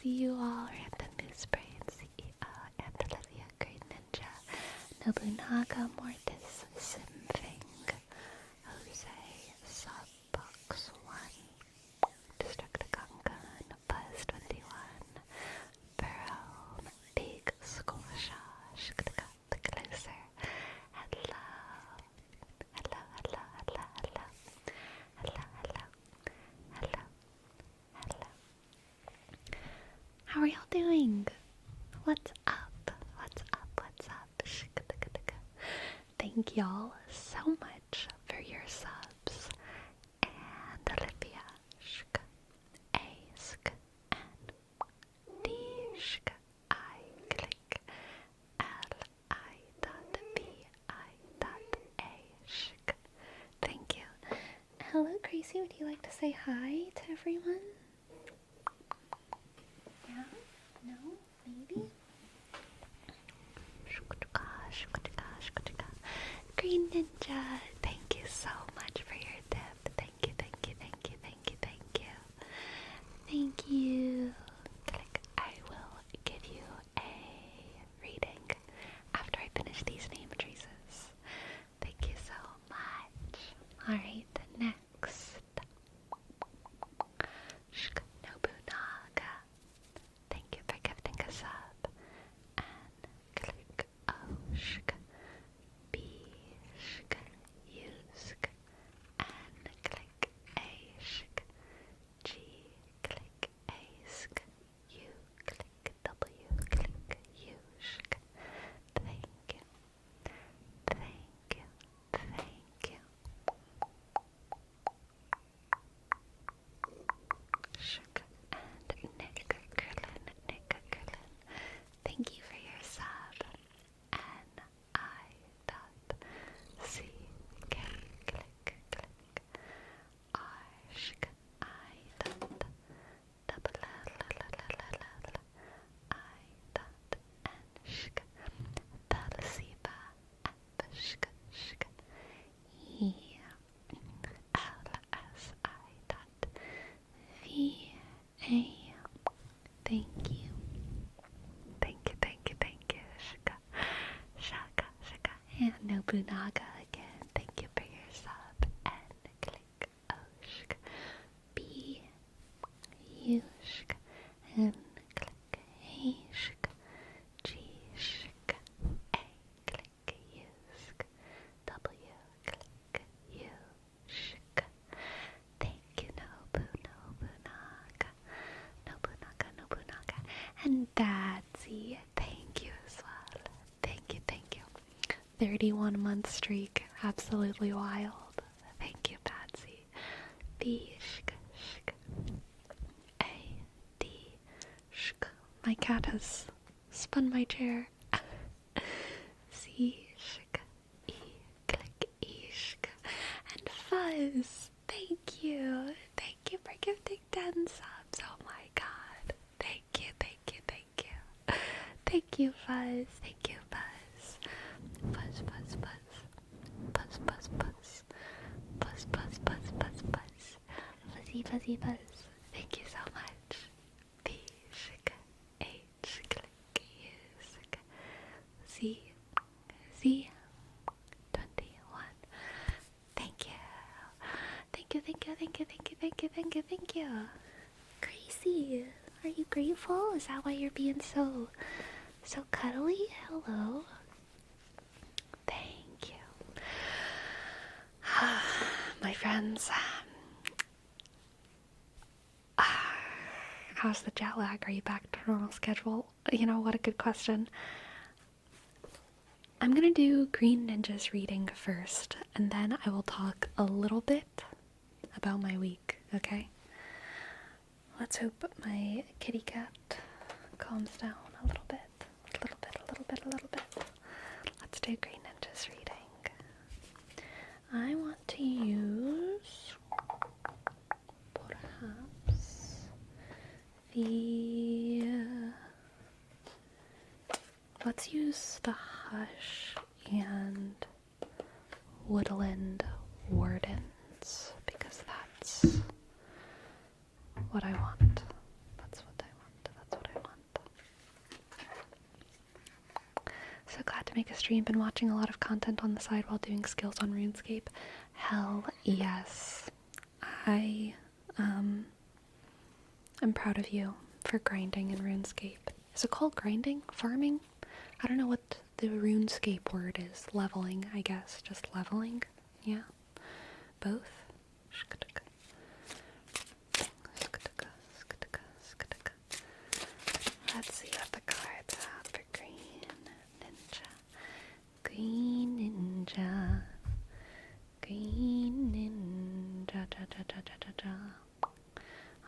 see you all. Random Newsbrain CEO, and Olivia Green Ninja, Nobunaga, Mortis, Simfing, Jose, Subbox 1, Destructiconga, Buzz21, Burrow, Big Squashash, the closer. Hello, hello, hello, hello, hello, hello, hello, hello, hello. How are y'all doing? What's up? What's up? What's up? Thank y'all so much for your subs. And Olivia, A, N, D, I, click, L, I, dot, B, I, dot, A, Thank you. Hello, Gracie. Would you like to say hi to everyone? Yeah? No? Maybe? Green Ninja, thank you so much for your tip. Thank you, thank you, thank you, thank you, thank you. Thank you. Click. I will give you a reading after I finish these name traces. Thank you so much. Alright, next. Nobunaga. Thank you for gifting a sub. And click O, B, U, N, click A, G, click A, U, click W, click U, Thank you. Thank you. Thank you. And Nick Krillin. Thank you for your sub. N-I.C-K, click, R, I dot, double L, I dot, N, Talsiba, F, E, L, S, I dot, V, A. Thank you. Thank you, thank you, thank you. Shaka. And Nobunaga again. Thank you for your sub. And click O, B, U, and click A, G, A, click U, W, click U, Thank you, Nobunaga. And Dadsy, thank you as well. Thank you. 31-month streak, absolutely wild. Thank you, Dadsy. B, A, D, My cat has spun my chair. C, E, click E, and Fuzz. Thank you for gifting 10 subs. Oh my god. Thank you. Thank you, Fuzz. Thank you, Buzz. Buzz. Fuzzy Buzz. Thank you so much. B, H, click, U, Z, 21. Thank you. Gracie, are you grateful? Is that why you're being so cuddly? Hello. Thank you. My friends, how's the jet lag? Are you back to normal schedule? You know, what a good question. I'm gonna do Green Ninja's reading first, and then I will talk a little bit about my week, okay? Let's hope my kitty cat calms down a little bit. Let's do Green Ninja's reading. I want to use perhaps let's use the Hush and Woodland Wardens, because that's what I want. That's what I want. should make a stream. Been watching a lot of content on the side while doing skills on RuneScape. Hell yes. I am proud of you for grinding in RuneScape. Is it called grinding? Farming? I don't know what the RuneScape word is. Leveling, I guess. Just leveling? Yeah. Both? Let's see what the cards have for Green Ninja. Green Ninja. Green Ninja.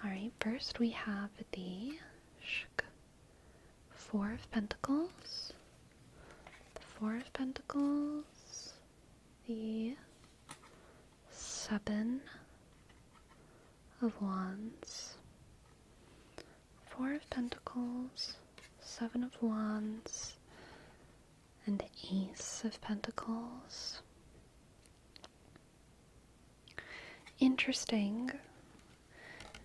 Alright, first we have the Four of Pentacles. The Four of Pentacles. The Seven of Wands. Four of Pentacles, Seven of Wands, and Ace of Pentacles. Interesting.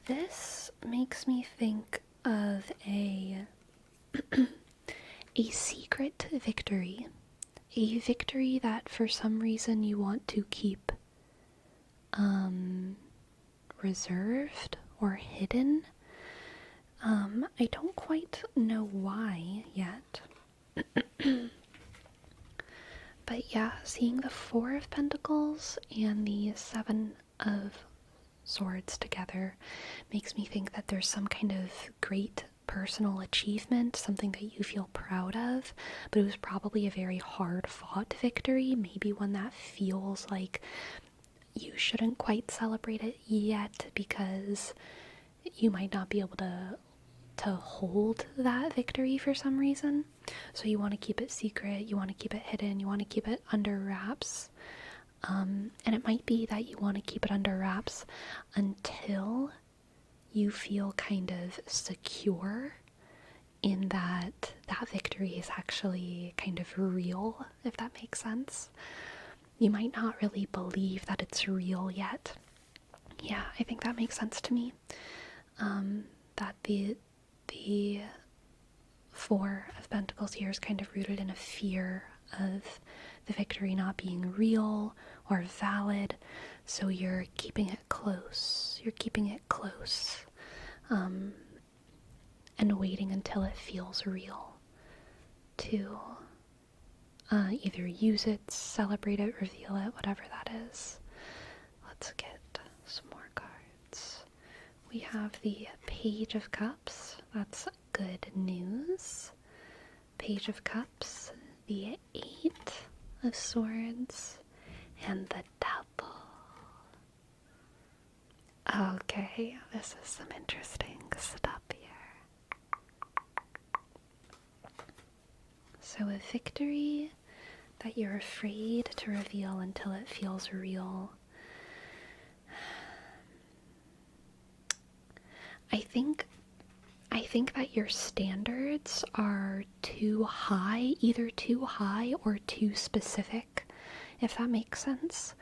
This makes me think of a secret victory. A victory that for some reason you want to keep reserved or hidden. I don't quite know why yet. But yeah, seeing the Four of Pentacles and the Seven of Swords together makes me think that there's some kind of great personal achievement, something that you feel proud of, but it was probably a very hard-fought victory, maybe one that feels like you shouldn't quite celebrate it yet because you might not be able to hold that victory for some reason. So you want to keep it secret, you want to keep it hidden, you want to keep it under wraps. And it might be that you want to keep it under wraps until you feel kind of secure in that victory is actually kind of real, if that makes sense. You might not really believe that it's real yet. Yeah, I think that makes sense to me. That the Four of Pentacles here is kind of rooted in a fear of the victory not being real or valid, so you're keeping it close. You're keeping it close, and waiting until it feels real to either use it, celebrate it, reveal it, whatever that is. Let's get some more cards. We have the Page of Cups. That's good news. Page of Cups, the Eight of Swords, and the Devil. Okay, this is some interesting stuff here. So a victory that you're afraid to reveal until it feels real. I think that your standards are too high, either too high or too specific, if that makes sense,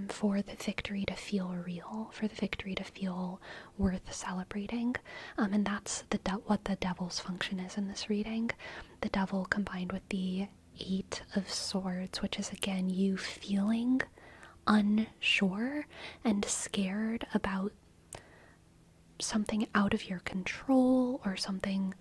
for the victory to feel real, for the victory to feel worth celebrating. And that's what the Devil's function is in this reading. The Devil combined with the Eight of Swords, which is again you feeling unsure and scared about something out of your control or something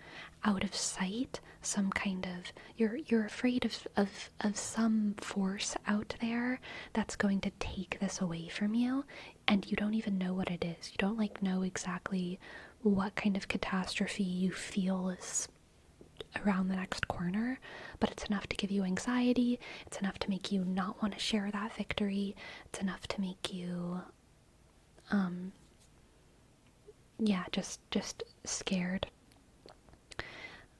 out of sight, some kind of you're afraid of some force out there that's going to take this away from you, and you don't even know what it is. You don't know exactly what kind of catastrophe you feel is around the next corner, but it's enough to give you anxiety. It's enough to make you not want to share that victory. It's enough to make you just scared.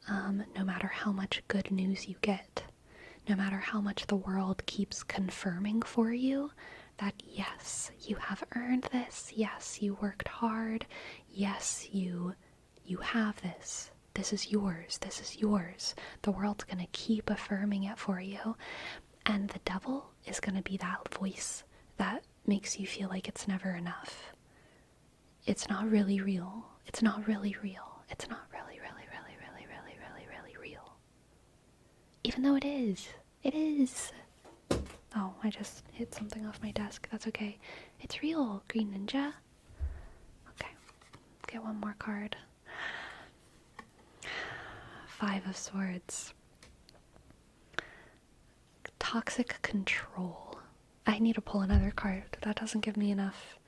No matter how much good news you get, no matter how much the world keeps confirming for you that yes, you have earned this, yes, you worked hard, yes, you have this. This is yours. This is yours. The world's going to keep affirming it for you. And the Devil is going to be that voice that makes you feel like it's never enough. It's not really real. It's not really real. It's not really real. even though it is. It is. Oh, I just hit something off my desk. That's okay. It's real, Green Ninja. Okay, let's get one more card. 5 of Swords. Toxic Control. I need to pull another card. That doesn't give me enough.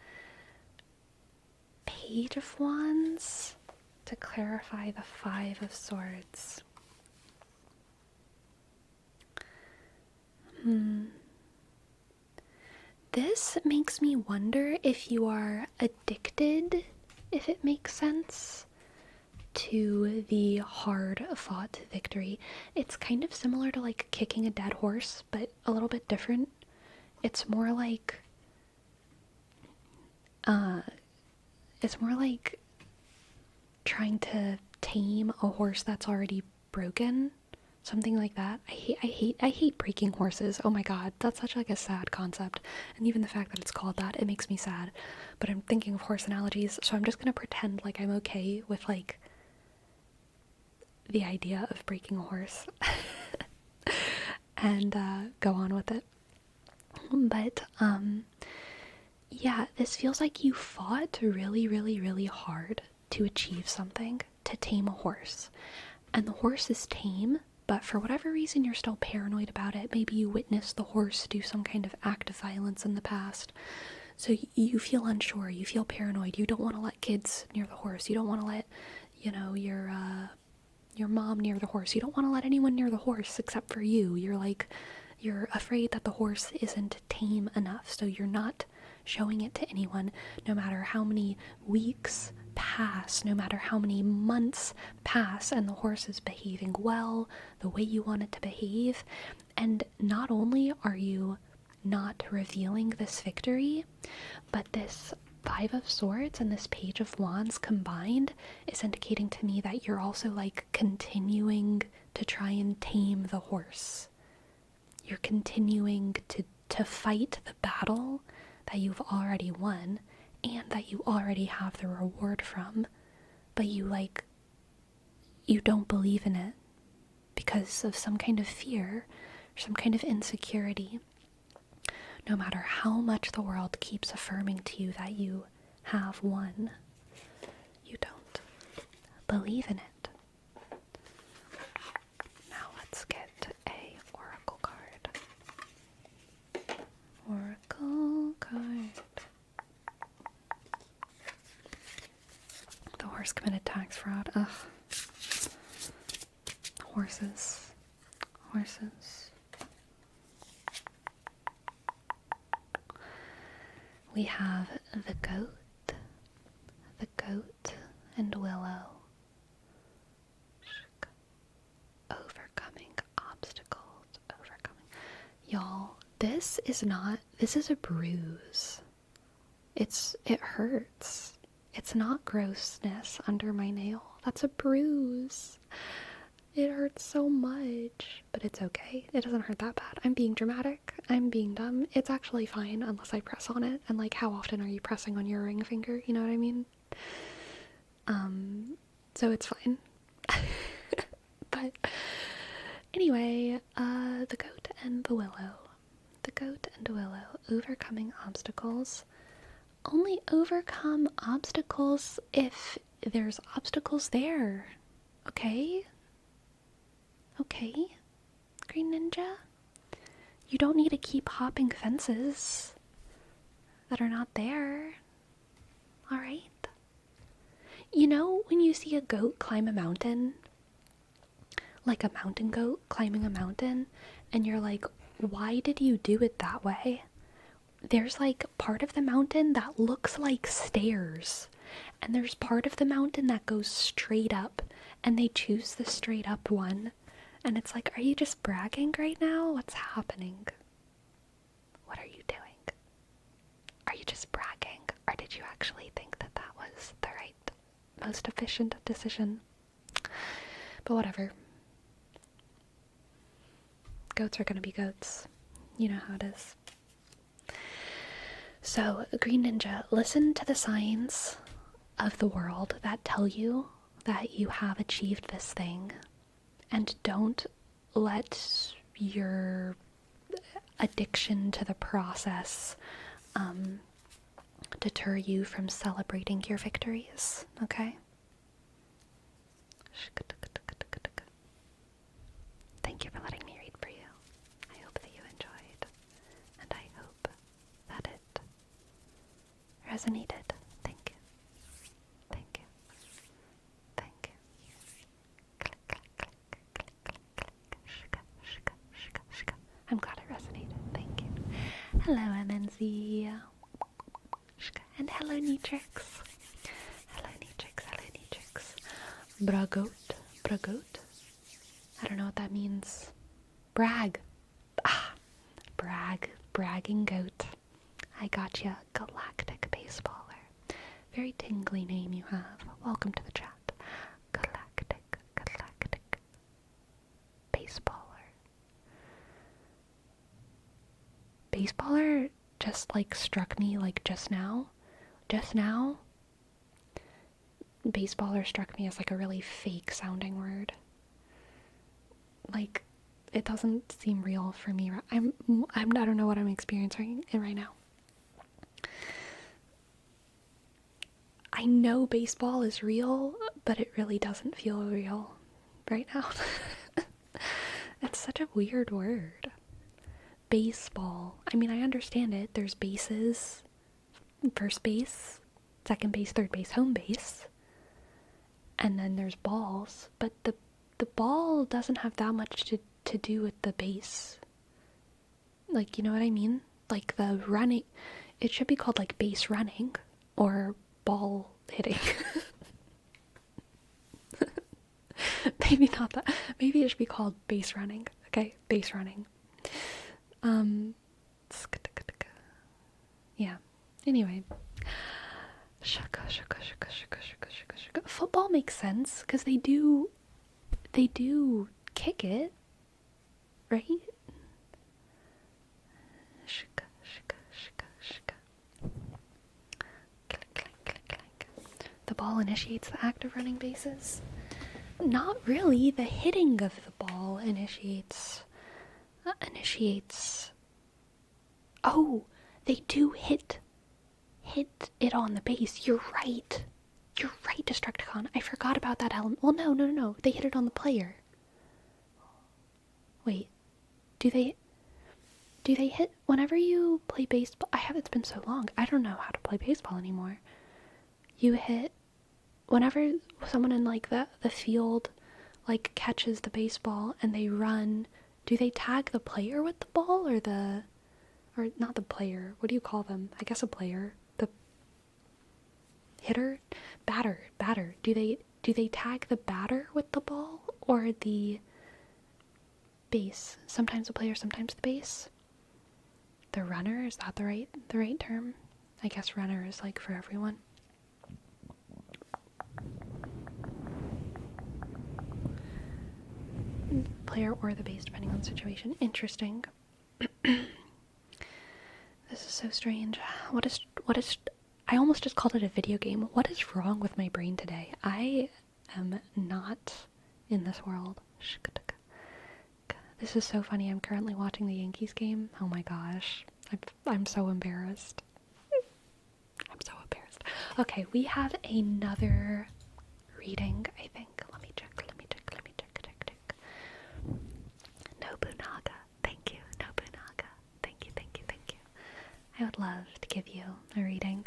Page of Wands to clarify the 5 of Swords. This makes me wonder if you are addicted, if it makes sense, to the hard-fought victory. It's kind of similar to like kicking a dead horse, but a little bit different. It's more like trying to tame a horse that's already broken. Something like that. I hate breaking horses. Oh my god, that's such like a sad concept. And even the fact that it's called that, it makes me sad. But I'm thinking of horse analogies, so I'm just gonna pretend like I'm okay with like the idea of breaking a horse and go on with it. But yeah, this feels like you fought really, really, really hard to achieve something, to tame a horse. And the horse is tame, but for whatever reason you're still paranoid about it. Maybe you witnessed the horse do some kind of act of violence in the past. So you feel unsure, you feel paranoid. You don't want to let kids near the horse. You don't want to let, you know, your mom near the horse. You don't want to let anyone near the horse except for you. You're afraid that the horse isn't tame enough, so you're not showing it to anyone, no matter how many weeks pass, no matter how many months pass, and the horse is behaving well, the way you want it to behave. And not only are you not revealing this victory, but this 5 of Swords and this Page of Wands combined is indicating to me that you're also like continuing to try and tame the horse. You're continuing to fight the battle that you've already won and that you already have the reward from, but you don't believe in it because of some kind of fear, some kind of insecurity. No matter how much the world keeps affirming to you that you have won, you don't believe in it. Now let's get a oracle card. Oracle card. The horse committed tax fraud. Ugh. Horses. Horses. We have the goat, and Willow. Overcoming obstacles, Y'all, this is a bruise. It hurts. It's not grossness under my nail. That's a bruise. It hurts so much, but it's okay. It doesn't hurt that bad. I'm being dramatic. I'm being dumb. It's actually fine unless I press on it. And like, how often are you pressing on your ring finger? You know what I mean? So it's fine. But anyway, the goat and the willow. The goat and willow, overcoming obstacles. Only overcome obstacles if there's obstacles there. Okay? Okay, Green Ninja? You don't need to keep hopping fences that are not there. Alright? You know when you see a goat climb a mountain? Like a mountain goat climbing a mountain, and you're like, why did you do it that way? There's like part of the mountain that looks like stairs, and there's part of the mountain that goes straight up, and they choose the straight up one. And it's like, are you just bragging right now? What's happening? What are you doing? Are you just bragging? Or did you actually think that that was the right, most efficient decision? But whatever. Goats are gonna be goats. You know how it is. So, Green Ninja, listen to the signs of the world that tell you that you have achieved this thing. And don't let your addiction to the process deter you from celebrating your victories, okay? Thank you for letting me read for you. I hope that you enjoyed, and I hope that it resonated. Thank you. Thank you. Thank you. Click, click, click, click, click, click. Shka, shka, shka, shka. I'm glad it resonated. Thank you. Hello, MNZ. Shka. And hello, Nrixs. Hello, Nrixs. Hello, Nrixs. Bragoat. Bragoat. I don't know what that means. Brag. Ah, brag. Bragging goat. I gotcha. Galactic baseballer. Very tingly name you have. Welcome to the chat. Galactic baseballer. Baseballer just like struck me like just now. Just now, baseballer struck me as like a really fake sounding word. Like, it doesn't seem real for me. I don't know what I'm experiencing right now. I know baseball is real, but it really doesn't feel real right now. It's such a weird word. Baseball. I mean, I understand it. There's bases. First base, second base, third base, home base. And then there's balls. But the ball doesn't have that much to do with the base. Like, you know what I mean? Like the running, it should be called like base running or ball hitting. Maybe not that. Maybe it should be called base running. Okay, base running. Yeah. Anyway. Football makes sense because they do kick it, right? The ball initiates the act of running bases. Not really. The hitting of the ball initiates. Oh, they do hit it on the base. You're right. You're right, Destructicon. I forgot about that element. Well, no. They hit it on the player. Wait. Do they hit whenever you play baseball? It's been so long. I don't know how to play baseball anymore. You hit whenever someone in like the field like catches the baseball and they run, do they tag the player with the ball or not the player? What do you call them? I guess a player. The hitter? Batter. Do they tag the batter with the ball or the base? Sometimes the player, sometimes the base. The runner, is that the right term? I guess runner is like for everyone. Player or the base, depending on the situation. Interesting. This is so strange. What is I almost just called it a video game. What is wrong with my brain today? I am not in this world. This is so funny. I'm currently watching the Yankees game. Oh my gosh. I'm so embarrassed. I'm so embarrassed. Okay, we have another reading, I think. Let me check. Nobunaga. Thank you, Nobunaga. Thank you. I would love to give you a reading.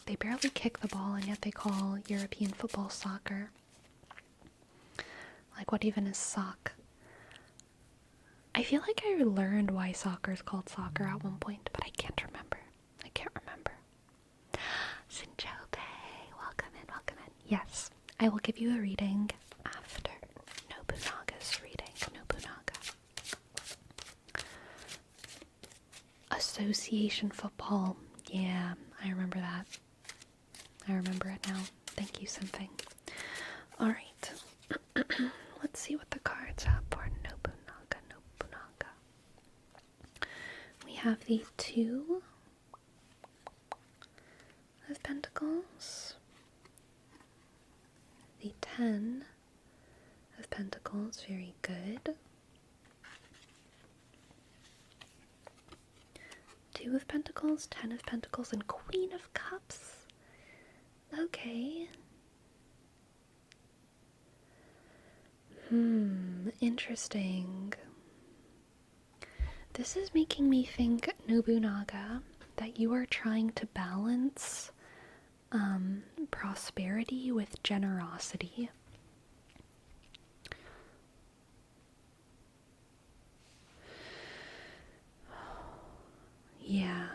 They barely kick the ball, and yet they call European football soccer. Like, what even is sock? I feel like I learned why soccer is called soccer at one point, but I can't remember. Sinchobe, welcome in. Yes, I will give you a reading after Nobunaga's reading. Nobunaga. Association football. Yeah, I remember that. I remember it now. Thank you, something. Alright. Let's see what the cards have for Nobunaga. We have the 2 of Pentacles. Ten of Pentacles, very good. Two of Pentacles, 10 of Pentacles, and Queen of Cups. Okay. Interesting. This is making me think, Nobunaga, that you are trying to balance prosperity with generosity. Yeah,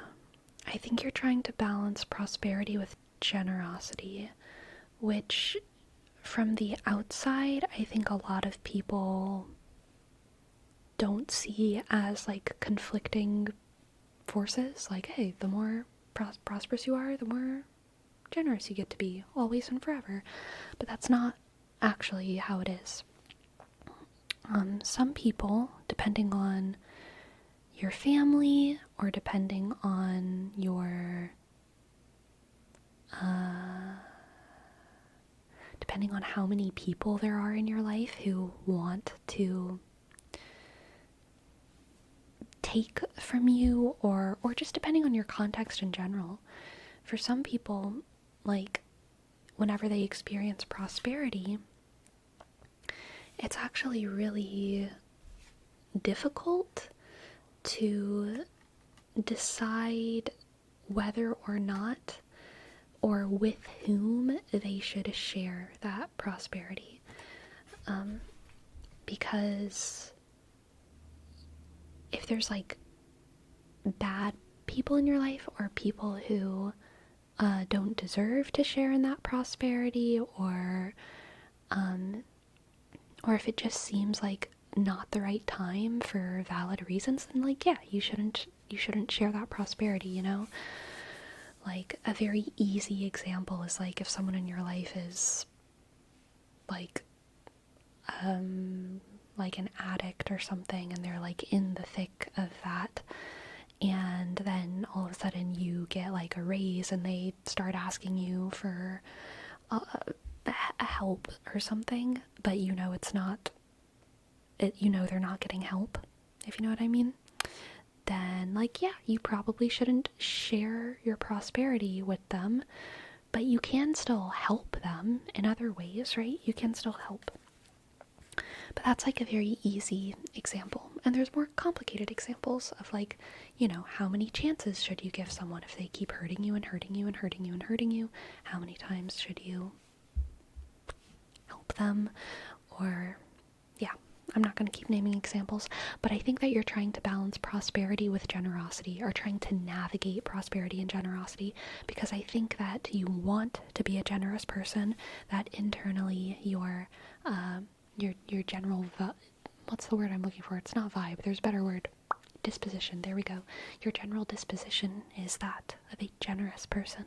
I think you're trying to balance prosperity with generosity, which from the outside, I think a lot of people don't see as like conflicting forces. Like, hey, the more prosperous you are, the more generous you get to be, always and forever. But that's not actually how it is. Some people, depending on your family or depending on your depending on how many people there are in your life who want to take from you, or just depending on your context in general. For some people, like, whenever they experience prosperity, it's actually really difficult to decide whether or not or with whom they should share that prosperity. Because if there's like bad people in your life, or people who don't deserve to share in that prosperity, or if it just seems like not the right time for valid reasons, then like, yeah, you shouldn't share that prosperity, you know? Like, a very easy example is like if someone in your life is like an addict or something, and they're like in the thick of that, and then all of a sudden you get like a raise and they start asking you for help or something, but you know it's not, you know they're not getting help, if you know what I mean, then like, yeah, you probably shouldn't share your prosperity with them, but you can still help them in other ways, right? You can still help. But that's like a very easy example. And there's more complicated examples of like, you know, how many chances should you give someone if they keep hurting you and hurting you and hurting you and hurting you? How many times should you help them? Or, yeah, I'm not going to keep naming examples, but I think that you're trying to balance prosperity with generosity, or trying to navigate prosperity and generosity, because I think that you want to be a generous person, that internally your general, what's the word I'm looking for? It's not vibe, there's a better word. Disposition, there we go. Your general disposition is that of a generous person,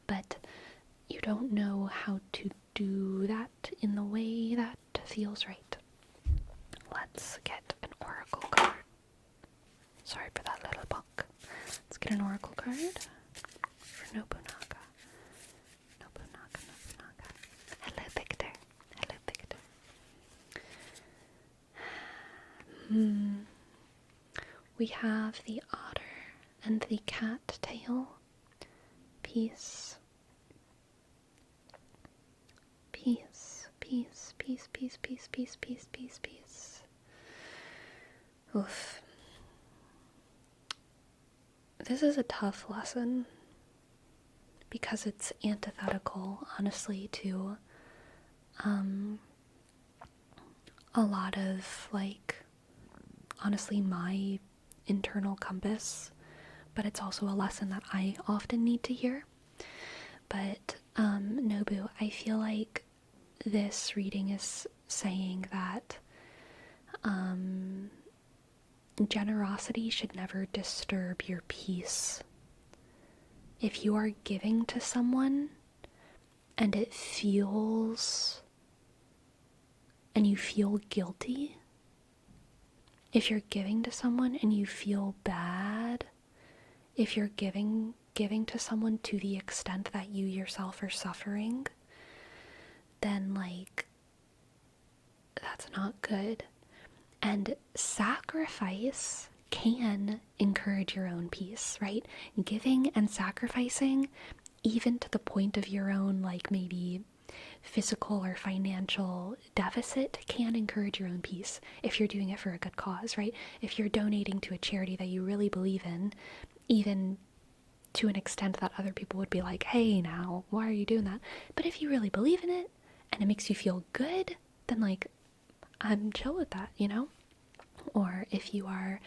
but you don't know how to do that in the way that feels right. Let's get an oracle card. Sorry for that little bunk. Let's get an oracle card for Nobunaga. Nobunaga. Hello, Victor. Hello, Victor. We have the otter and the cat tail. Peace. Peace. Peace. Peace. Peace. Peace. Peace. Peace. Peace. Peace. Oof. This is a tough lesson because it's antithetical, honestly, to a lot of, like, honestly, my internal compass, but it's also a lesson that I often need to hear. But Nobu, I feel like this reading is saying that generosity should never disturb your peace. If you are giving to someone and it feels, and you feel guilty, if you're giving to someone and you feel bad, if you're giving to someone to the extent that you yourself are suffering, then like, that's not good. And sacrifice can encourage your own peace, right? Giving and sacrificing, even to the point of your own, like maybe physical or financial deficit, can encourage your own peace if you're doing it for a good cause, right? If you're donating to a charity that you really believe in, even to an extent that other people would be like, hey, now, why are you doing that? But if you really believe in it and it makes you feel good, then like, I'm chill with that, you know? Or if you're,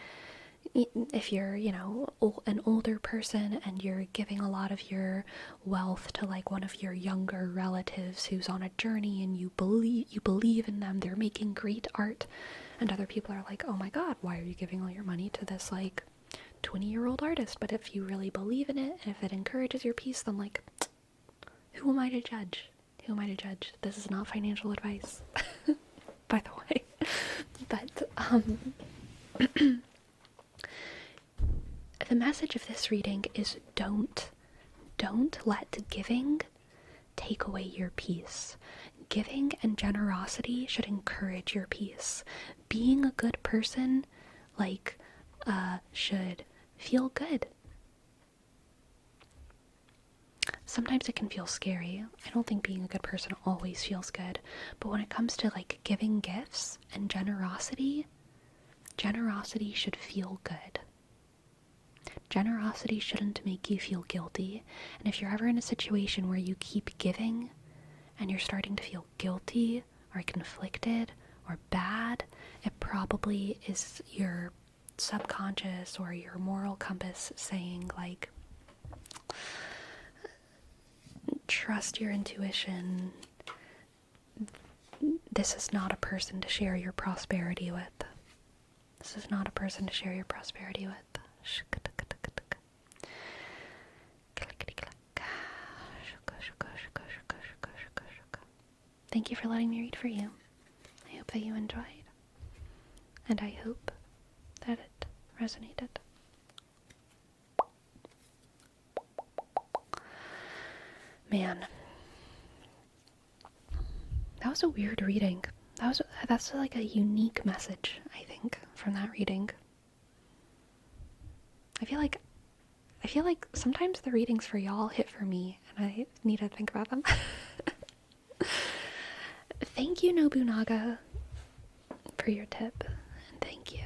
an older person and you're giving a lot of your wealth to like one of your younger relatives who's on a journey and you believe in them, they're making great art, and other people are like, oh my god, why are you giving all your money to this like 20-year-old artist? But if you really believe in it and if it encourages your peace, then like, who am I to judge? Who am I to judge? This is not financial advice, by the way. But the message of this reading is don't let giving take away your peace. Giving and generosity should encourage your peace. Being a good person, like, should feel good. Sometimes it can feel scary. I don't think being a good person always feels good. But when it comes to like giving gifts and generosity should feel good. Generosity shouldn't make you feel guilty. And if you're ever in a situation where you keep giving and you're starting to feel guilty or conflicted or bad, it probably is your subconscious or your moral compass saying like, trust your intuition. This is not a person to share your prosperity with. This is not a person to share your prosperity with. Thank you for letting me read for you. I hope that you enjoyed. And I hope that it resonated. Man, that was a weird reading. That's like a unique message, I think, from that reading. I feel like sometimes the readings for y'all hit for me, and I need to think about them. Thank you, Nobunaga, for your tip, and thank you,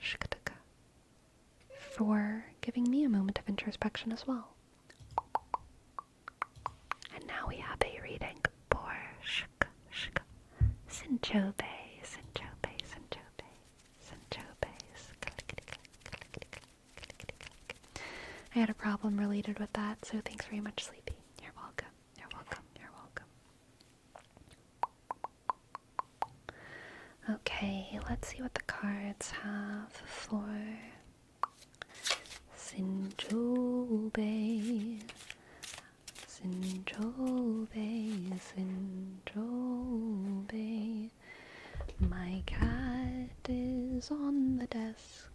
Shikataka, for giving me a moment of introspection as well. And now we have a reading for Sinchobe. I had a problem related with that, so thanks very much, Sleepy. You're welcome. You're welcome. You're welcome. Okay, let's see what the cards have for Sinchobe. Sinchobe. My cat is on the desk,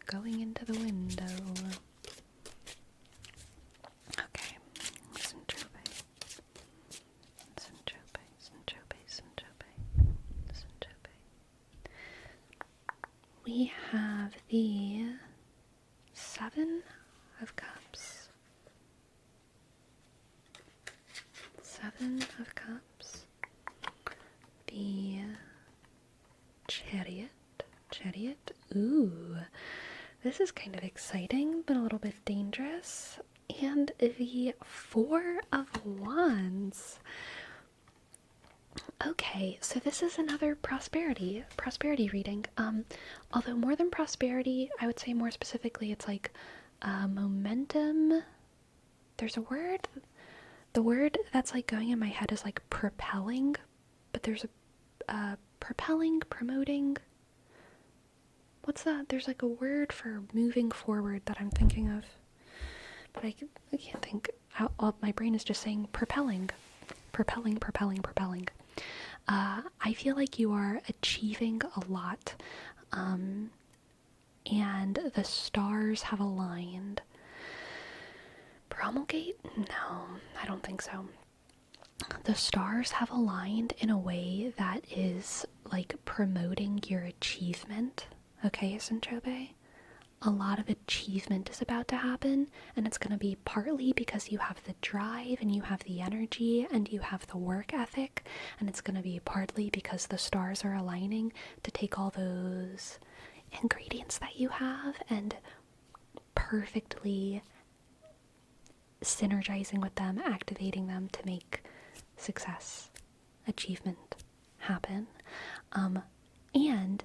going into the window. Okay, Sinchobe. We have the Seven of Cups. Seven of Cups. The Chariot. Ooh. This is kind of exciting, but a little bit dangerous. And the Four of Wands. Okay, so this is another prosperity reading. Although more than prosperity, I would say more specifically, it's like momentum. There's a word. The word that's like going in my head is like propelling, but there's a propelling, promoting. What's that? There's like a word for moving forward that I'm thinking of, but I can't think. My brain is just saying propelling. I feel like you are achieving a lot, and the stars have aligned. Promulgate? No, I don't think so. the stars have aligned in a way that is like promoting your achievement. Okay, Centrobe? A lot of achievement is about to happen, and it's going to be partly because you have the drive and you have the energy and you have the work ethic, and it's going to be partly because the stars are aligning to take all those ingredients that you have and perfectly synergizing with them, activating them to make success, achievement happen. And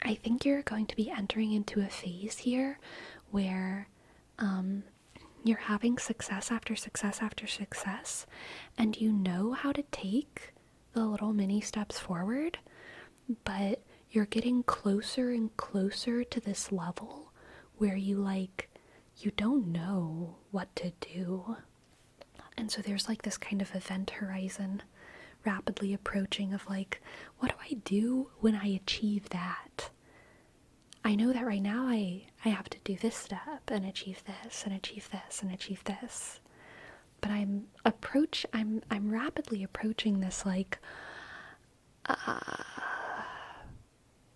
I think you're going to be entering into a phase here where you're having success after success after success, and you know how to take the little mini steps forward, but you're getting closer and closer to this level where you don't know what to do. And so there's like this kind of event horizon rapidly approaching of like, what do I do when I achieve that? I know that right now I have to do this step and achieve this and achieve this and achieve this. But I'm rapidly approaching this like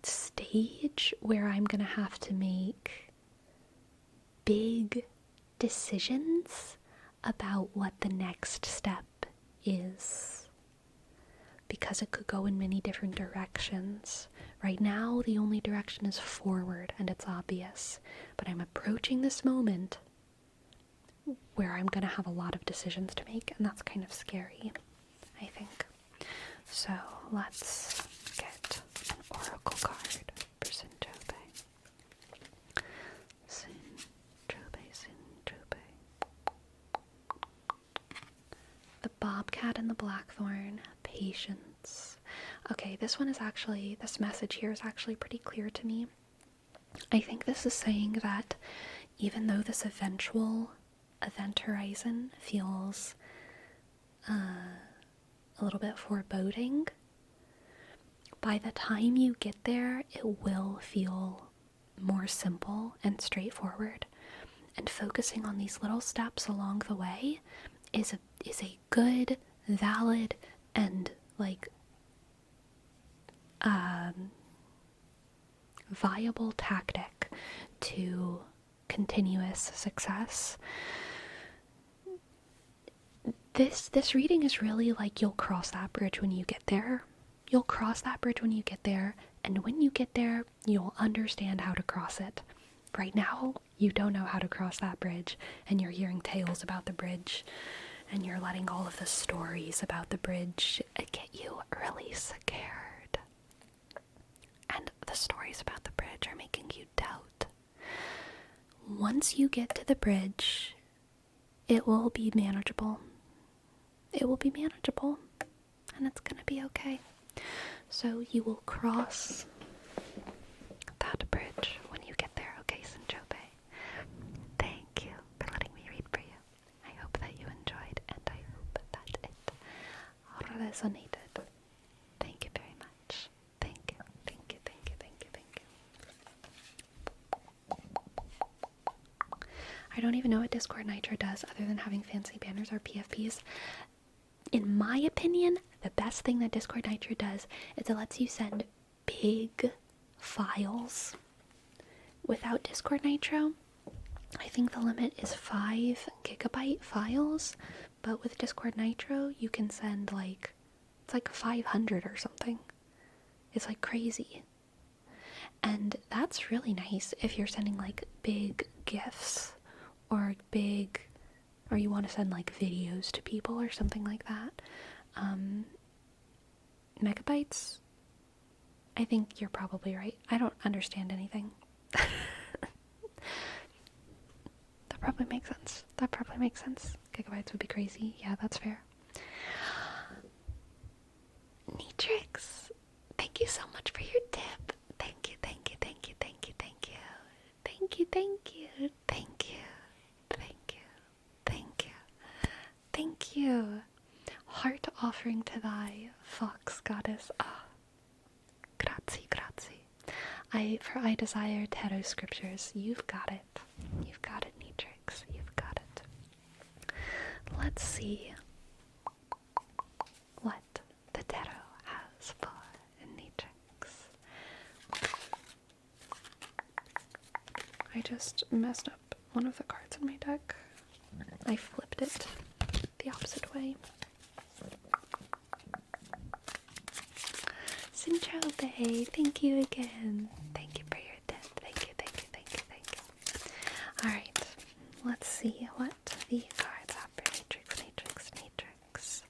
stage where I'm gonna have to make big decisions about what the next step is, because it could go in many different directions. Right now, the only direction is forward, and it's obvious, but I'm approaching this moment where I'm going to have a lot of decisions to make, and that's kind of scary, I think. So let's get an oracle card for Sintrobe. The bobcat and the blackthorn, patience. Okay, this message here is actually pretty clear to me. I think this is saying that even though this eventual event horizon feels a little bit foreboding, by the time you get there, it will feel more simple and straightforward. And focusing on these little steps along the way is a good, valid, and viable tactic to continuous success. This reading is really like you'll cross that bridge when you get there. You'll cross that bridge when you get there, and when you get there, you'll understand how to cross it. Right now, you don't know how to cross that bridge, and you're hearing tales about the bridge, and you're letting all of the stories about the bridge get you really scared. And the stories about the bridge are making you doubt. Once you get to the bridge, it will be manageable. It will be manageable, and it's gonna be okay. So you will cross that bridge when you get there, okay, Sinjobe? Thank you for letting me read for you. I hope that you enjoyed, and I hope that it resonated. Thank you very much. Thank you, thank you, thank you, thank you, thank you. I don't even know what Discord Nitro does other than having fancy banners or PFPs. In my opinion, the best thing that Discord Nitro does is it lets you send big files. Without Discord Nitro, I think the limit is 5 gigabyte files, but with Discord Nitro, you can send it's like 500 or something. It's like crazy. And that's really nice if you're sending like big gifts or you want to send like videos to people or something like that. Megabytes? I think you're probably right. I don't understand anything. That probably makes sense. Gigabytes would be crazy. Yeah, that's fair. Nrixs, thank you so much for your tip. Thank you, thank you, thank you, thank you, thank you. Thank you, thank you, thank you, thank you, thank you, thank you. Heart offering to thy, fox goddess. Ah, grazie, grazie. I desire tarot scriptures. You've got it. You've got it, Nrixs. You've got it. Let's see. just messed up one of the cards in my deck. I flipped it the opposite way. Sintrobe, thank you again. Thank you for your tip. Thank you, thank you, thank you, thank you. Alright, let's see what the cards have for Nrixs, Nrixs, Nrixs.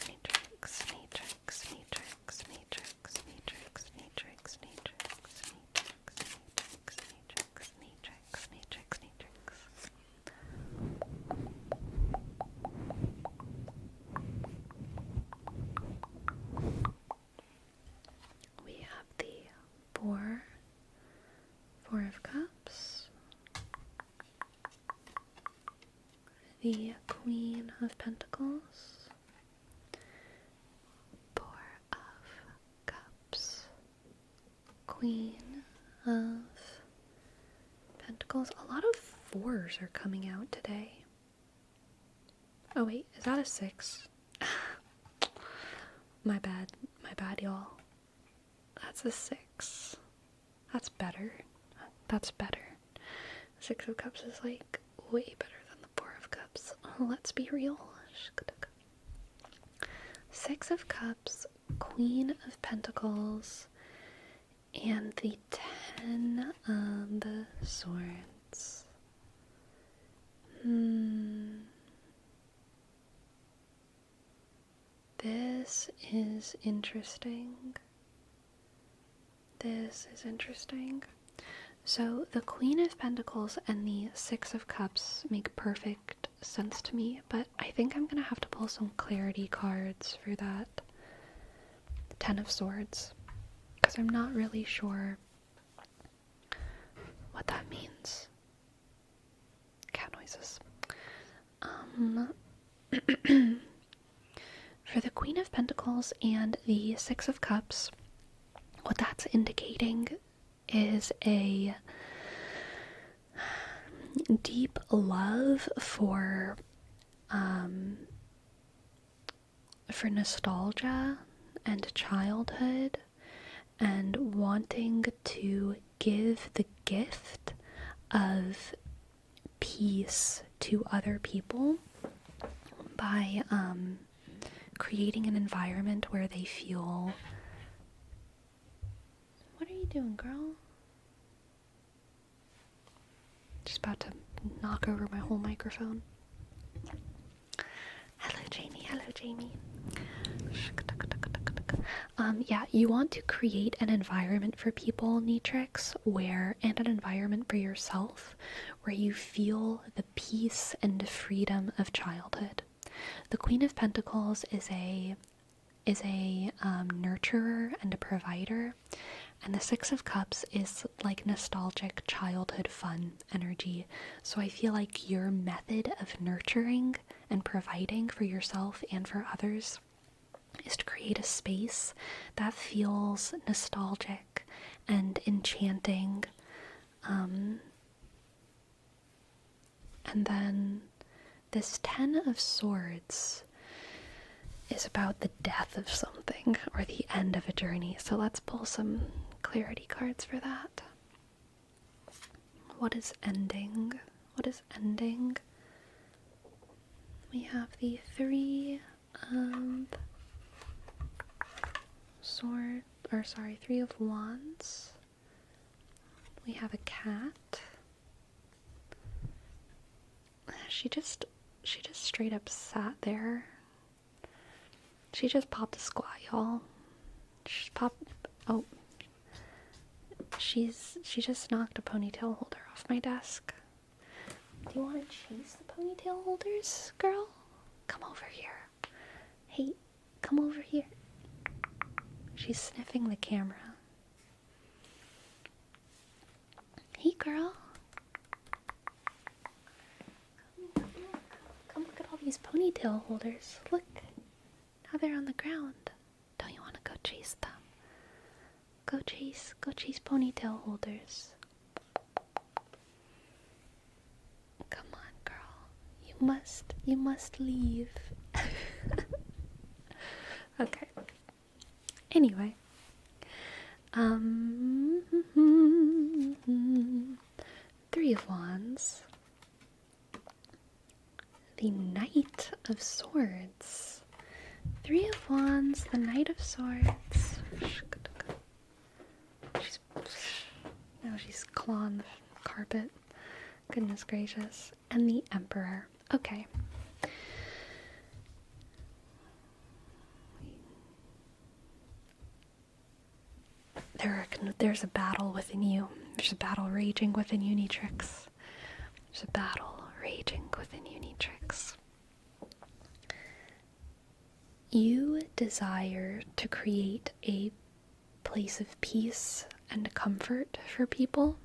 Nrixs, Nrixs, Nrixs, Nrixs, Nrixs, Nrixs, Nrixs, Nrixs, Nrixs, Nrixs, Nrixs. We have the Four of Cups, the Queen of Pentacles, Four of Cups, Queen of Pentacles. A lot of fours are coming out today. Oh wait, is that a 6? My bad, y'all. That's a 6. That's better. That's better. 6 of Cups is like way better than the 4 of Cups. Let's be real. 6 of Cups, Queen of Pentacles, and the 10 of the Swords. This is interesting. This is interesting. So the Queen of Pentacles and the 6 of Cups make perfect sense to me, but I think I'm going to have to pull some clarity cards for that 10 of Swords, because I'm not really sure what that means. Cat noises. For the Queen of Pentacles and the 6 of Cups, what that's indicating is a deep love for nostalgia and childhood, and wanting to give the gift of peace to other people by creating an environment where they feel... What are you doing, girl? Just about to knock over my whole microphone. Hello, Jamie. Hello, Jamie. Yeah, you want to create an environment for people, Nrixs, and an environment for yourself, where you feel the peace and freedom of childhood. The Queen of Pentacles is a nurturer and a provider, and the 6 of Cups is like nostalgic childhood fun energy. So I feel like your method of nurturing and providing for yourself and for others is to create a space that feels nostalgic and enchanting. And then this 10 of Swords is about the death of something or the end of a journey. So let's pull some clarity cards for that. What is ending? What is ending? We have the 3 of Swords, or sorry, 3 of Wands. We have a cat. She just straight up sat there. She just popped a squat, y'all. She just knocked a ponytail holder off my desk. Do you want to chase the ponytail holders, girl? Come over here. Hey, come over here. She's sniffing the camera. Hey, girl. Come look at all these ponytail holders. Look. Now they're on the ground. Don't you want to go chase them? Go chase ponytail holders. Come on, girl. You must leave. Okay. Anyway. 3 Three of Wands, the Knight of Swords. Three of Wands, the Knight of Swords. She's clawing the carpet. Goodness gracious. And the Emperor. Okay. There's a battle within you. There's a battle raging within you, Nrixs. There's a battle raging within you, Nrixs. You desire to create a place of peace and comfort for people,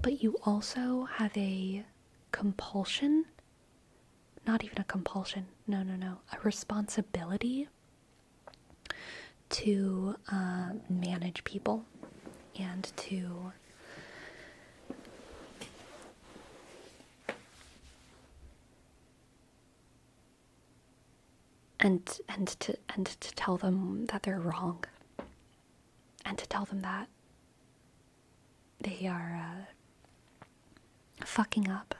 but you also have a compulsion, not even a compulsion, no, a responsibility to manage people and to to tell them that they're wrong, and to tell them that they are fucking up,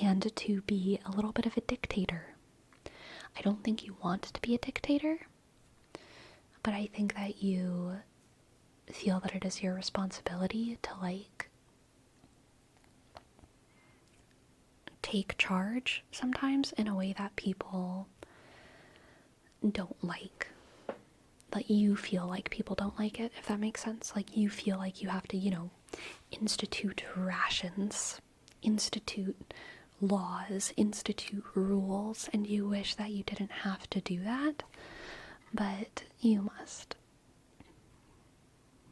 and to be a little bit of a dictator. I don't think you want to be a dictator, but I think that you feel that it is your responsibility to, like, take charge sometimes in a way that people don't like. Like, you feel like people don't like it, if that makes sense. Like, you feel like you have to, institute rations, institute laws, institute rules, and you wish that you didn't have to do that. But you must.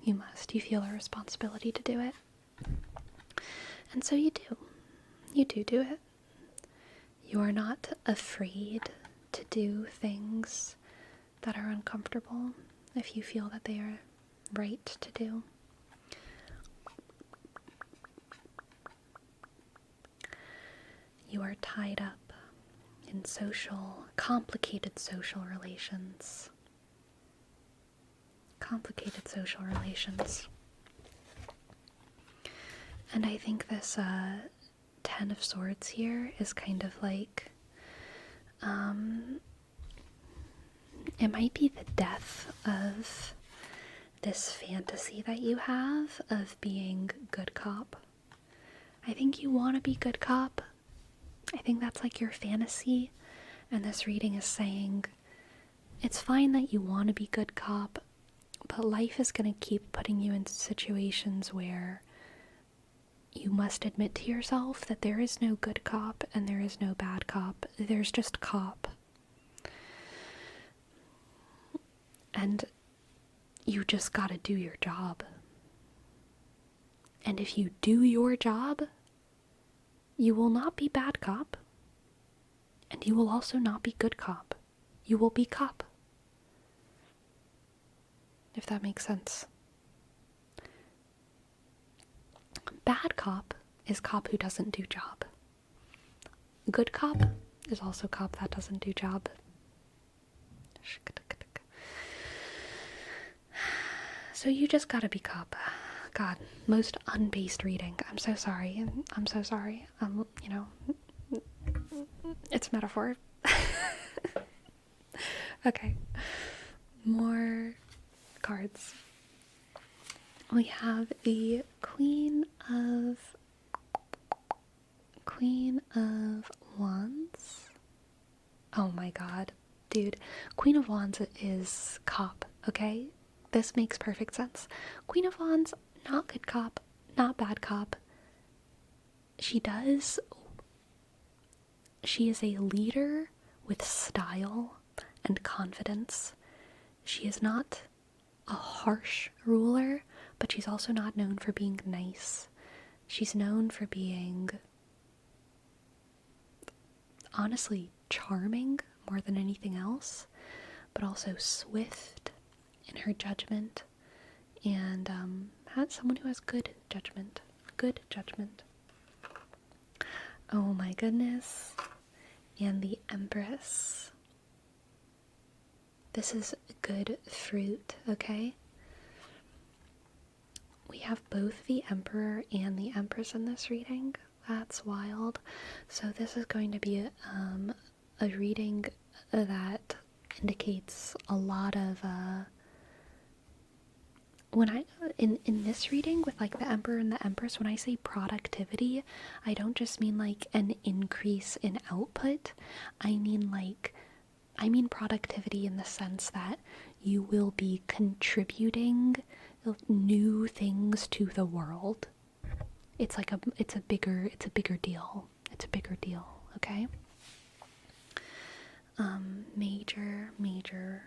You must. You feel a responsibility to do it. And so you do. You do it. You are not afraid to do things that are uncomfortable if you feel that they are right to do. You are tied up in complicated social relations. Complicated social relations. And I think this Ten of Swords here is kind of like, it might be the death of this fantasy that you have of being good cop. I think you want to be good cop. I think that's like your fantasy, and this reading is saying it's fine that you want to be good cop, but life is going to keep putting you into situations where you must admit to yourself that there is no good cop and there is no bad cop. There's just cop. And you just gotta do your job. And if you do your job, you will not be bad cop. And you will also not be good cop. You will be cop. If that makes sense. Bad cop is cop who doesn't do job. Good cop is also cop that doesn't do job. So you just gotta be cop. God, most unbased reading. I'm so sorry. I'm so sorry. It's metaphor. Okay. More cards. We have the Queen of Wands. Oh my god. Dude, Queen of Wands is cop, okay? This makes perfect sense. Queen of Wands, not good cop, not bad cop. She is a leader with style and confidence. She is not a harsh ruler, but she's also not known for being nice. She's known for being, honestly, charming more than anything else, but also swift in her judgment, and someone who has good judgment. Good judgment. Oh my goodness. And the Empress. This is good fruit, okay? we have both the Emperor and the Empress in this reading. That's wild. So this is going to be a reading that indicates a lot of when I in this reading with like the Emperor and the Empress, when I say productivity, I don't just mean like an increase in output. I mean productivity in the sense that you will be contributing new things to the world. It's a bigger deal. It's a bigger deal, okay? Major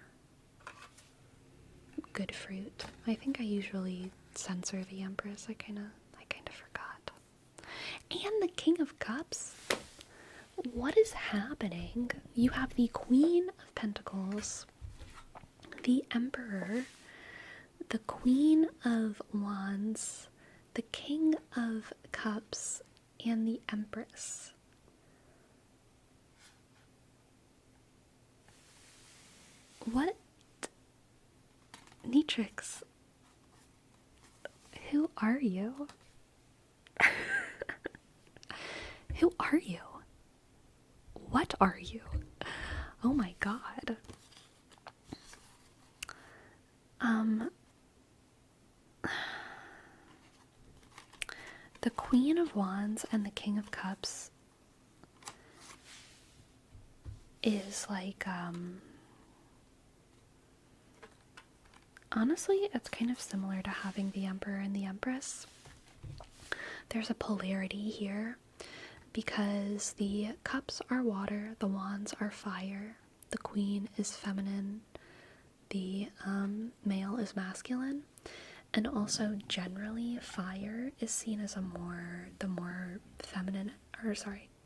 good fruit. I think I usually censor the Empress. I kind of forgot. And the King of Cups. What is happening? You have the Queen of Pentacles, the Emperor, the Queen of Wands, the King of Cups, and the Empress. What? Nrixs, who are you? Who are you? What are you? Oh my god. The Queen of Wands and the King of Cups is like, honestly, it's kind of similar to having the Emperor and the Empress. There's a polarity here because the cups are water, the wands are fire, the queen is feminine, the male is masculine, and also generally fire is seen as the more feminine,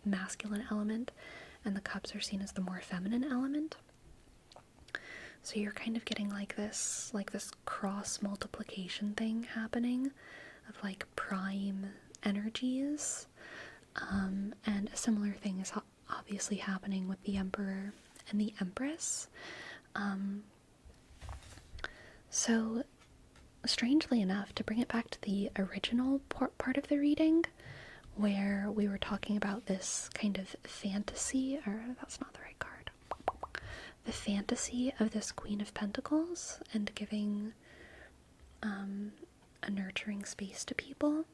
masculine element, and the cups are seen as the more feminine element. So you're kind of getting like this cross multiplication thing happening of like prime energies. And a similar thing is obviously happening with the Emperor and the Empress. So strangely enough, to bring it back to the original part of the reading, where we were talking about this kind of fantasy, or that's not the right card, the fantasy of this Queen of Pentacles and giving a nurturing space to people,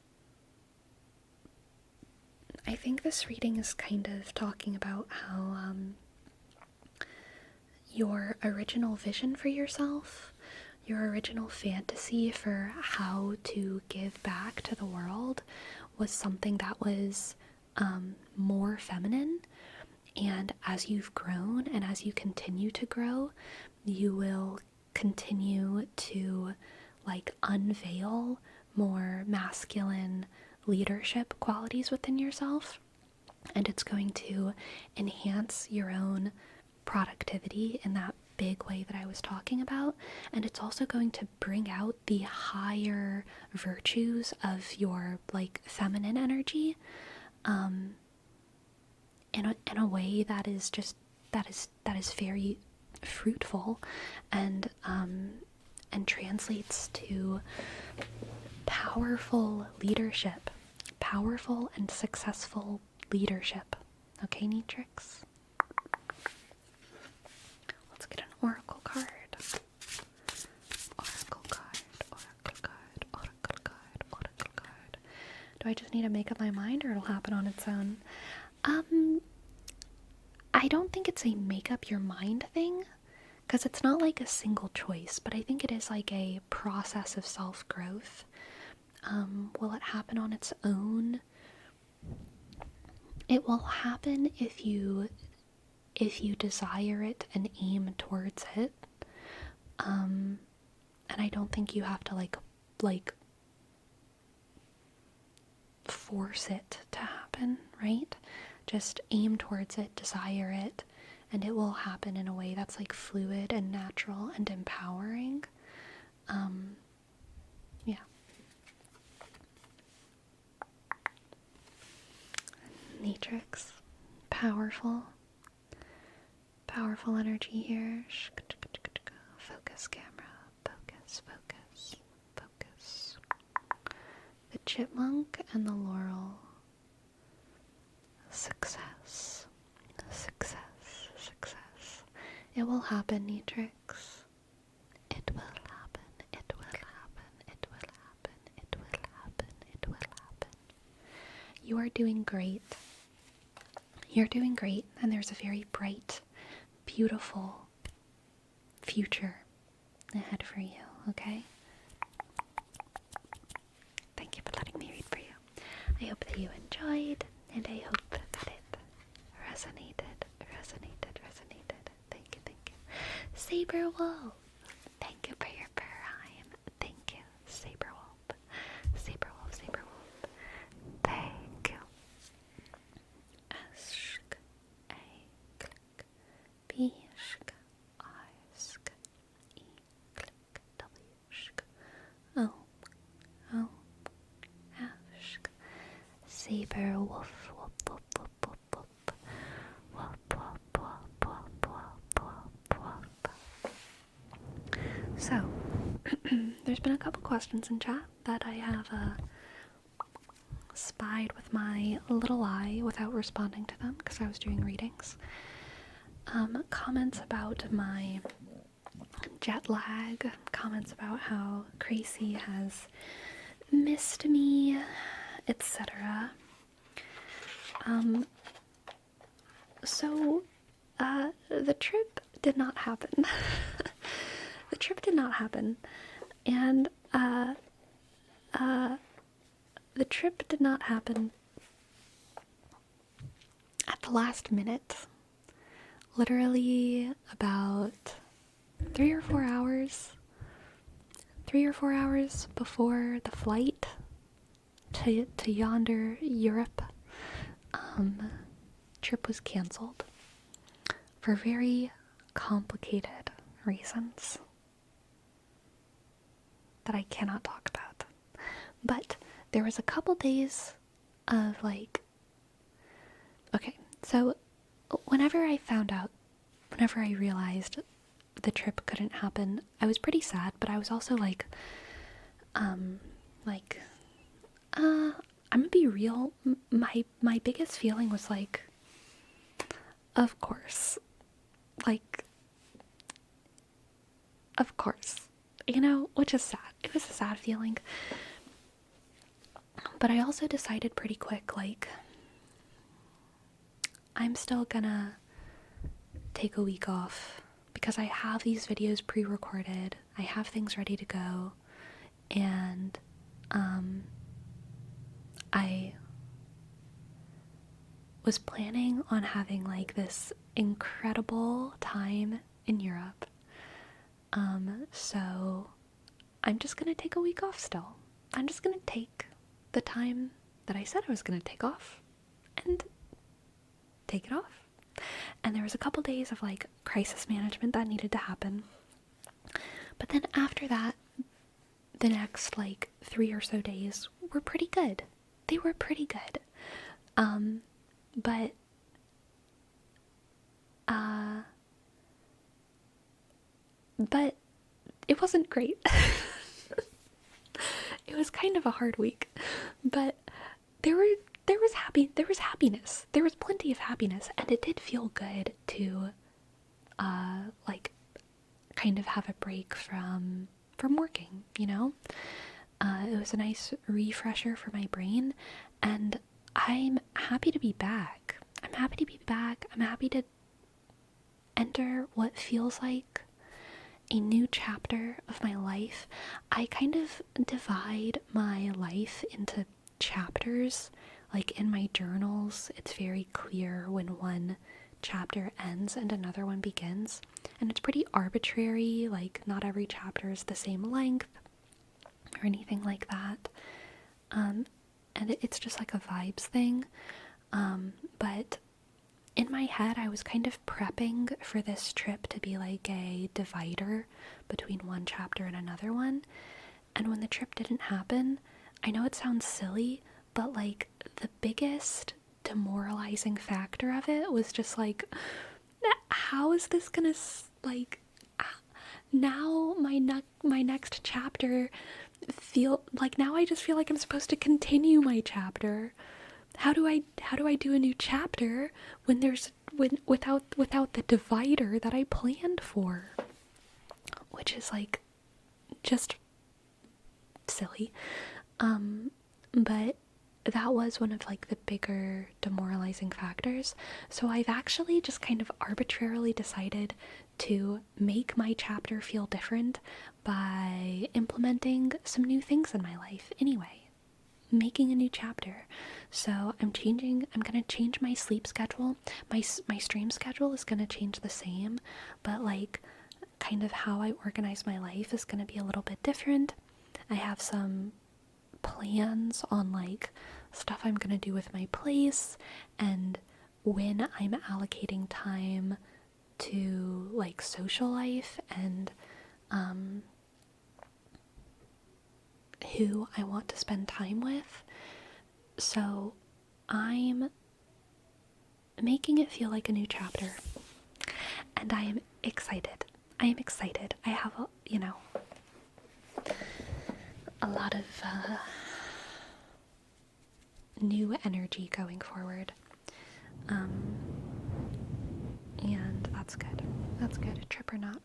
I think this reading is kind of talking about how your original vision for yourself, your original fantasy for how to give back to the world was something that was more feminine. And as you've grown and as you continue to grow, you will continue to like unveil more masculine leadership qualities within yourself, and it's going to enhance your own productivity in that big way that I was talking about, and it's also going to bring out the higher virtues of your like feminine energy in a way that is just that is very fruitful and translates to powerful leadership, powerful and successful leadership. Okay, Nrixs? Let's get an oracle card. Oracle card, oracle card, oracle card, oracle card. Do I just need to make up my mind, or it'll happen on its own? I don't think it's a make up your mind thing, because it's not like a single choice, but I think it is like a process of self-growth. Will it happen on its own? It will happen if you desire it and aim towards it. And I don't think you have to like force it to happen, right? Just aim towards it, desire it, and it will happen in a way that's like fluid and natural and empowering. Yeah. Nrixs, powerful energy here. Focus, camera, focus, focus, focus. chipmunk and the laurel. Success. Success. Success. It will happen, Nrixs. It will happen. It will happen. It will happen. It will happen. It will happen. You are doing great. You're doing great, and there's a very bright, beautiful future ahead for you, okay? Thank you for letting me read for you. I hope that you enjoyed, and I hope that it resonated. Thank you. Saber Wolf, thank you for your prime. Thank you, Saber Wolf. Thank you. Ask, a click, bishk, ask, e click, wshk, oh, ask, Saber Wolf, So, there's been a couple questions in chat that I have spied with my little eye without responding to them because I was doing readings. Comments about my jet lag, comments about how Gracie has missed me, etc. So, the trip did not happen. The trip did not happen. And, the trip did not happen at the last minute. Literally about 3 or 4 hours. 3 or 4 hours before the flight to yonder Europe, trip was cancelled for very complicated reasons that I cannot talk about. But there was a couple days of okay, so whenever I realized the trip couldn't happen, I was pretty sad, but I was also I'm gonna be real, my biggest feeling was of course, of course, which is sad. It was a sad feeling. But I also decided pretty quick, I'm still gonna take a week off because I have these videos pre-recorded. I have things ready to go. And, I was planning on having this incredible time in Europe. So I'm just gonna take a week off still. I'm just gonna take the time that I said I was gonna take off and take it off. And there was a couple days of crisis management that needed to happen. But then after that, the next 3 or so days were pretty good. They were pretty good. But it wasn't great. It was kind of a hard week, but there was happiness. There was plenty of happiness, and it did feel good to kind of have a break from working, It was a nice refresher for my brain, and I'm happy to be back. I'm happy to enter what feels like a new chapter of my life. I kind of divide my life into chapters. In my journals, it's very clear when one chapter ends and another one begins. And it's pretty arbitrary, not every chapter is the same length or anything like that. And it's just a vibes thing. But in my head, I was kind of prepping for this trip to be a divider between one chapter and another one. And when the trip didn't happen, I know it sounds silly, but the biggest demoralizing factor of it was just how is this gonna now my next chapter feel like now I just feel like I'm supposed to continue my chapter. How do I do a new chapter when without the divider that I planned for? Which is like just silly. But that was one of like the bigger demoralizing factors. So I've actually just kind of arbitrarily decided to make my chapter feel different by implementing some new things in my life anyway. Making a new chapter. So I'm going to change my sleep schedule. My stream schedule is going to change the same, but like kind of how I organize my life is going to be a little bit different. I have some plans on like stuff I'm gonna do with my place and when I'm allocating time to like social life and who I want to spend time with. So I'm making it feel like a new chapter and I am excited. I have a lot of new energy going forward. And that's good. That's good, a trip or not.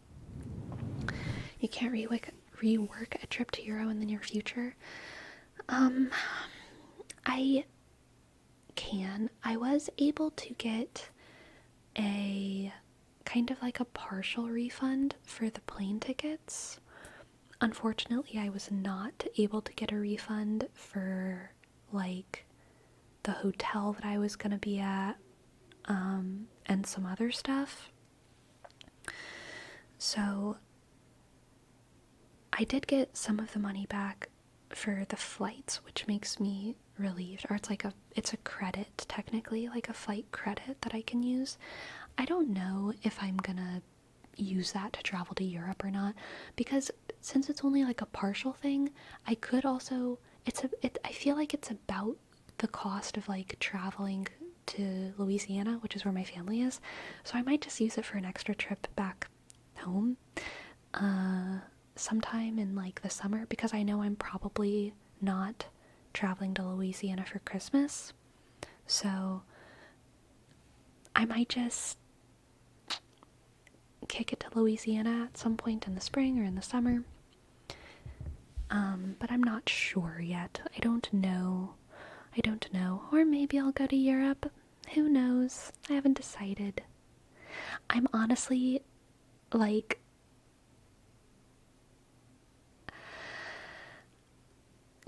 You can't rework a trip to Euro in the near future. I can. I was able to get a kind of like a partial refund for the plane tickets. Unfortunately, I was not able to get a refund for like the hotel that I was going to be at and some other stuff. So I did get some of the money back for the flights, which makes me relieved. Or it's a credit, technically, like a flight credit that I can use. I don't know if I'm gonna use that to travel to Europe or not, because since it's only like a partial thing, I could also I feel like it's about the cost of like traveling to Louisiana, which is where my family is. So I might just use it for an extra trip back home sometime in like the summer, because I know I'm probably not traveling to Louisiana for Christmas. So I might just kick it to Louisiana at some point in the spring or in the summer. But I'm not sure yet. I don't know. Or maybe I'll go to Europe. Who knows? I haven't decided. I'm honestly like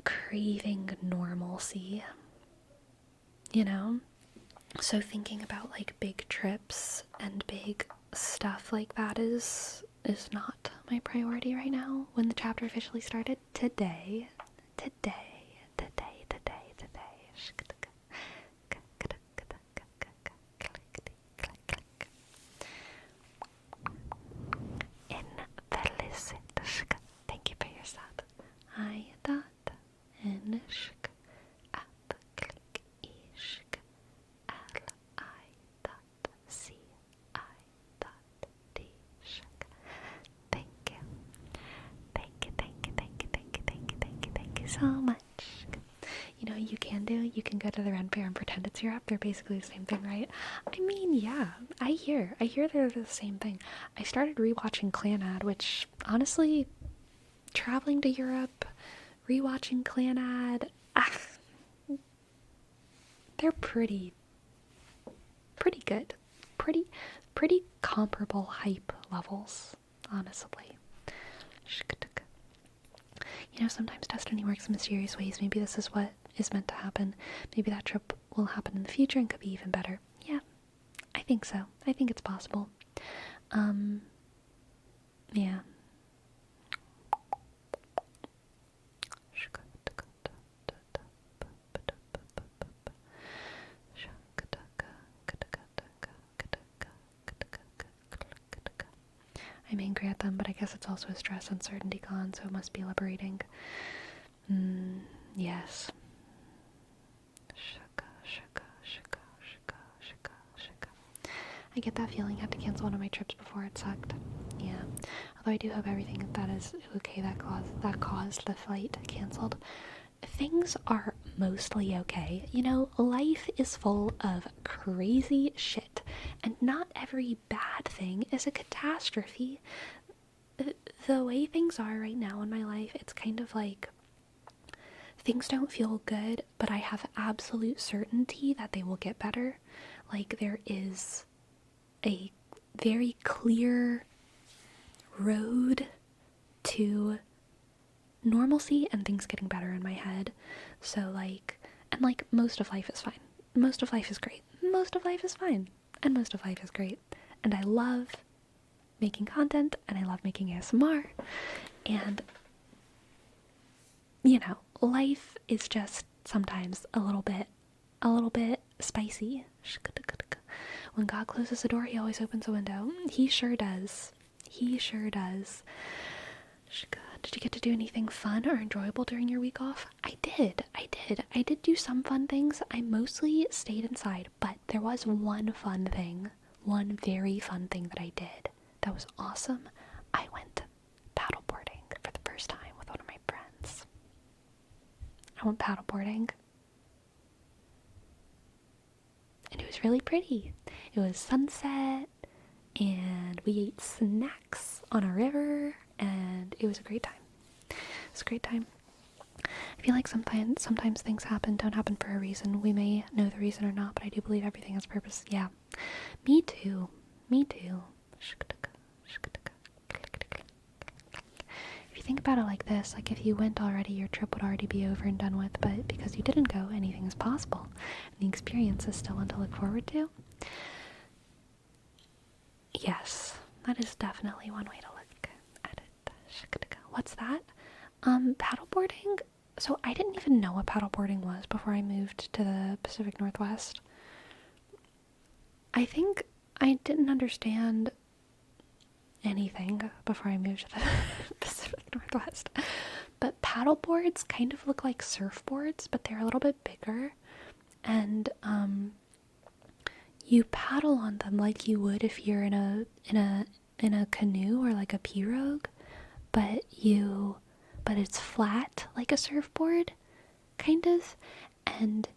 craving normalcy. You know? So thinking about like big trips and big stuff like that is not my priority right now. When the chapter officially started today. Thank you for your sub. I thought in shk up click ishk L I dot C I dot D shk. Thank you. Thank you so much. You know what you can go to the Ren Fair and pretend it's Europe. They're basically the same thing, right? I mean, yeah, I hear they're the same thing. I started rewatching Clanad, which honestly, traveling to Europe, rewatching Clanad, they're pretty good. Pretty comparable hype levels, honestly. You know, sometimes destiny works in mysterious ways. Maybe this is what is meant to happen. Maybe that trip will happen in the future and could be even better. Yeah, I think so. I think it's possible. Yeah. I'm angry at them, but I guess it's also a stress uncertainty gone, so it must be liberating. Yes. I get that feeling. I had to cancel one of my trips before. It sucked. Yeah. Although I do hope everything that is okay that caused the flight canceled. Things are mostly okay. You know, life is full of crazy shit, and not every bad thing is a catastrophe. The way things are right now in my life, it's kind of like things don't feel good, but I have absolute certainty that they will get better. Like, there is a very clear road to normalcy and things getting better in my head. So, like, and like, most of life is fine. Most of life is great. Most of life is fine. And most of life is great. And I love making content, and I love making ASMR. And, you know, life is just sometimes a little bit spicy. When God closes a door, he always opens a window. He sure does. He sure does. Did you get to do anything fun or enjoyable during your week off? I did. I did do some fun things. I mostly stayed inside, but there was one very fun thing that I did that was awesome. I went paddleboarding for the first time with one of my friends. I went paddleboarding. And it was really pretty. It was sunset, and we ate snacks on a river, and it was a great time. It was a great time. I feel like sometimes things don't happen for a reason. We may know the reason or not, but I do believe everything has purpose. Yeah. Me too. If you think about it like this, like if you went already, your trip would already be over and done with, but because you didn't go, anything is possible. And the experience is still one to look forward to. Yes, that is definitely one way to look at it. What's that? Paddleboarding? So I didn't even know what paddleboarding was before I moved to the Pacific Northwest. I think I didn't understand anything before I moved to the Pacific Northwest. But paddleboards kind of look like surfboards, but they're a little bit bigger. And you paddle on them like you would if you're in a canoe or like a pirogue, but it's flat like a surfboard, kind of, and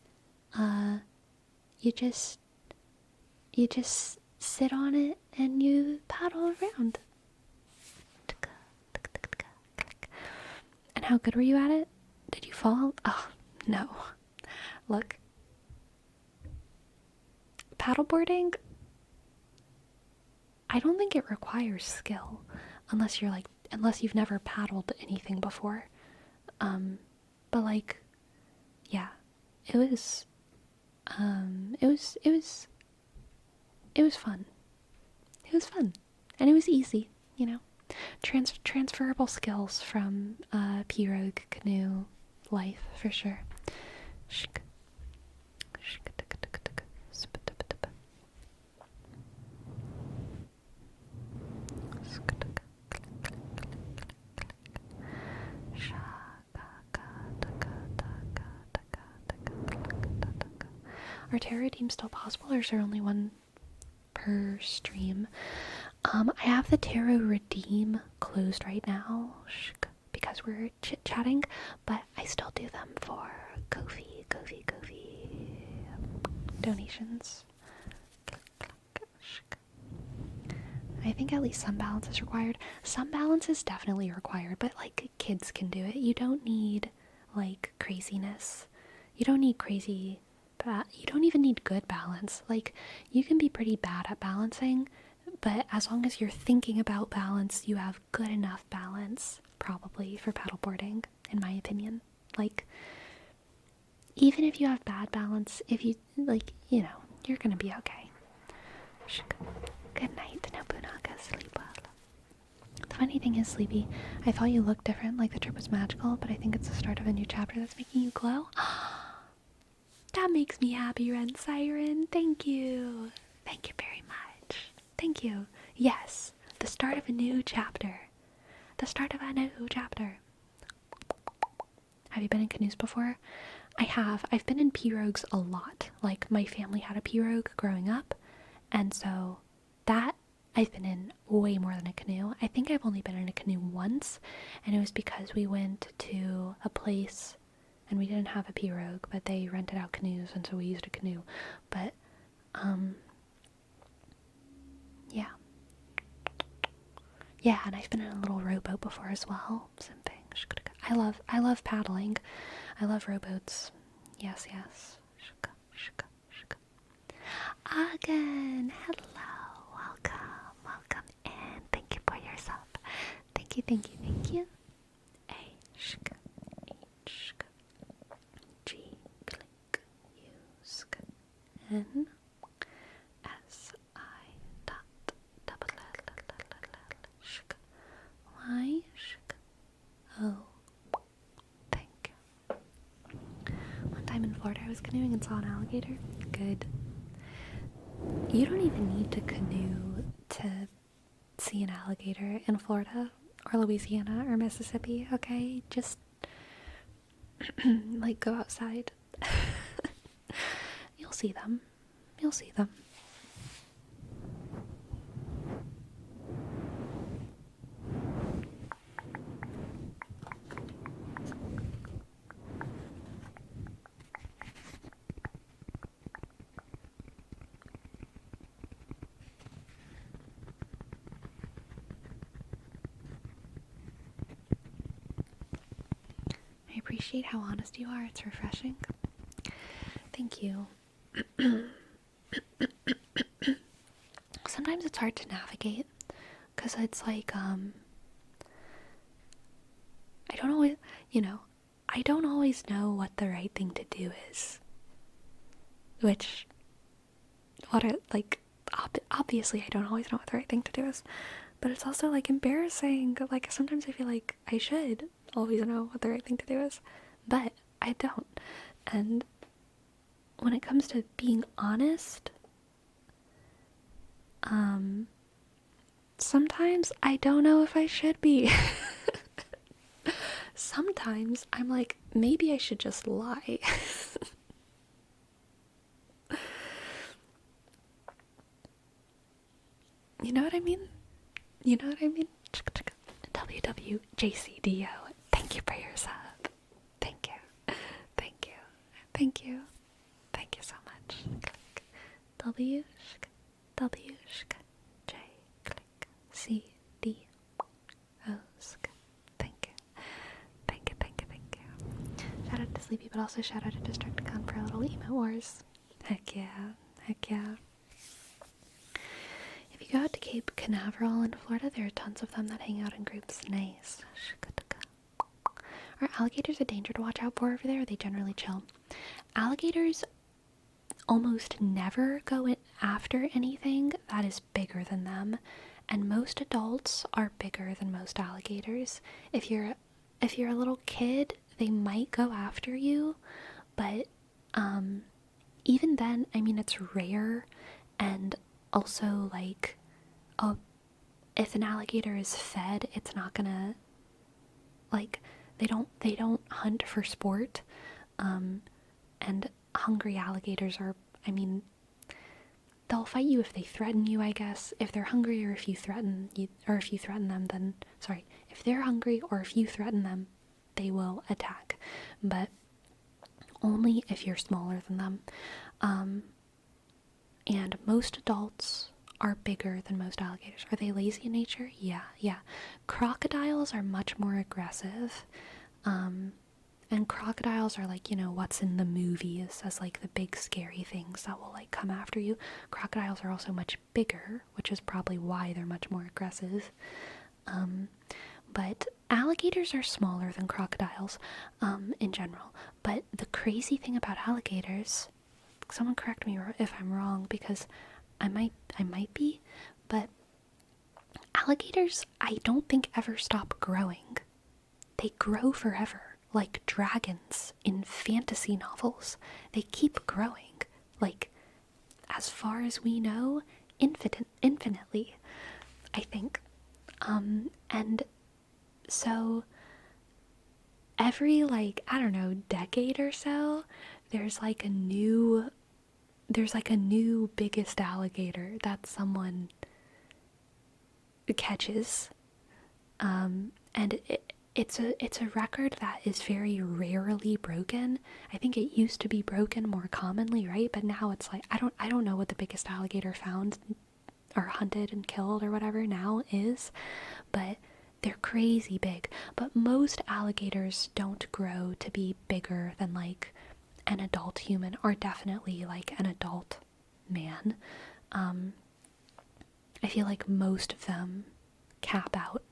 you just sit on it and you paddle around. And how good were you at it? Did you fall? Oh, no. Look. Paddleboarding, I don't think it requires skill unless you've never paddled anything before. But like, yeah, it was fun. It was fun. And it was easy, you know. Transferable skills from pirogue canoe life for sure. Are tarot redeems still possible, or is there only one per stream? I have the tarot redeem closed right now because we're chit-chatting, but I still do them for Ko-fi donations. I think at least some balance is required. Some balance is definitely required, but like kids can do it. You don't need like craziness. You don't need crazy, you don't even need good balance. Like you can be pretty bad at balancing, but as long as you're thinking about balance, you have good enough balance probably for paddleboarding, in my opinion. Like even if you have bad balance, if you like, you know, you're gonna be okay. Good night, Nobunaga. Sleep well. The funny thing is, Sleepy, I thought you looked different, like the trip was magical, but I think it's the start of a new chapter that's making you glow. That makes me happy, Ren Siren. Thank you. Thank you very much. Thank you. Yes, the start of a new chapter. The start of a new chapter. Have you been in canoes before? I have. I've been in pirogues a lot. Like, my family had a pirogue growing up, and so that I've been in way more than a canoe. I think I've only been in a canoe once, and it was because we went to a place and we didn't have a pirogue, but they rented out canoes, and so we used a canoe. But yeah. Yeah, and I've been in a little rowboat before as well. Simping. I love paddling. I love rowboats. Yes, yes. Again, hello, welcome, and thank you for your sub. Thank you. A shk, H G click U sk N S I dot double L shk Y shk O. Thank you. One time in Florida, I was canoeing and saw an alligator. Good. You don't even need to canoe to see an alligator in Florida or Louisiana or Mississippi, okay? Just like go outside. You'll see them. I appreciate how honest you are. It's refreshing. Thank you. Sometimes it's hard to navigate because it's like, I don't always know what the right thing to do is. Obviously I don't always know what the right thing to do is. But it's also, like, embarrassing. Like, sometimes I feel like I should always know what the right thing to do is. But I don't. And when it comes to being honest, sometimes I don't know if I should be. Sometimes I'm like, maybe I should just lie. You know what I mean? WWJCDO. Thank you for your sub. Thank you. Thank you so much. Click. W, J, click. C, D, O, Thank you. Shout out to Sleepy, but also shout out to Destructicon for a little emo wars. Heck yeah. If you go out to Cape Canaveral in Florida, there are tons of them that hang out in groups. Nice. Are alligators a danger to watch out for over there? Or they generally chill? Alligators almost never go in after anything that is bigger than them, and most adults are bigger than most alligators. If you're a little kid, they might go after you, but even then, I mean, it's rare. And also, like, if an alligator is fed, it's not gonna, like, they don't hunt for sport. And hungry alligators are, I mean, they'll fight you if they threaten you, I guess. If they're hungry, or if you threaten them, then, sorry, if they're hungry or if you threaten them, they will attack. But only if you're smaller than them. And most adults are bigger than most alligators. Are they lazy in nature? Yeah. Crocodiles are much more aggressive. And crocodiles are like, what's in the movies as like the big scary things that will like come after you. Crocodiles are also much bigger, which is probably why they're much more aggressive. But alligators are smaller than crocodiles, in general. But the crazy thing about alligators, someone correct me if I'm wrong, because I might be, but alligators, I don't think ever stop growing. They grow forever, like dragons in fantasy novels. They keep growing, like, as far as we know, infinitely, I think. And so every, like, I don't know, decade or so, there's like a new biggest alligator that someone catches. And it's a record that is very rarely broken. I think it used to be broken more commonly, right? But now it's like I don't know what the biggest alligator found or hunted and killed or whatever now is, but they're crazy big. But most alligators don't grow to be bigger than like an adult human, or definitely like an adult man. I feel like most of them cap out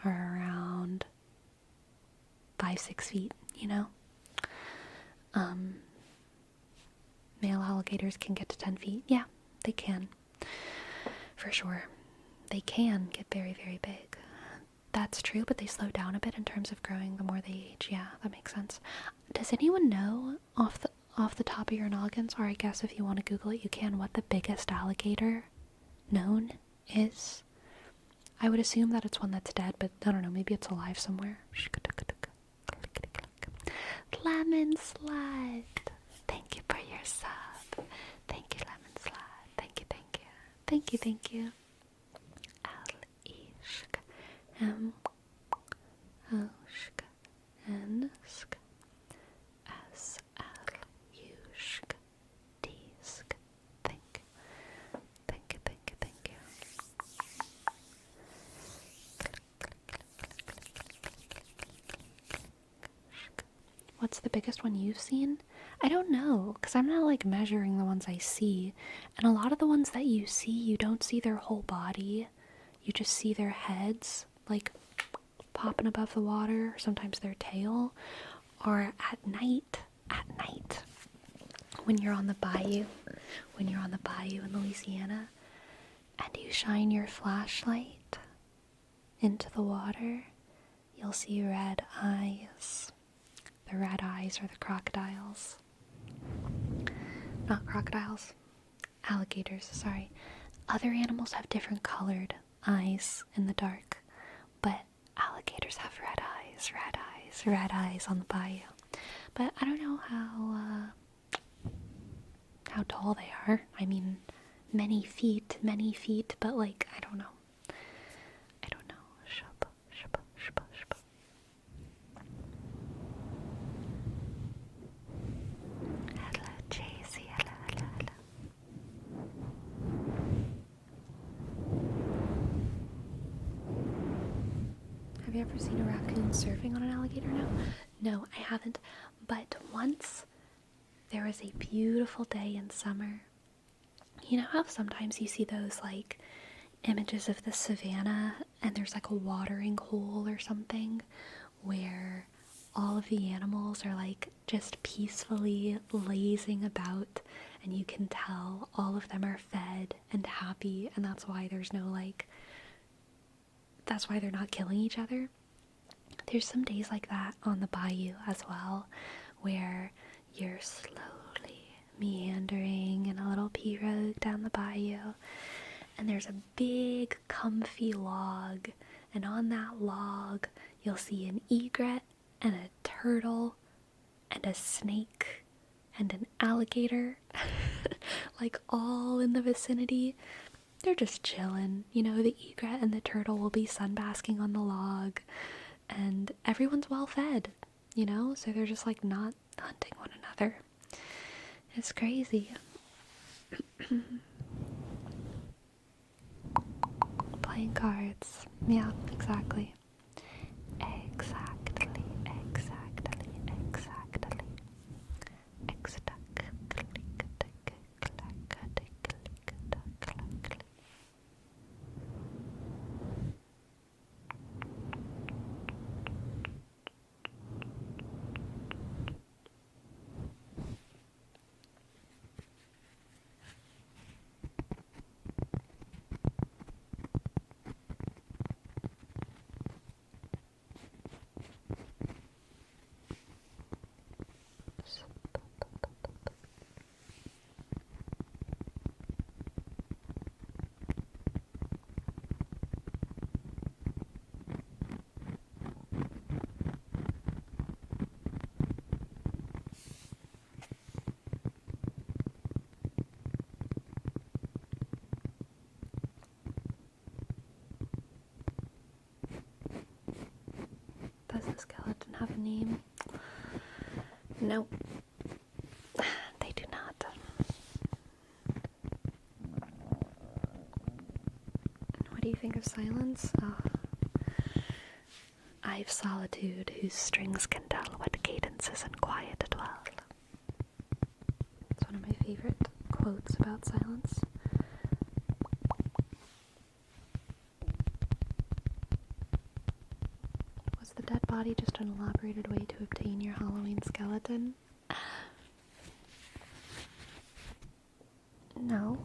are around 5-6 feet, you know? Male alligators can get to 10 feet. Yeah, they can. For sure. They can get very, very big. That's true, but they slow down a bit in terms of growing the more they age. Yeah, that makes sense. Does anyone know off the top of your noggins, or I guess if you want to Google it, you can, what the biggest alligator known is? I would assume that it's one that's dead, but I don't know, maybe it's alive somewhere. Lemon Slide! Thank you for your sub. Thank you, Lemon Slide. Thank you, thank you. Thank you, thank you. Al-Ishq. Oshk. Ensk. S-L-Ushk. Disk. Thank you. Thank you, thank you, thank you. What's the biggest one you've seen? I don't know, because I'm not like measuring the ones I see. And a lot of the ones that you see, you don't see their whole body. You just see their heads, like popping above the water, or sometimes their tail. Or at night, when you're on the bayou in Louisiana, and you shine your flashlight into the water, you'll see red eyes. The red eyes are the crocodiles. Not crocodiles. Alligators, sorry. Other animals have different colored eyes in the dark, but alligators have red eyes on the bayou. But I don't know how tall they are. I mean, many feet, but like, I don't know. Shup. Hello, JC. Hello. Have you ever seen a raccoon surfing on an alligator now? No, I haven't. But once there was a beautiful day in summer. You know how sometimes you see those like images of the savannah and there's like a watering hole or something where all of the animals are like just peacefully lazing about, and you can tell all of them are fed and happy, and that's why they're not killing each other. There's some days like that on the bayou as well, where you're slowly meandering in a little pirogue down the bayou, and there's a big comfy log, and on that log you'll see an egret and a turtle and a snake and an alligator like all in the vicinity. They're just chilling, you know. The egret and the turtle will be sunbasking on the log, and everyone's well fed, you know, so they're just like not hunting one another. It's crazy. Playing cards. Yeah, exactly. name. Nope. They do not. What do you think of silence? I've solitude whose strings can tell what cadences and quiet dwell. It's one of my favorite quotes about silence. Was the dead body just an elaborated way to obtain your Halloween skeleton? No.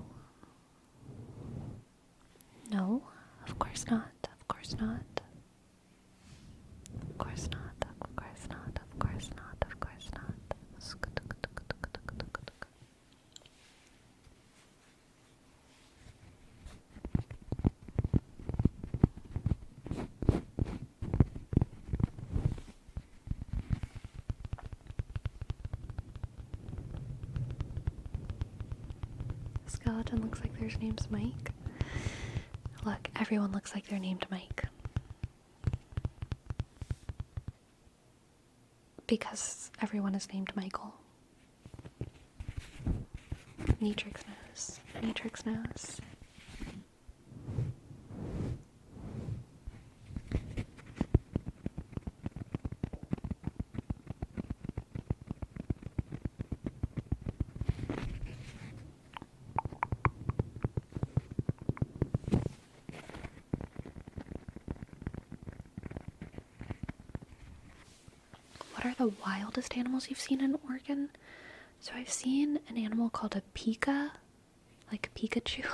No, of course not. Of course not. Of course not. Of course not. Of course not. Of course not. The skeleton looks like their name's Mike. Look, everyone looks like they're named Mike. Because everyone is named Michael. Nrixs knows. Nrixs knows. What are the wildest animals you've seen in Oregon? So I've seen an animal called a pika, like Pikachu,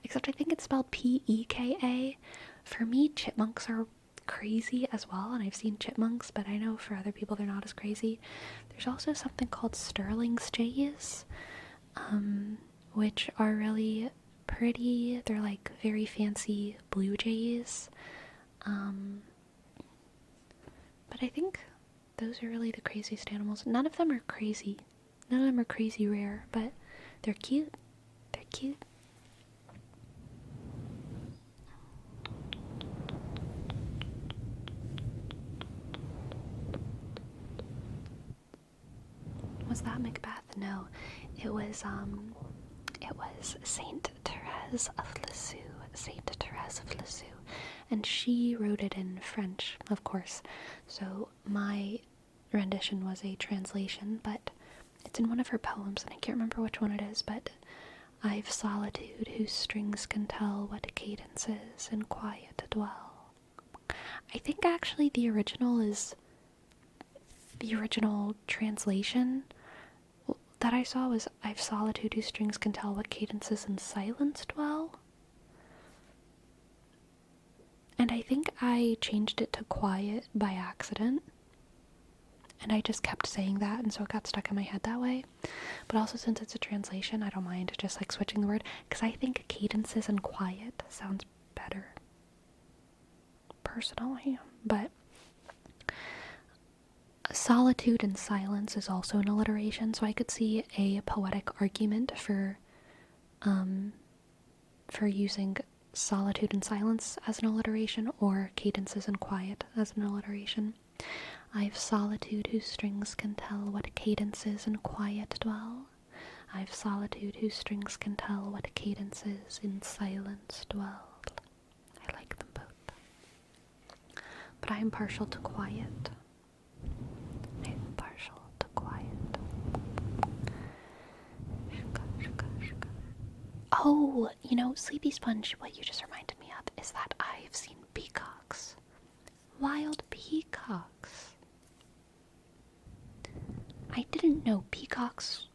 except I think it's spelled P-E-K-A. For me, chipmunks are crazy as well, and I've seen chipmunks, but I know for other people they're not as crazy. There's also something called Sterling's jays, which are really pretty. They're like very fancy blue jays. But I think those are really the craziest animals. None of them are crazy. None of them are crazy rare, but they're cute. They're cute. Was that Macbeth? No. It was Saint Therese of Lisieux. Saint Therese of Lisieux. And she wrote it in French, of course. So my rendition was a translation, but it's in one of her poems, and I can't remember which one it is, but I've solitude whose strings can tell what cadences in quiet dwell. I think actually the original translation that I saw was I've solitude whose strings can tell what cadences in silence dwell. And I think I changed it to quiet by accident. And I just kept saying that, and so it got stuck in my head that way. But also, since it's a translation, I don't mind just like switching the word, because I think cadences and quiet sounds better. Personally. But solitude and silence is also an alliteration, so I could see a poetic argument for using solitude and silence as an alliteration, or cadences and quiet as an alliteration. I've solitude whose strings can tell what cadences in quiet dwell. I've solitude whose strings can tell what cadences in silence dwell. I like them both. But I am partial to quiet. I am partial to quiet. Oh, you know, Sleepy Sponge, what you just reminded me of is that I've seen peacocks. Wild peacocks. I didn't know peacocks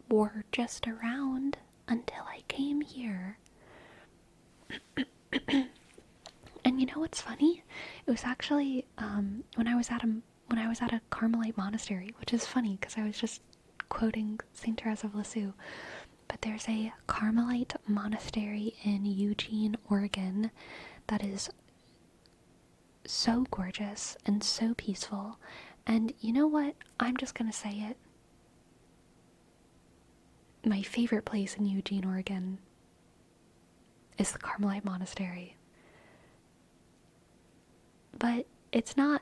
were just around until I came here. And you know what's funny? It was actually when I was at a Carmelite monastery, which is funny because I was just quoting Saint Therese of Lisieux. But there's a Carmelite monastery in Eugene, Oregon that is so gorgeous and so peaceful. And you know what? I'm just gonna say it. My favorite place in Eugene, Oregon is the Carmelite Monastery. But it's not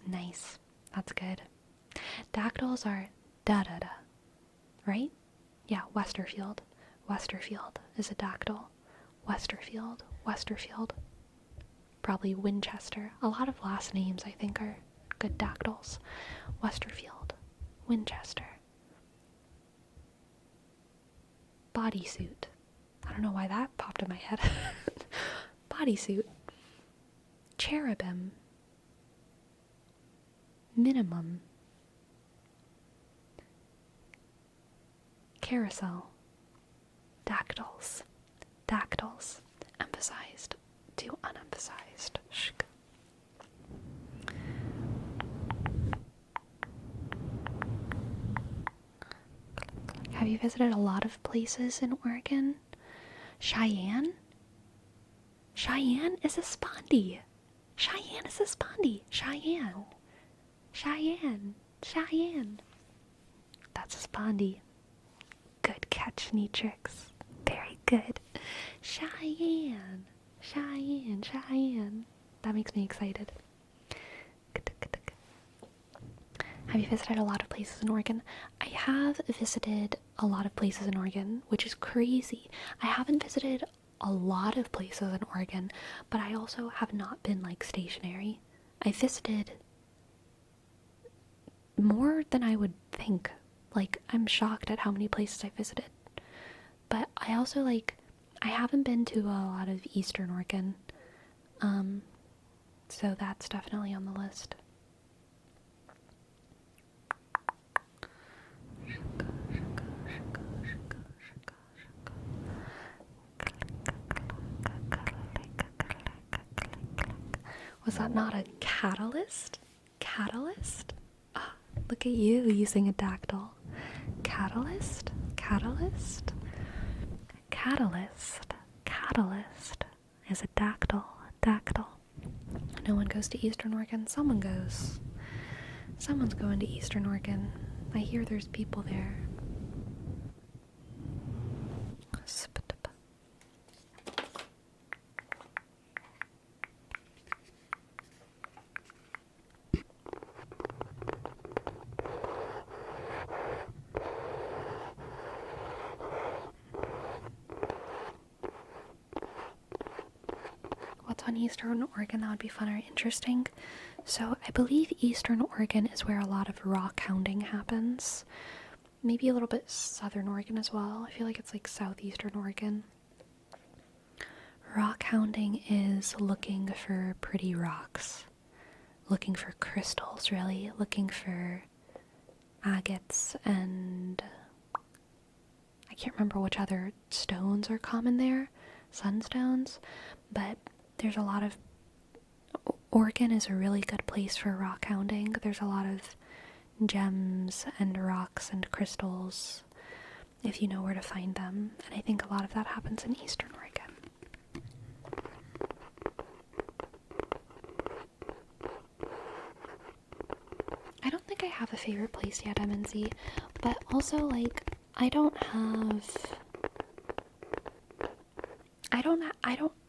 Nice. That's good. Dactyls are da-da-da, right? Yeah, Westerfield. Westerfield is a dactyl. Westerfield. Probably Winchester. A lot of last names, I think, are good dactyls. Westerfield. Winchester. Bodysuit. I don't know why that popped in my head. Bodysuit. Cherubim. Minimum. Carousel. Dactyls. Emphasized to unemphasized. Shk. Have you visited a lot of places in Oregon? Cheyenne? Cheyenne is a spondy. Cheyenne. That's a spondy. Good catch, Nrixs. Very good. Cheyenne. That makes me excited. Have you visited a lot of places in Oregon? I have visited a lot of places in Oregon, which is crazy. I haven't visited a lot of places in Oregon, but I also have not been like stationary. I visited more than I would think. Like, I'm shocked at how many places I visited. But I also I haven't been to a lot of Eastern Oregon. So that's definitely on the list. Was that not a catalyst? Catalyst? Oh, look at you using a dactyl. Catalyst? Catalyst is a dactyl. No one goes to Eastern Oregon. Someone goes. Someone's going to Eastern Oregon. I hear there's people there. What's on Eastern Oregon that would be fun or interesting? So I believe Eastern Oregon is where a lot of rock hounding happens. Maybe a little bit Southern Oregon as well. I feel like it's like Southeastern Oregon. Rock hounding is looking for pretty rocks. Looking for crystals, really. Looking for agates and I can't remember which other stones are common there. Sunstones. But there's a lot of... Oregon is a really good place for rock hounding. There's a lot of gems and rocks and crystals if you know where to find them. And I think a lot of that happens in Eastern Oregon. I don't think I have a favorite place yet, MNZ, but also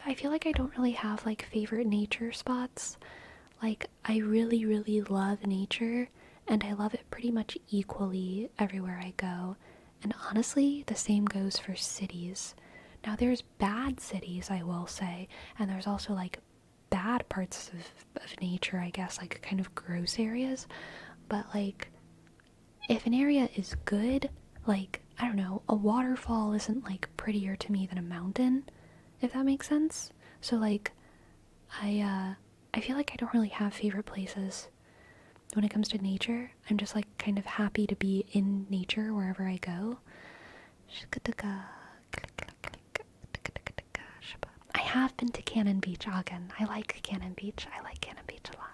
I feel like I don't really have favorite nature spots. I really, really love nature, and I love it pretty much equally everywhere I go. And honestly, the same goes for cities. Now, there's bad cities, I will say, and there's also bad parts of nature, I guess, kind of gross areas. But if an area is good, I don't know, a waterfall isn't prettier to me than a mountain, if that makes sense. So I feel like I don't really have favorite places when it comes to nature. I'm just kind of happy to be in nature wherever I go. I have been to Cannon Beach, Ogden. I like Cannon Beach. I like Cannon Beach a lot.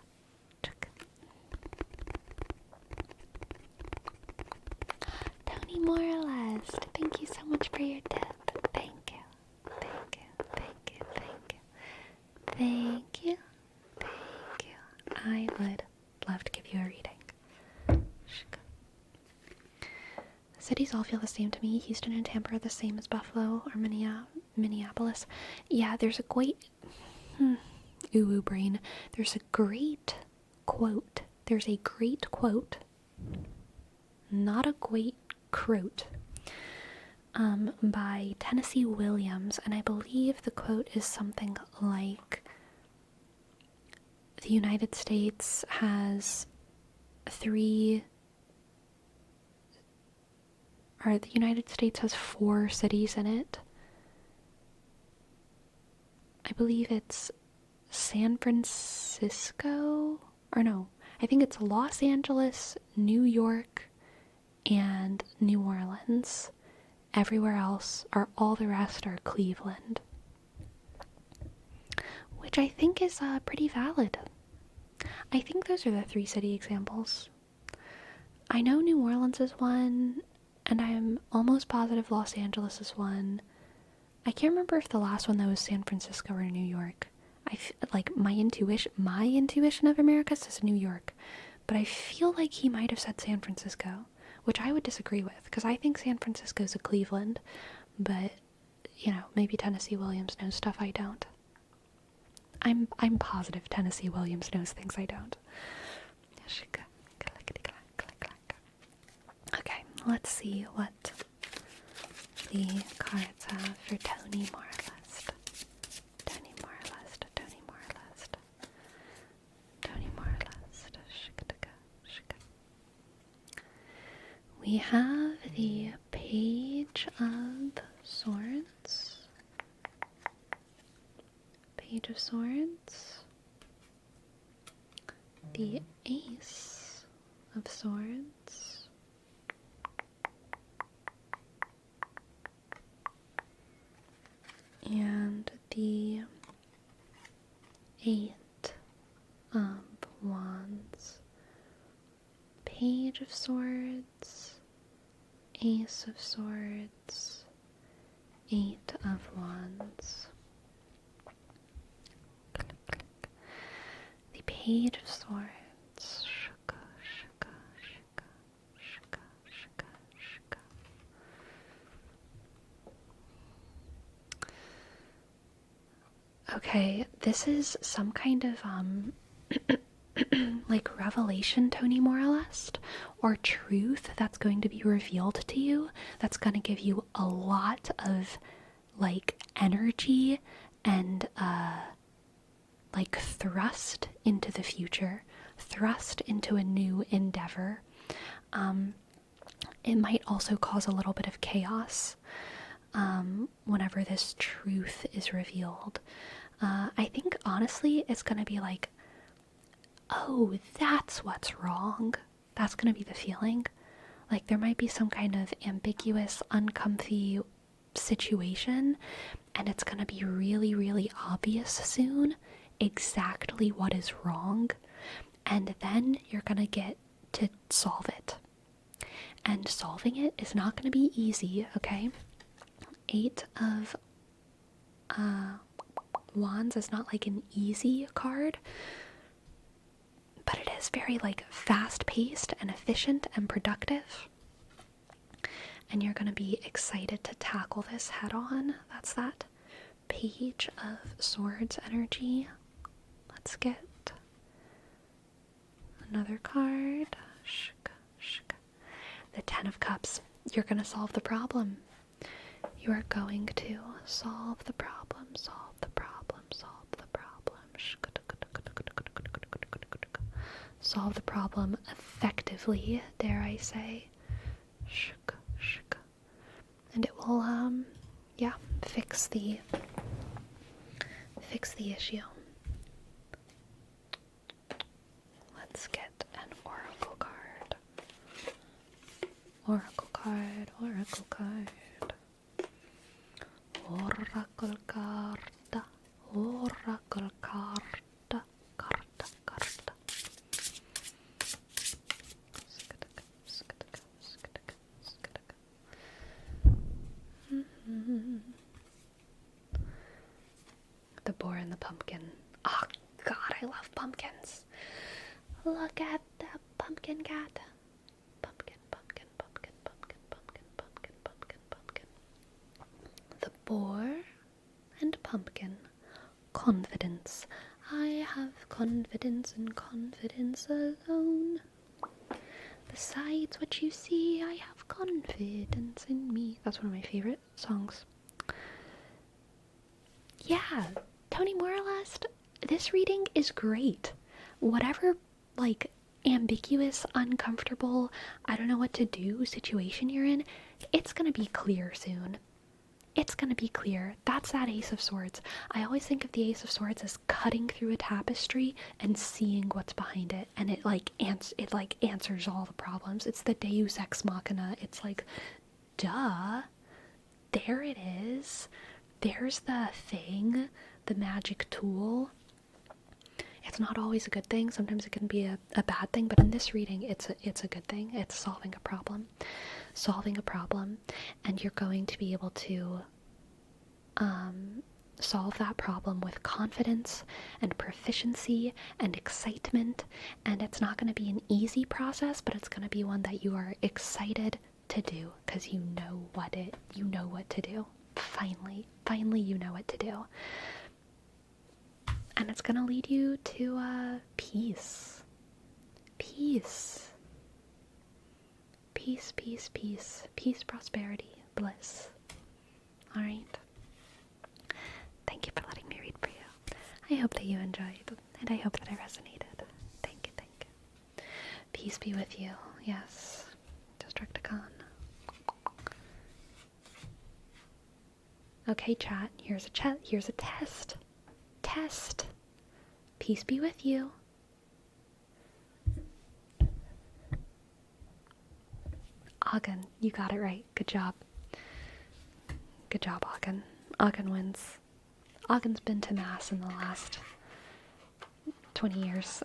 Tony Moralist, thank you so much for your tip. Thank you. I would love to give you a reading. Cities all feel the same to me. Houston and Tampa are the same as Buffalo or Minneapolis. Yeah, there's a great... brain. There's a great quote there's a great quote, not a great quote, by Tennessee Williams, and I believe the quote is something like, the United States has four cities in it. I believe it's San Francisco, or no, I think it's Los Angeles, New York, and New Orleans. Everywhere else, or all the rest, are Cleveland. Which I think is pretty valid. I think those are the three city examples. I know New Orleans is one, and I'm almost positive Los Angeles is one. I can't remember if the last one though was San Francisco or New York. Like my intuition of America says New York, but I feel like he might have said San Francisco, which I would disagree with, because I think San Francisco's a Cleveland, but, you know, maybe Tennessee Williams knows stuff I don't. I'm positive Tennessee Williams knows things I don't. Okay, let's see what the cards have for Tony Moralist. Tony Moralist, Tony Moralist. Tony Moralist. We have the Page of Swords. Page of Swords. The Ace of Swords. And the Eight of Wands. Page of Swords. Ace of Swords. Eight of Wands. The Page of Swords. Okay, this is some kind of like revelation, Tony Moralist, or truth that's going to be revealed to you, that's going to give you a lot of like energy and like thrust into the future, thrust into a new endeavor. It might also cause a little bit of chaos whenever this truth is revealed. I think honestly it's gonna be like, oh, that's what's wrong. That's gonna be the feeling. Like there might be some kind of ambiguous, uncomfy situation, and it's gonna be really, really obvious soon exactly what is wrong, and then you're gonna get to solve it. And solving it is not gonna be easy, okay? Eight of Wands is not like an easy card, but it is very like fast-paced and efficient and productive. And you're gonna be excited to tackle this head on. That's that Page of Swords energy. Let's get another card. The Ten of Cups. You're gonna solve the problem. You are going to solve the problem, solve the problem, solve the problem. Solve the problem effectively, dare I say. And it will, fix the issue. Let's get an oracle card. Oracle card, oracle card. Oracle carta, oracle carta, carta, carta. The boar and the pumpkin. Oh God, I love pumpkins. Look at the pumpkin cat. Pumpkin, pumpkin, pumpkin, pumpkin, pumpkin, pumpkin, pumpkin, pumpkin. The boar and pumpkin. Confidence. I have confidence and confidence alone. Besides what you see, I have confidence in me. That's one of my favorite songs. Yeah, Tony Moralist, this reading is great. Whatever, like, ambiguous, uncomfortable, I don't know what to do situation you're in, it's gonna be clear soon. It's gonna be clear. That's that Ace of Swords. I always think of the Ace of Swords as cutting through a tapestry and seeing what's behind it, and it answers all the problems. It's the Deus Ex Machina. It's like, duh, there it is. There's the thing, the magic tool. It's not always a good thing. Sometimes it can be a bad thing, but in this reading, it's a good thing. It's solving a problem. And you're going to be able to solve that problem with confidence and proficiency and excitement, and it's not going to be an easy process, but it's going to be one that you are excited to do because you know what to do. Finally you know what to do, and it's going to lead you to peace, prosperity, bliss. All right. Thank you for letting me read for you. I hope that you enjoyed, and I hope that I resonated. Thank you. Peace be with you. Yes. Destructicon. Okay, chat. Here's a test. Peace be with you. Ogden, you got it right. Good job. Good job, Ogden. Ogden wins. Ogden's been to Mass in the last 20 years.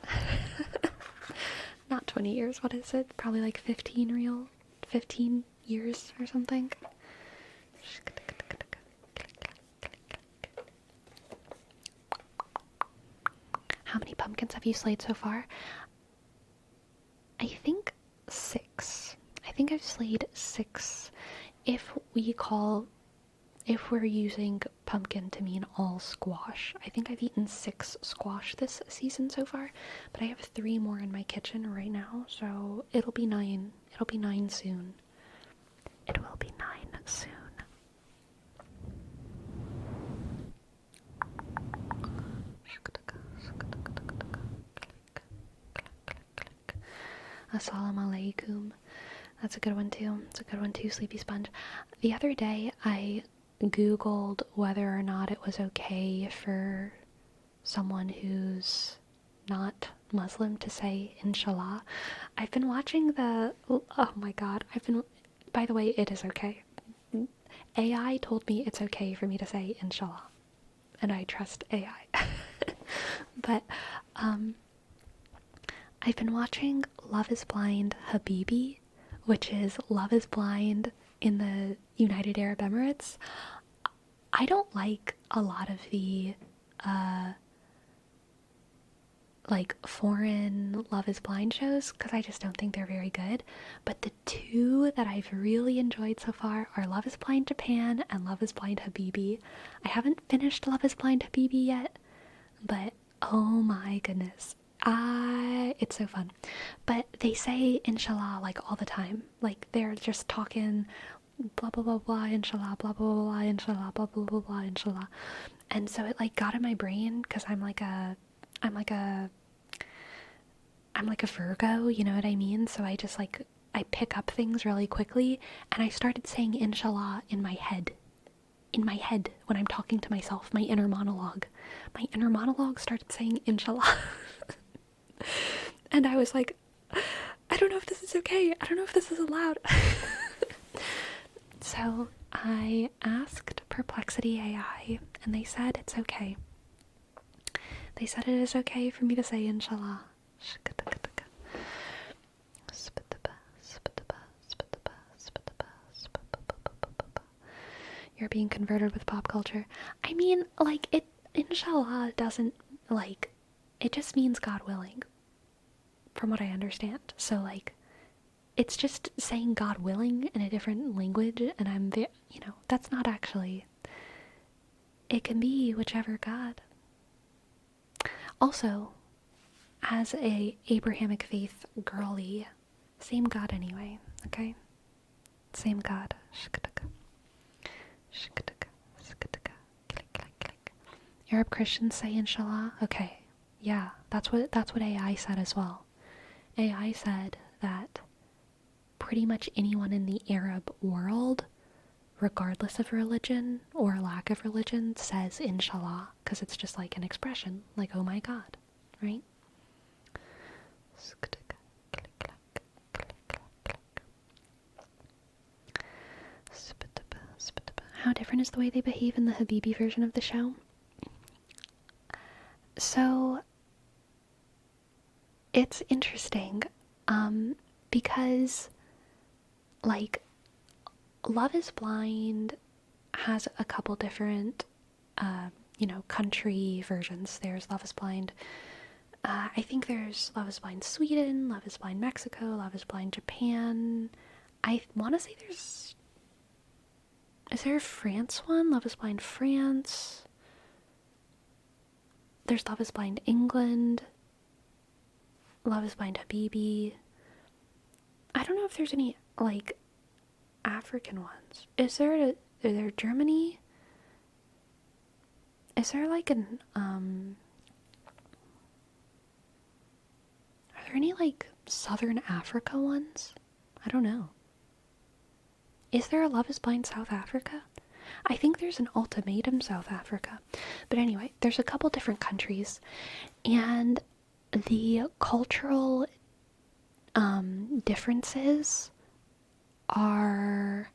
Not 20 years, what is it? Probably like 15 years or something. How many pumpkins have you slayed so far? I think 6. I think I've slayed 6. If we're using pumpkin to mean all squash. I think I've eaten 6 squash this season so far, but I have 3 more in my kitchen right now, so it'll be 9. It'll be 9 soon. It will be 9 soon. Assalamu alaikum. That's a good one too. Sleepy Sponge. The other day I Googled whether or not it was okay for someone who's not Muslim to say Inshallah. I've been watching oh my god, by the way, it is okay. AI told me it's okay for me to say Inshallah, and I trust AI. But I've been watching Love is Blind Habibi, which is Love is Blind in the United Arab Emirates. I don't like a lot of the foreign Love is Blind shows because I just don't think they're very good, but the 2 that I've really enjoyed so far are Love is Blind Japan and Love is Blind Habibi. I haven't finished Love is Blind Habibi yet, but oh my goodness, it's so fun. But they say Inshallah like all the time, like they're just talking blah blah blah blah Inshallah, blah blah blah blah Inshallah, blah blah blah blah Inshallah, and so it like got in my brain because I'm like a Virgo, you know what I mean? So I just I pick up things really quickly, and I started saying Inshallah in my head when I'm talking to myself. My inner monologue started saying Inshallah. And I was like, I don't know if this is okay. I don't know if this is allowed. So I asked Perplexity AI, and they said it's okay. They said it is okay for me to say Inshallah. You're being converted with pop culture. I mean, Inshallah doesn't, it just means God willing, from what I understand. So, it's just saying God willing in a different language, and that's not actually, it can be whichever God. Also, has a Abrahamic faith girly. Same God anyway, okay? Same God. Shkataka. Shkataka. Shkataka. Click, click, click. Arab Christians say inshallah. Okay. Yeah, that's what AI said as well. AI said that pretty much anyone in the Arab world, regardless of religion or lack of religion, says inshallah, because it's just like an expression, like oh my God, right? How different is the way they behave in the Habibi version of the show? So it's interesting, because like Love is Blind has a couple different country versions. There's Love is Blind, I think there's Love is Blind Sweden, Love is Blind Mexico, Love is Blind Japan. I want to say is there a France one? Love is Blind France. There's Love is Blind England. Love is Blind Habibi. I don't know if there's any, like, African ones. Is there Germany? Is there, like, are there any, like, Southern Africa ones? I don't know. Is there a Love is Blind South Africa? I think there's an Ultimatum South Africa. But anyway, there's a couple different countries, and the cultural differences are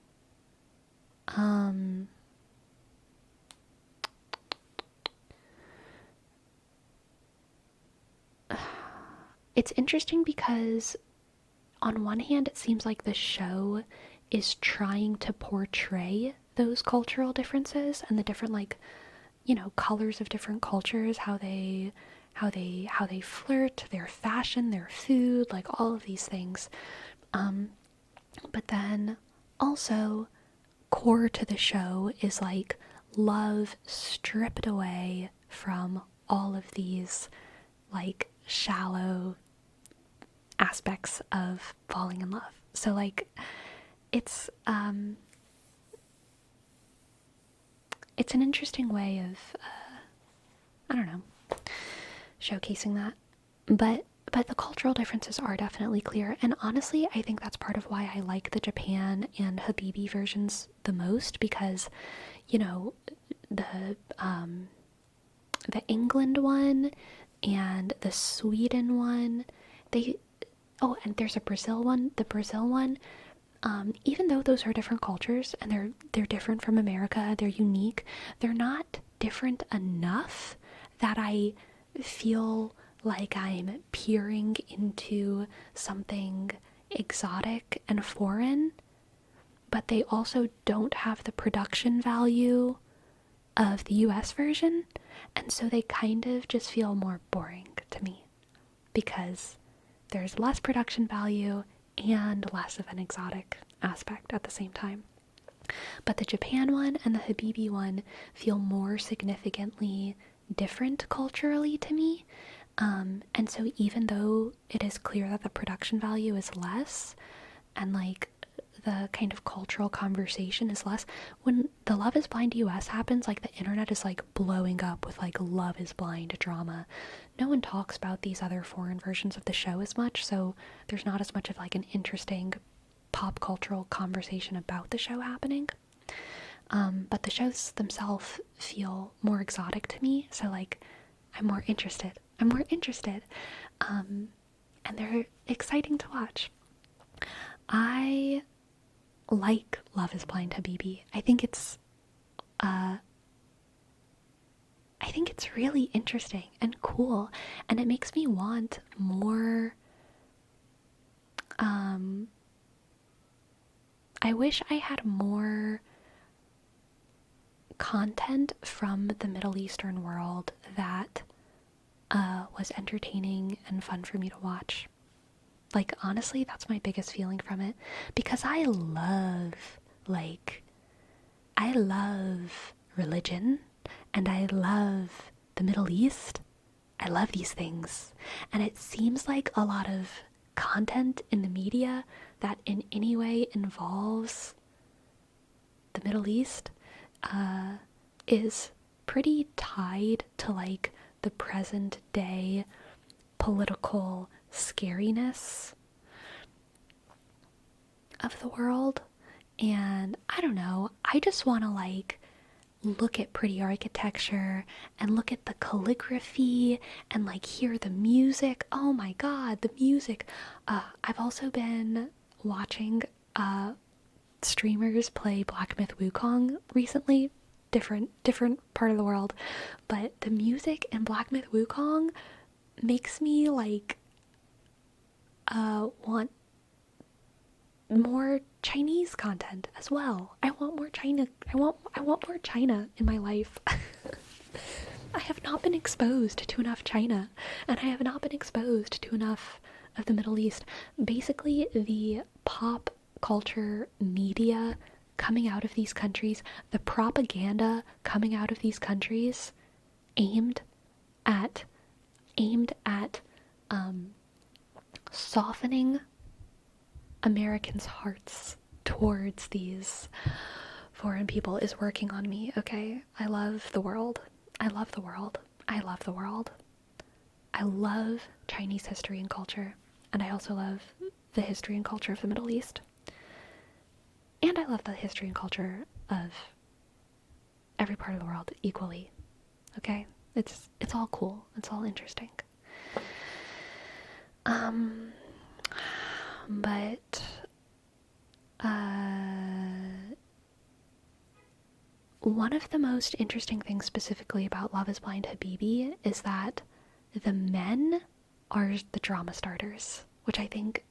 it's interesting because on one hand it seems like the show is trying to portray those cultural differences and the different, like, colors of different cultures, how they flirt, their fashion, their food, like all of these things. But then also core to the show is like love stripped away from all of these like shallow aspects of falling in love. So like it's an interesting way of I don't know, showcasing that. But the cultural differences are definitely clear, and honestly I think that's part of why I like the Japan and Habibi versions the most, because the England one and the Sweden one, and there's a Brazil one. The Brazil one, even though those are different cultures and they're different from America, they're unique, they're not different enough that I feel like I'm peering into something exotic and foreign, but they also don't have the production value of the US version, and so they kind of just feel more boring to me because there's less production value and less of an exotic aspect at the same time. But the Japan one and the Habibi one feel more significantly different culturally to me. And so even though it is clear that the production value is less and like the kind of cultural conversation is less, when the Love is Blind US happens, like the internet is like blowing up with like Love is Blind drama. No one talks about these other foreign versions of the show as much, so there's not as much of like an interesting pop cultural conversation about the show happening. But the shows themselves feel more exotic to me, so like I'm more interested. And they're exciting to watch. I like Love is Blind Habibi. I think it's really interesting and cool, and it makes me want more. I wish I had more content from the Middle Eastern world that was entertaining and fun for me to watch. Like, honestly, that's my biggest feeling from it, because I love religion, and I love the Middle East, I love these things. And it seems like a lot of content in the media that in any way involves the Middle East is pretty tied to like the present day political scariness of the world. And I don't know, I just want to like look at pretty architecture and look at the calligraphy and like hear the music. Oh my god, the music. I've also been watching streamers play Black Myth Wukong recently. Different part of the world, but the music in Black Myth Wukong makes me like want more Chinese content as well. I want more China. I want more China in my life. I have not been exposed to enough China, and I have not been exposed to enough of the Middle East. Basically, the pop culture media coming out of these countries, the propaganda coming out of these countries, aimed at softening Americans' hearts towards these foreign people is working on me, okay? I love the world. I love the world. I love the world. I love Chinese history and culture, and I also love the history and culture of the Middle East. And I love the history and culture of every part of the world equally, okay? It's all cool. It's all interesting. But one of the most interesting things specifically about Love is Blind Habibi is that the men are the drama starters, which I think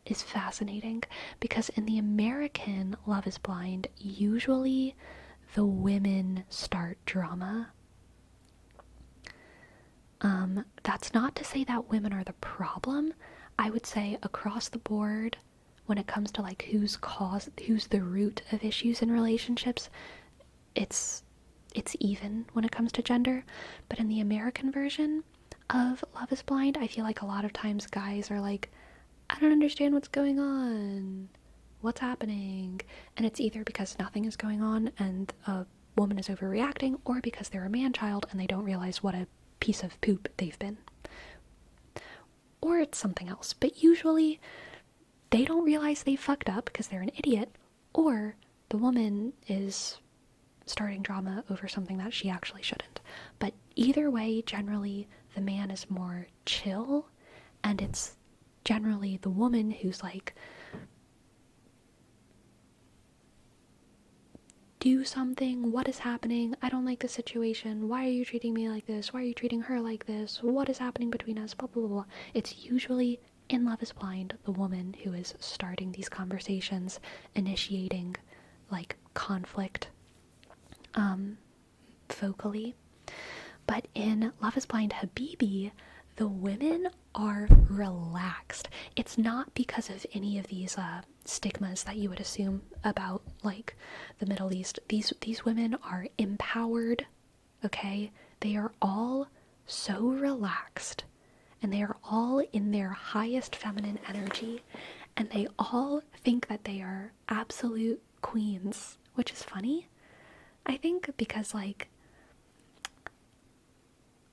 is fascinating, because in the American Love is Blind, usually the women start drama. That's not to say that women are the problem. I would say across the board, when it comes to like who's the root of issues in relationships, it's even when it comes to gender. But in the American version of Love is Blind, I feel like a lot of times guys are like, I don't understand what's going on. What's happening? And it's either because nothing is going on and a woman is overreacting, or because they're a man-child and they don't realize what a piece of poop they've been. Or it's something else. But usually they don't realize they fucked up because they're an idiot, or the woman is starting drama over something that she actually shouldn't. But either way, generally the man is more chill, and it's generally the woman who's like, do something, what is happening, I don't like the situation, why are you treating me like this, why are you treating her like this, what is happening between us, blah blah blah. It's usually in Love is Blind the woman who is starting these conversations, initiating like conflict vocally. But in Love is Blind Habibi, the women are relaxed. It's not because of any of these stigmas that you would assume about like the Middle East. These women are empowered, okay? They are all so relaxed, and they are all in their highest feminine energy, and they all think that they are absolute queens, which is funny, I think, because like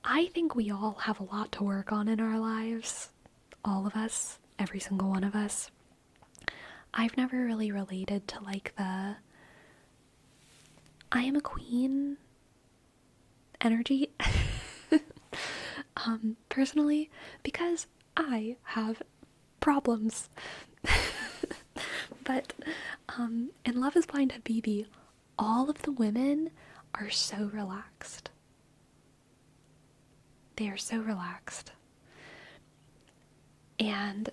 I think we all have a lot to work on in our lives. All of us. Every single one of us. I've never really related to like the I am a queen energy. Personally, because I have problems. But in Love is Blind Habibi, all of the women are so relaxed. They are so relaxed. And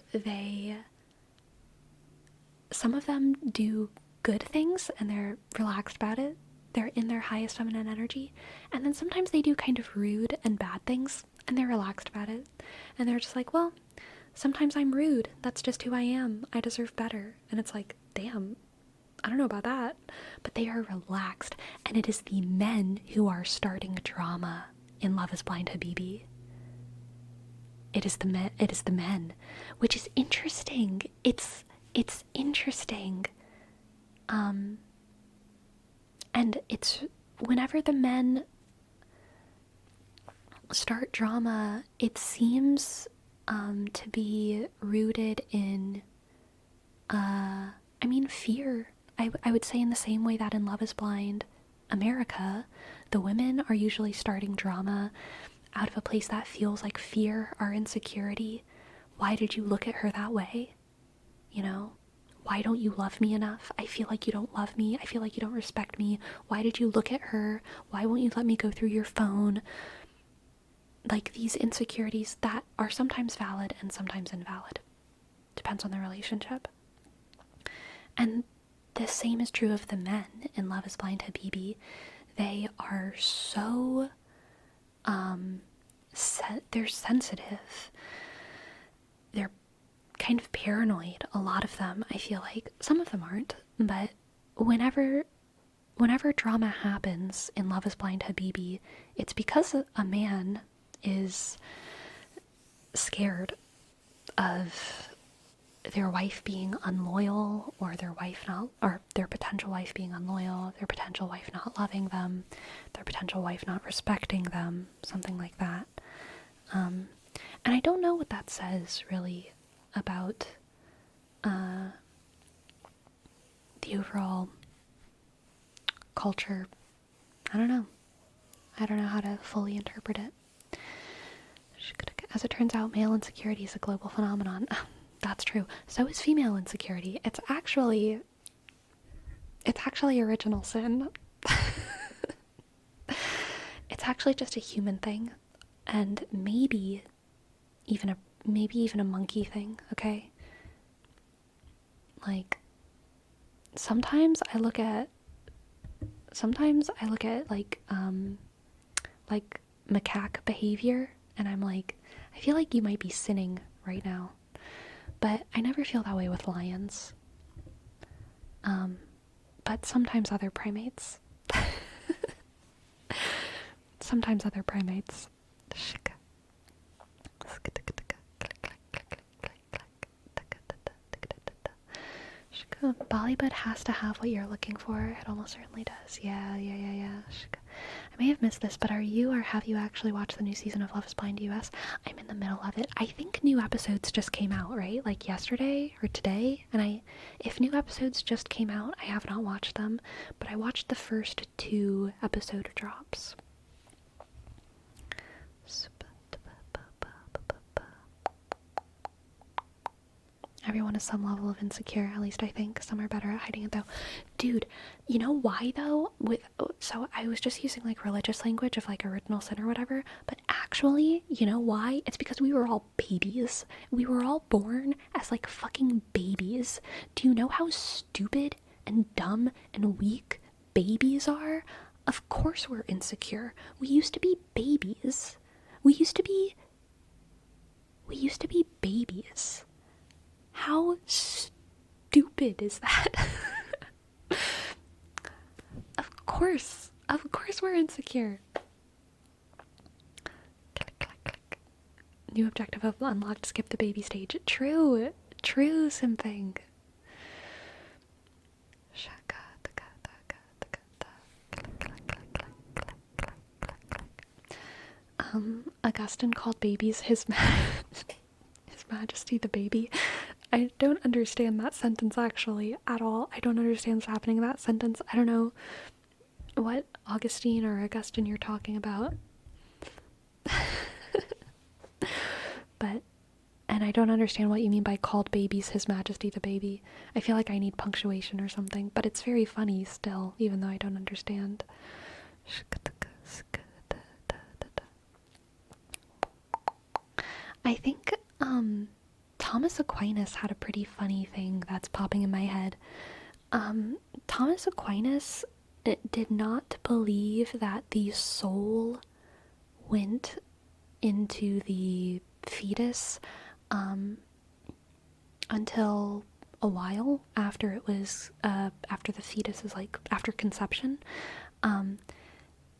some of them do good things and they're relaxed about it. They're in their highest feminine energy. And then sometimes they do kind of rude and bad things and they're relaxed about it. And they're just like, well, sometimes I'm rude. That's just who I am. I deserve better. And it's like, damn, I don't know about that. But they are relaxed. And it is the men who are starting drama in Love is Blind Habibi. It is the men, which is interesting. It's interesting. And it's whenever the men start drama, it seems to be rooted in fear. I would say in the same way that in Love is Blind America, the women are usually starting drama out of a place that feels like fear or insecurity. Why did you look at her that way? You know? Why don't you love me enough? I feel like you don't love me. I feel like you don't respect me. Why did you look at her? Why won't you let me go through your phone? Like these insecurities that are sometimes valid and sometimes invalid. Depends on the relationship. And the same is true of the men in Love is Blind Habibi. They are so, they're sensitive. They're kind of paranoid, a lot of them, I feel like. Some of them aren't, but whenever drama happens in Love is Blind Habibi, it's because a man is scared of their wife being unloyal, or their potential wife being unloyal, their potential wife not loving them, their potential wife not respecting them, something like that. And I don't know what that says really about the overall culture. I don't know how to fully interpret it. As it turns out, male insecurity is a global phenomenon. That's true. So is female insecurity. It's actually original sin. It's actually just a human thing, and maybe even a monkey thing, okay? Like sometimes I look at like macaque behavior, and I'm like, I feel like you might be sinning right now. But I never feel that way with lions. But sometimes other primates. Bollywood has to have what you're looking for. It almost certainly does. Yeah. I may have missed this, but have you actually watched the new season of Love is Blind US? I'm in the middle of it. I think new episodes just came out, right? Like yesterday or today. And if new episodes just came out, I have not watched them, but I watched the first 2 episode drops. Everyone is some level of insecure, at least I think. Some are better at hiding it though. Dude, you know why though? So I was just using like religious language of like original sin or whatever, but actually, you know why? It's because we were all babies. We were all born as like fucking babies. Do you know how stupid and dumb and weak babies are? Of course we're insecure. We used to be babies. We used to be babies. How stupid is that? Of course we're insecure. New objective of unlocked, skip the baby stage. True, something. Augustine called babies his Majesty the baby. I don't understand that sentence actually at all. I don't understand what's happening in that sentence. I don't know what Augustine or Augustine you're talking about. And I don't understand what you mean by called babies his Majesty the baby. I feel like I need punctuation or something, but it's very funny still, even though I don't understand. I think Thomas Aquinas had a pretty funny thing that's popping in my head. Thomas Aquinas did not believe that the soul went into the fetus until a while after it was after the fetus is like after conception.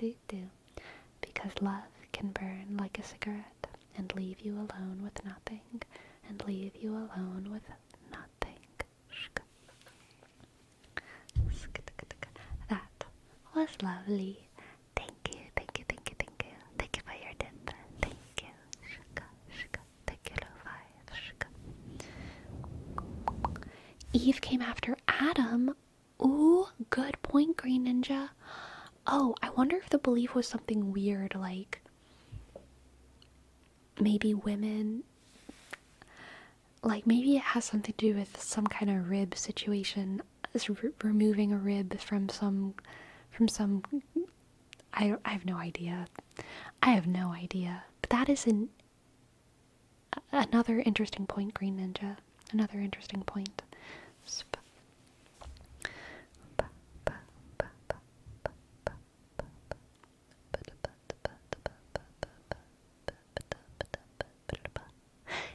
do. Because love can burn like a cigarette and leave you alone with nothing, and leave you alone with nothing. That was lovely. Thank you, thank you, thank you, thank you. Thank you for your tip. Thank you. Thank you, Lo-Fi. Eve came after Adam. Ooh, good point, Green Ninja. Oh, I wonder if the belief was something weird, like maybe women, like maybe it has something to do with some kind of rib situation, removing a rib from some, I have no idea. I have no idea. But that is another interesting point, Green Ninja. Another interesting point.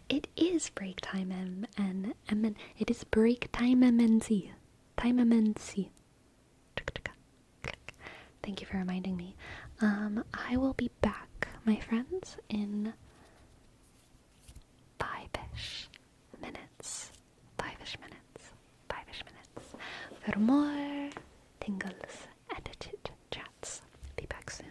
It is break time, it is break time, MNC. Time, MNC. Thank you for reminding me. I will be back, my friends, in 5-ish minutes. 5-ish minutes. 5-ish minutes. For more tingles and chit chats. Be back soon.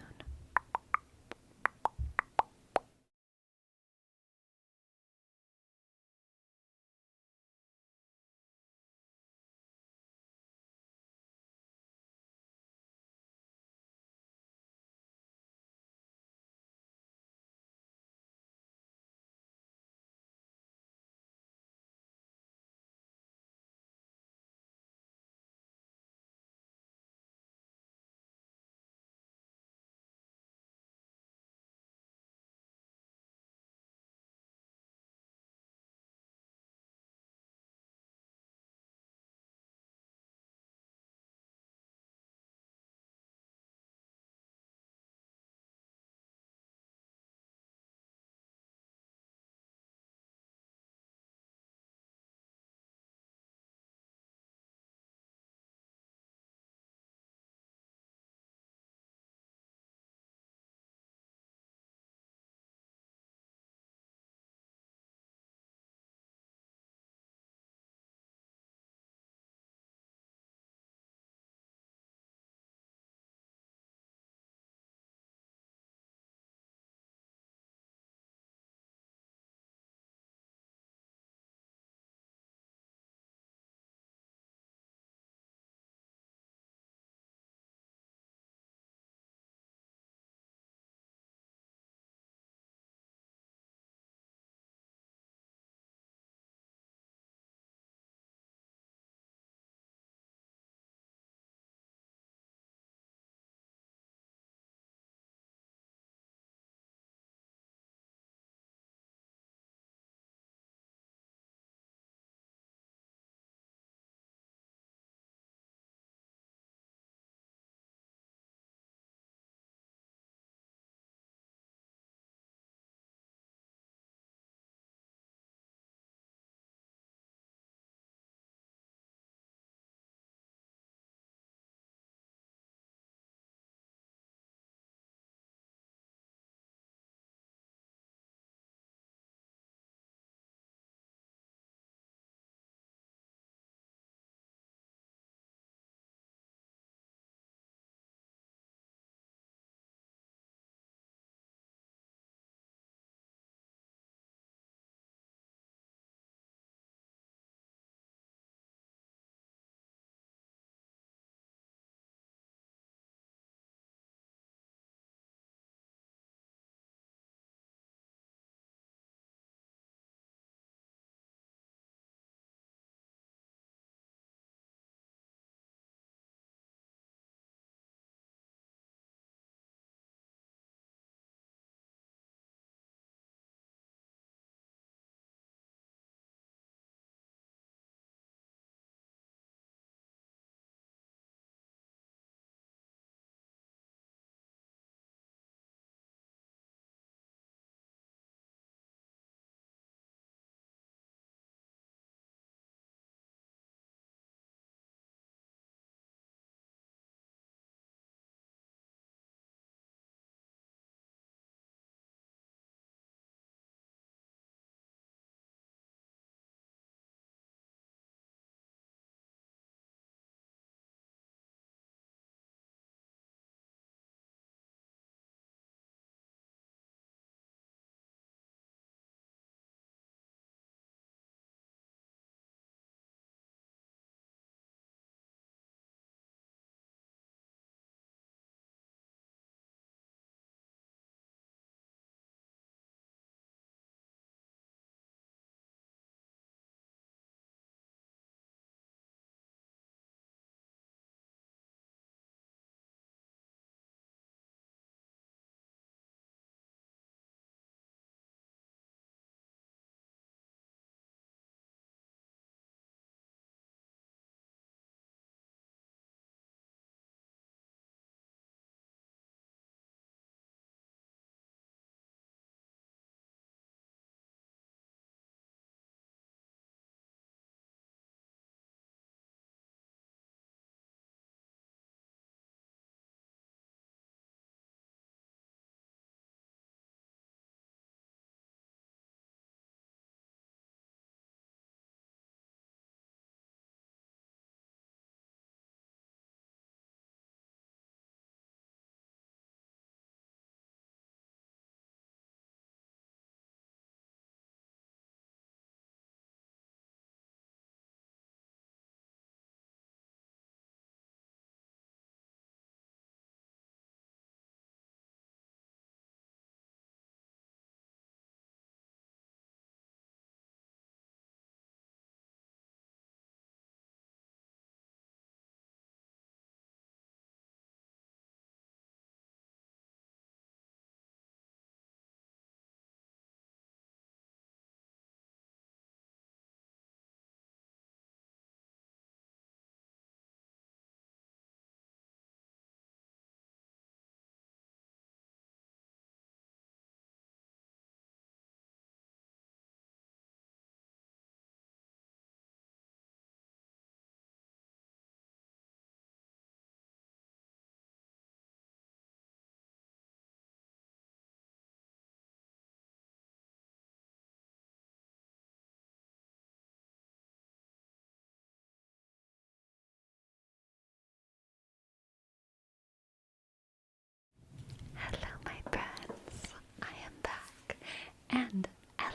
And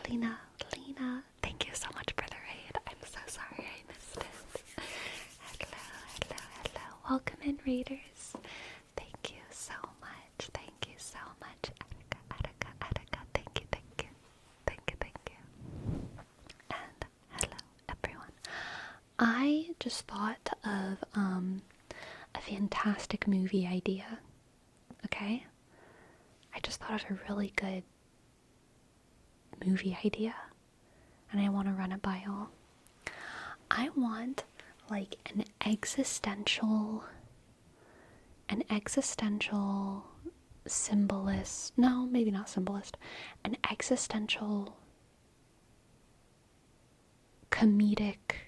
Lena, thank you so much for the raid. I'm so sorry I missed it. Hello. Welcome in, raiders. Thank you so much. Thank you so much. Attica. Thank you. And hello, everyone. I just thought of a fantastic movie idea. Okay? I just thought of a really good movie idea, and I want to run it by y'all. I want like an existential symbolist, no, maybe not symbolist, an existential comedic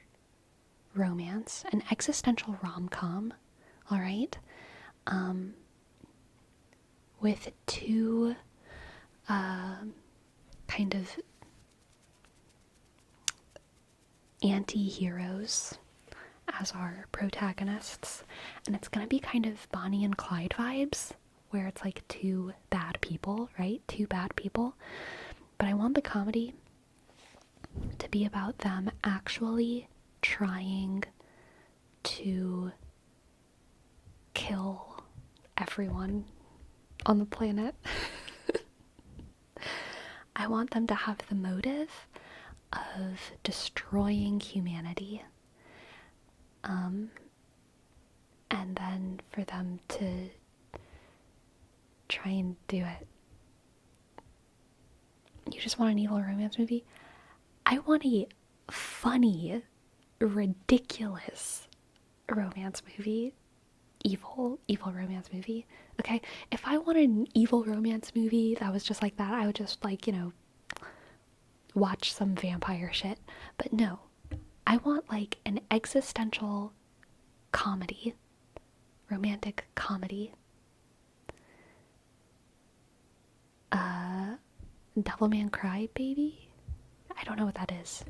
romance, an existential rom-com, all right, with two kind of anti-heroes as our protagonists, and it's gonna be kind of Bonnie and Clyde vibes, where it's like two bad people, right? Two bad people. But I want the comedy to be about them actually trying to kill everyone on the planet. I want them to have the motive of destroying humanity. And then for them to try and do it. You just want an evil romance movie? I want a funny, ridiculous romance movie. Evil romance movie. Okay? If I wanted an evil romance movie that was just like that, I would just watch some vampire shit. But no. I want like an existential comedy. Romantic comedy. Devilman Cry Baby? I don't know what that is.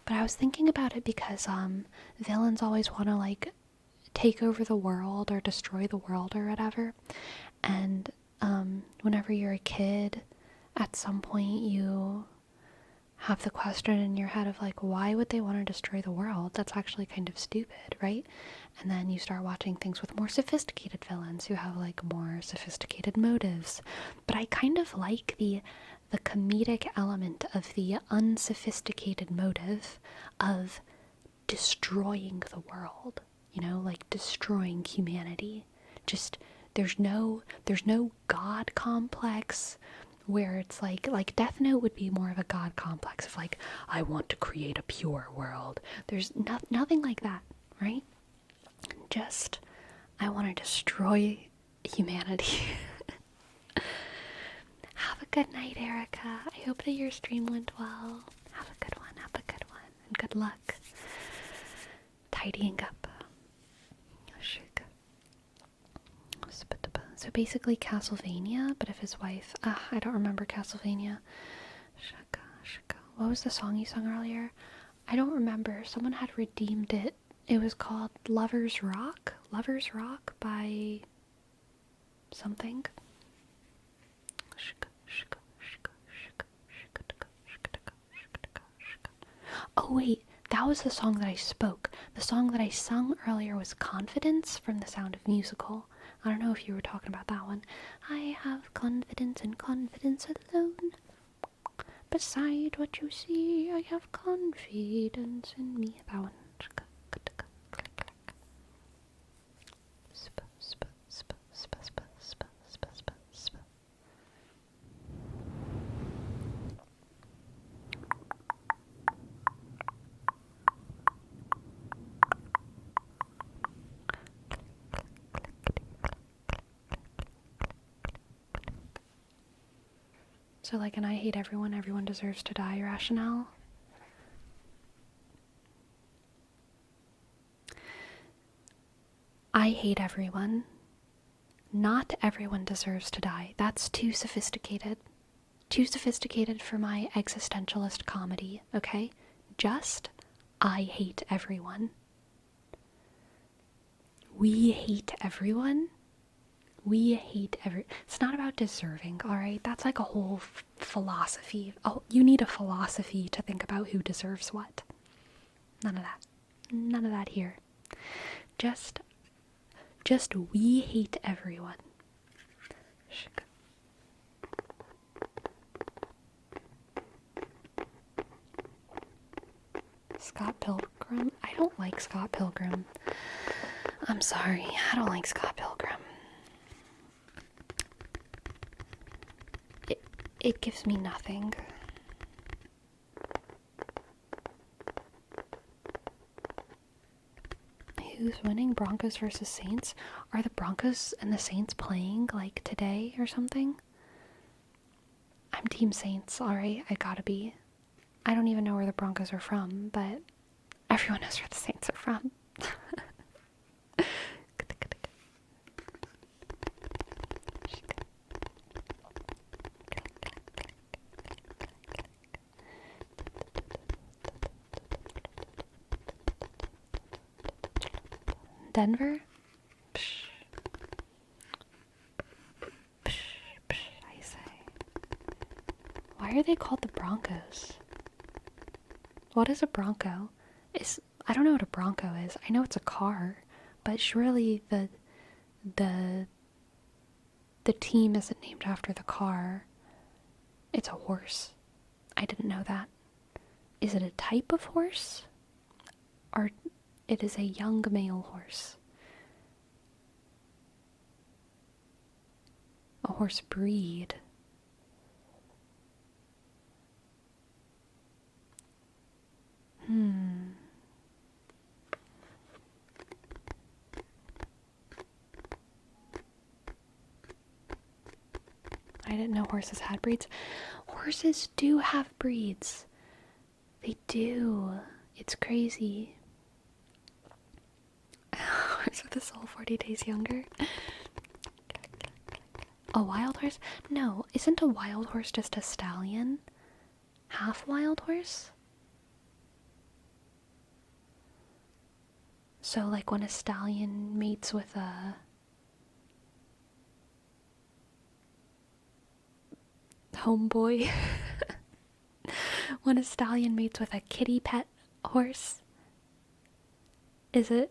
But I was thinking about it because villains always want to like take over the world or destroy the world or whatever. And whenever you're a kid, at some point you have the question in your head of like, why would they want to destroy the world? That's actually kind of stupid, right? And then you start watching things with more sophisticated villains who have like more sophisticated motives. But I kind of like the comedic element of the unsophisticated motive of destroying the world, like destroying humanity. Just there's no god complex where it's like Death Note would be more of a god complex of like, I want to create a pure world. There's nothing like that, right? Just I want to destroy humanity. Have a good night, Erica. I hope that your stream went well. Have a good one, and good luck tidying up. So basically Castlevania, but if his wife... I don't remember Castlevania. What was the song you sung earlier? I don't remember. Someone had redeemed it. It was called Lovers Rock? Lovers Rock by something. Oh wait, that was the song that I spoke. The song that I sung earlier was Confidence from The Sound of Musical. I don't know if you were talking about that one. I have confidence and confidence alone. Beside what you see, I have confidence in me. That one. So like an I hate everyone deserves to die rationale. I hate everyone. Not everyone deserves to die. That's too sophisticated. Too sophisticated for my existentialist comedy, okay? Just, I hate everyone. We hate everyone. We hate It's not about deserving, alright? That's like a whole philosophy. Oh, you need a philosophy to think about who deserves what. None of that. None of that here. Just we hate everyone. Scott Pilgrim? I don't like Scott Pilgrim. I'm sorry, I don't like Scott Pilgrim. It gives me nothing. Who's winning? Broncos versus Saints? Are the Broncos and the Saints playing like today or something? I'm Team Saints, alright, I gotta be. I don't even know where the Broncos are from, but everyone knows where the Saints are from. Denver? Psh. Psh, psh, I say. Why are they called the Broncos? What is a Bronco? I don't know what a Bronco is. I know it's a car, but surely the team isn't named after the car. It's a horse. I didn't know that. Is it a type of horse? Or it is a young male horse? A horse breed. I didn't know horses had breeds. Horses do have breeds. They do. It's crazy. Horse with a soul 40 days younger. A wild horse? No, isn't a wild horse just a stallion? Half wild horse? So like when a stallion mates with a homeboy, when a stallion mates with a kitty pet horse, is the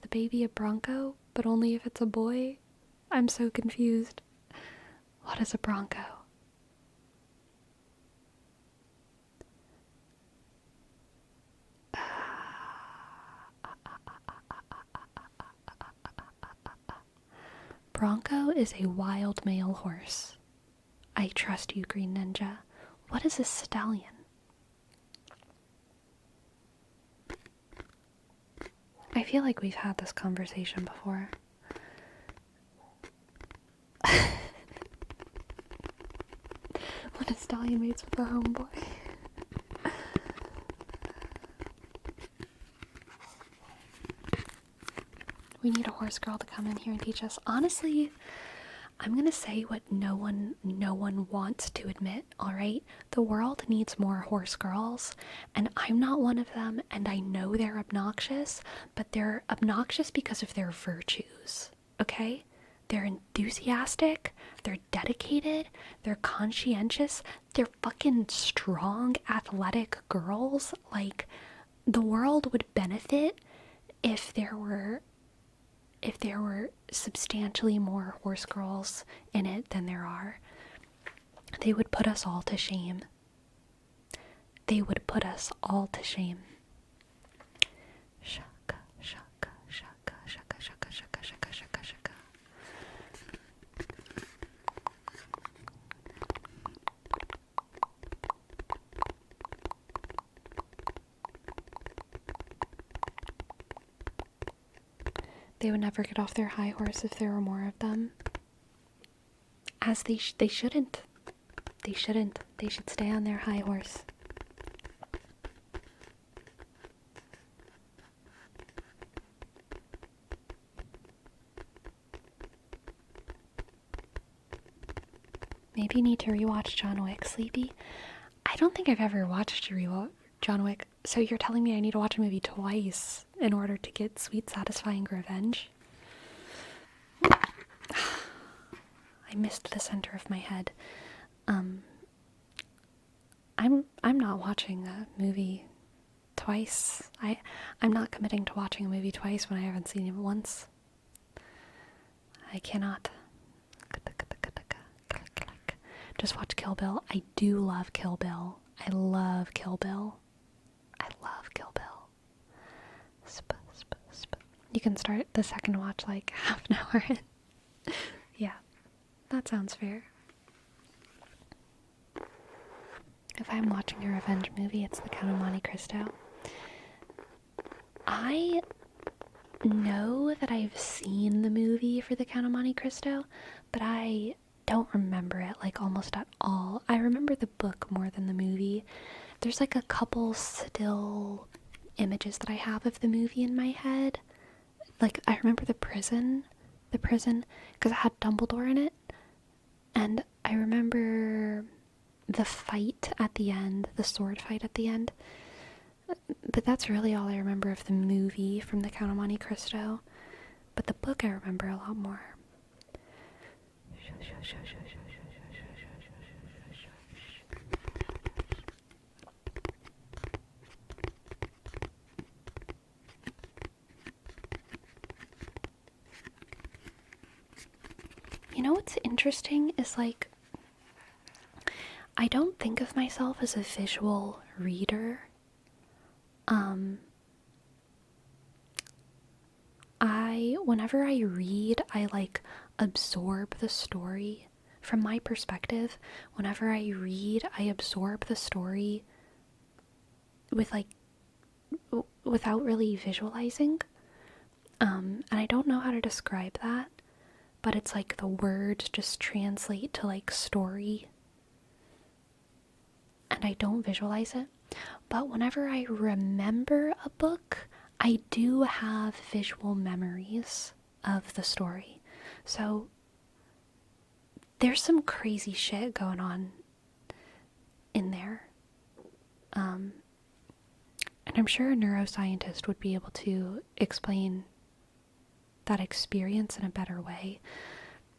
baby a bronco, but only if it's a boy? I'm so confused. What is a bronco? Bronco is a wild male horse. I trust you, Green Ninja. What is a stallion? I feel like we've had this conversation before. When a stallion mates with a homeboy. We need a horse girl to come in here and teach us. Honestly, I'm gonna say what no one wants to admit, alright? The world needs more horse girls, and I'm not one of them, and I know they're obnoxious, but they're obnoxious because of their virtues, okay? They're enthusiastic, they're dedicated, they're conscientious, they're fucking strong, athletic girls. Like, the world would benefit if there were substantially more horse girls in it than there are. They would put us all to shame. They would put us all to shame. Shaka, shaka, shaka, shaka, shaka, shaka, shaka, shaka, shaka. They would never get off their high horse if there were more of them. As they shouldn't. They shouldn't. They should stay on their high horse. maybe need to rewatch John Wick, Sleepy. I don't think I've ever watched John Wick, so you're telling me I need to watch a movie twice in order to get sweet, satisfying revenge? I missed the center of my head. I'm not watching a movie twice. I'm not committing to watching a movie twice when I haven't seen it once. I cannot. Just watch Kill Bill. I do love Kill Bill. I love Kill Bill. I love Kill Bill. You can start the second watch like half an hour in. Yeah, that sounds fair. If I'm watching a revenge movie, it's The Count of Monte Cristo. I know that I've seen the movie for The Count of Monte Cristo, but I don't remember it like almost at all. I remember the book more than the movie. There's like a couple still images that I have of the movie in my head. Like I remember the prison because it had Dumbledore in it, and I remember the fight at the end, the sword fight at the end. But that's really all I remember of the movie from The Count of Monte Cristo. But the book I remember a lot more. You know what's interesting is like, I don't think of myself as a visual reader. Whenever I read, I like absorb the story. From my perspective, whenever I read, I absorb the story with like, without really visualizing. And I don't know how to describe that, but it's like the words just translate to like story. And I don't visualize it. But whenever I remember a book, I do have visual memories of the story. So there's some crazy shit going on in there. And I'm sure a neuroscientist would be able to explain that experience in a better way.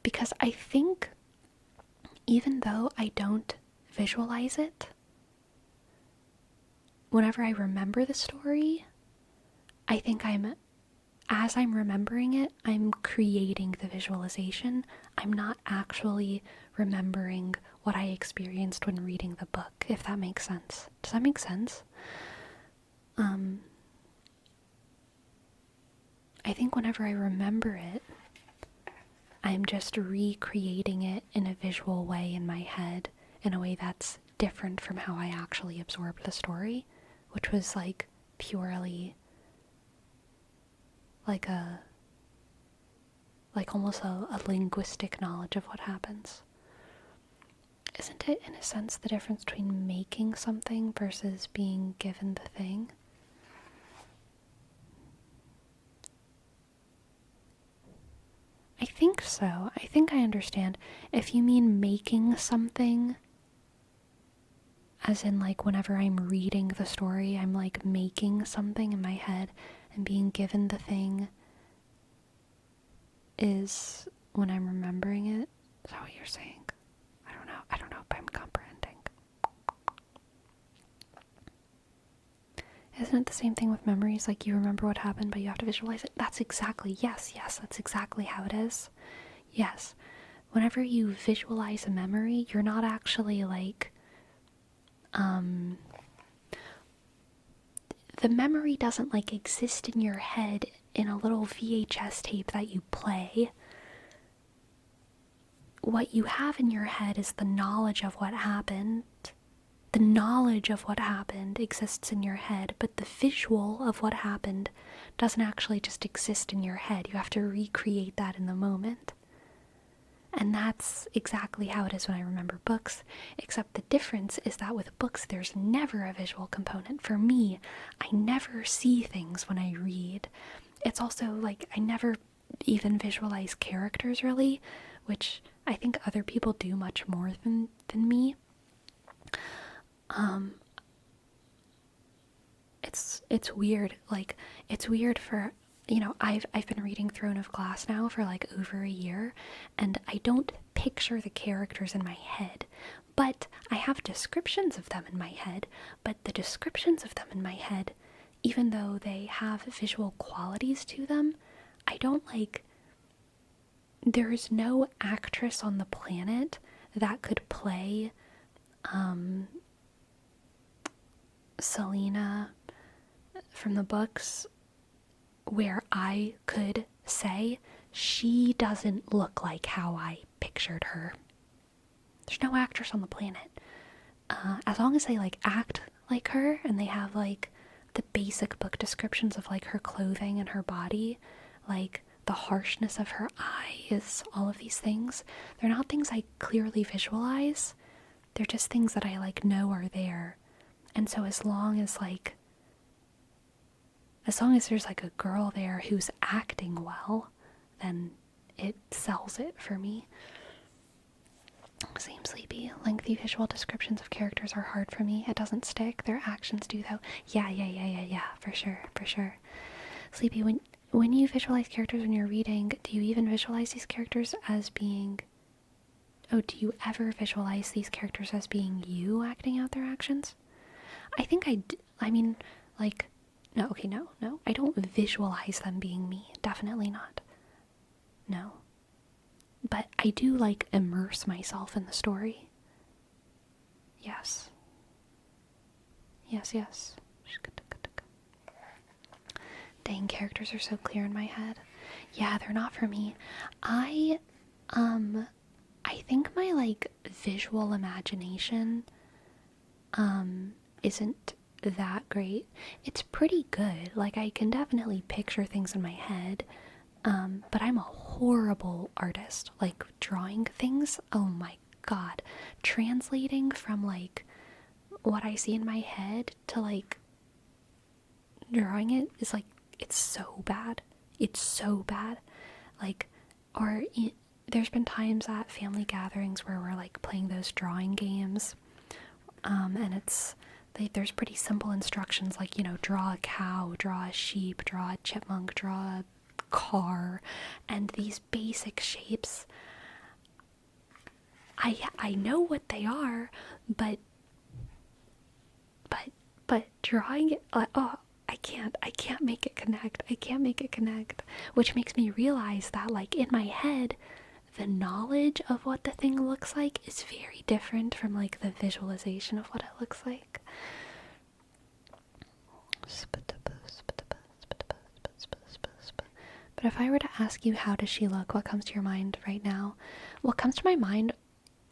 Because I think even though I don't visualize it, whenever I remember the story, I think as I'm remembering it, I'm creating the visualization. I'm not actually remembering what I experienced when reading the book, if that makes sense. Does that make sense? I think whenever I remember it, I'm just recreating it in a visual way in my head, in a way that's different from how I actually absorbed the story, which was like purely like almost a linguistic knowledge of what happens. Isn't it, in a sense, the difference between making something versus being given the thing? I think so. I think I understand. If you mean making something, as in like whenever I'm reading the story, I'm like making something in my head, and being given the thing is when I'm remembering it. Is that what you're saying? I don't know if I'm comprehending. Isn't it the same thing with memories? Like you remember what happened, but you have to visualize it? That's exactly, yes, that's exactly how it is. Yes. Whenever you visualize a memory, you're not actually like, the memory doesn't like exist in your head in a little VHS tape that you play. What you have in your head is the knowledge of what happened. The knowledge of what happened exists in your head, but the visual of what happened doesn't actually just exist in your head. You have to recreate that in the moment. And that's exactly how it is when I remember books, except the difference is that with books, there's never a visual component. For me, I never see things when I read. It's also like I never even visualize characters really, which I think other people do much more than me. It's weird. Like, it's weird for, I've been reading Throne of Glass now for like over a year, and I don't picture the characters in my head, but I have descriptions of them in my head. But the descriptions of them in my head, even though they have visual qualities to them, I don't like. There's no actress on the planet that could play Selena from the books where I could say she doesn't look like how I pictured her. There's no actress on the planet. As long as they like act like her and they have like the basic book descriptions of like her clothing and her body, like the harshness of her eyes, all of these things, they're not things I clearly visualize. They're just things that I like know are there. And so as long as there's like a girl there who's acting well, then it sells it for me. Same, Sleepy. Lengthy visual descriptions of characters are hard for me. It doesn't stick. Their actions do, though. Yeah. For sure. Sleepy, when you visualize characters when you're reading, do you even visualize these characters as being... Oh, do you ever visualize these characters as being you acting out their actions? I think I mean, like... No. I don't visualize them being me. Definitely not. No. But I do, like, immerse myself in the story. Yes. Dang, characters are so clear in my head. Yeah, they're not for me. I think my, like, visual imagination, isn't that great. It's pretty good. Like, I can definitely picture things in my head. But I'm a horrible artist. Like, drawing things, oh my god. Translating from, like, what I see in my head to, like, drawing it is, like, it's so bad. Like, there's been times at family gatherings where we're, like, playing those drawing games. And there's pretty simple instructions, like, draw a cow, draw a sheep, draw a chipmunk, draw a car, and these basic shapes, I know what they are, but drawing it, I can't make it connect, which makes me realize that, like, in my head, the knowledge of what the thing looks like is very different from, like, the visualization of what it looks like. But if I were to ask you, how does she look, what comes to your mind right now? What comes to my mind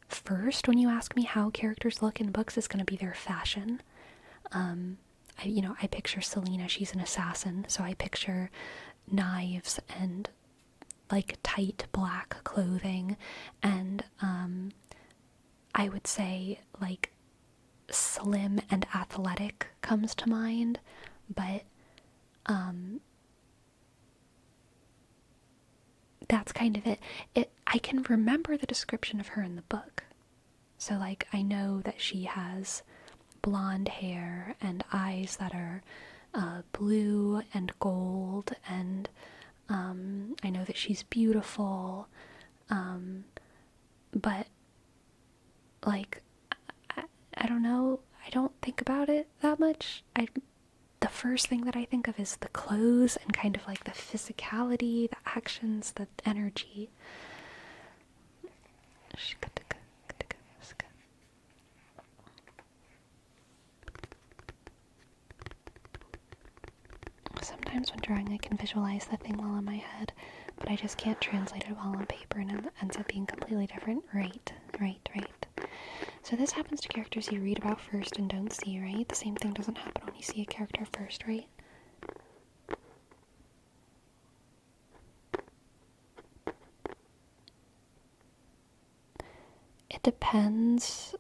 first when you ask me how characters look in books is going to be their fashion. I picture Selena, she's an assassin, so I picture knives and, like, tight black clothing, and I would say, like, slim and athletic comes to mind, but that's kind of it. I can remember the description of her in the book. So, like, I know that she has blonde hair and eyes that are blue and gold, and I know that she's beautiful, but, like, I don't know, I don't think about it that much. The first thing that I think of is the clothes and kind of, like, the physicality, the actions, the energy. Sometimes when drawing I can visualize the thing well in my head, but I just can't translate it well on paper, and it ends up being completely different. Right. So this happens to characters you read about first and don't see, right? The same thing doesn't happen when you see a character first, right? It depends.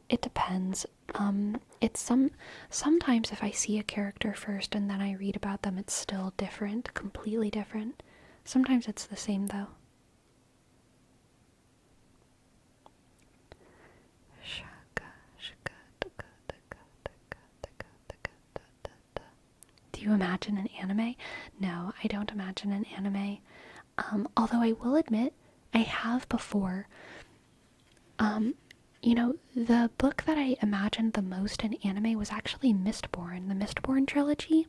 Sometimes if I see a character first and then I read about them, it's still different, completely different. Sometimes it's the same, though. you imagine an anime? No, I don't imagine an anime. Although I will admit, I have before. The book that I imagined the most in anime was actually Mistborn, the Mistborn trilogy,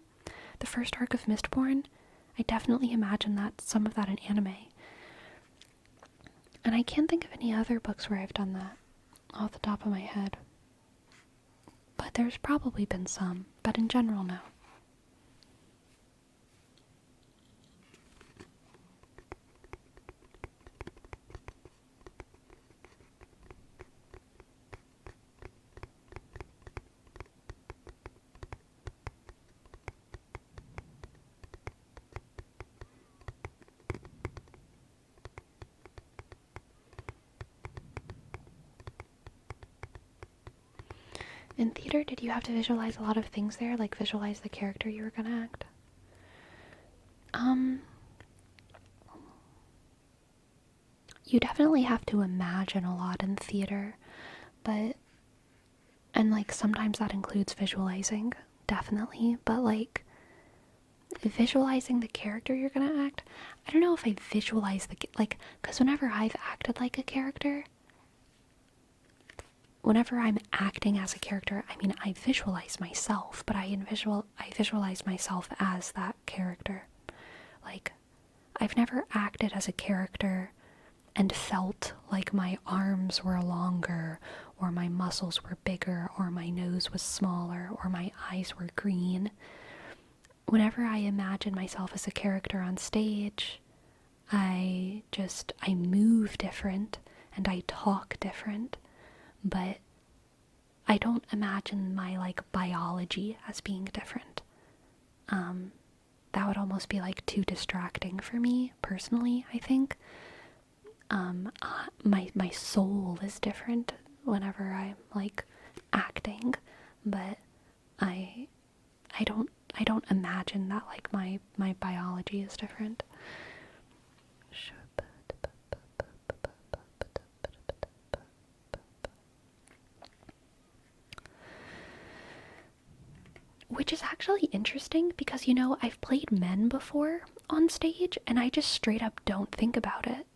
the first arc of Mistborn. I definitely imagined some of that in anime. And I can't think of any other books where I've done that off the top of my head. But there's probably been some, but in general, no. In theater, did you have to visualize a lot of things there? Like visualize the character you were gonna act? You definitely have to imagine a lot in theater, and like sometimes that includes visualizing, definitely, but like visualizing the character you're gonna act, I don't know if I visualize because whenever I've acted like a character, whenever I'm acting as a character, I mean, I visualize myself, but I visualize myself as that character. Like, I've never acted as a character and felt like my arms were longer, or my muscles were bigger, or my nose was smaller, or my eyes were green. Whenever I imagine myself as a character on stage, I move different and I talk different, but I don't imagine my like biology as being different. That would almost be like too distracting for me personally, I think. My soul is different whenever I'm like acting, but I don't imagine that like my biology is different. Which is actually interesting because, I've played men before on stage and I just straight up don't think about it.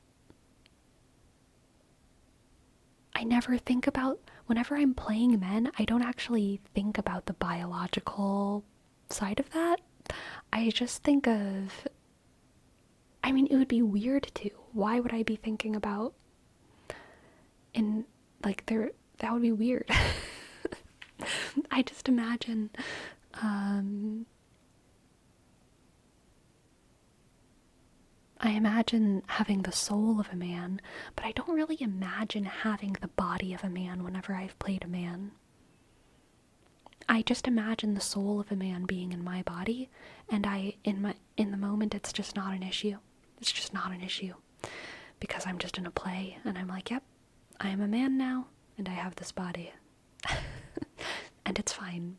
I never think about, whenever I'm playing men, I don't actually think about the biological side of that. I just think of, I mean, it would be weird to. Why would I be thinking about, that would be weird. I just imagine, I imagine having the soul of a man, but I don't really imagine having the body of a man whenever I've played a man. I just imagine the soul of a man being in my body, and in the moment it's just not an issue. It's just not an issue. Because I'm just in a play, and I'm like, yep, I am a man now, and I have this body. And it's fine.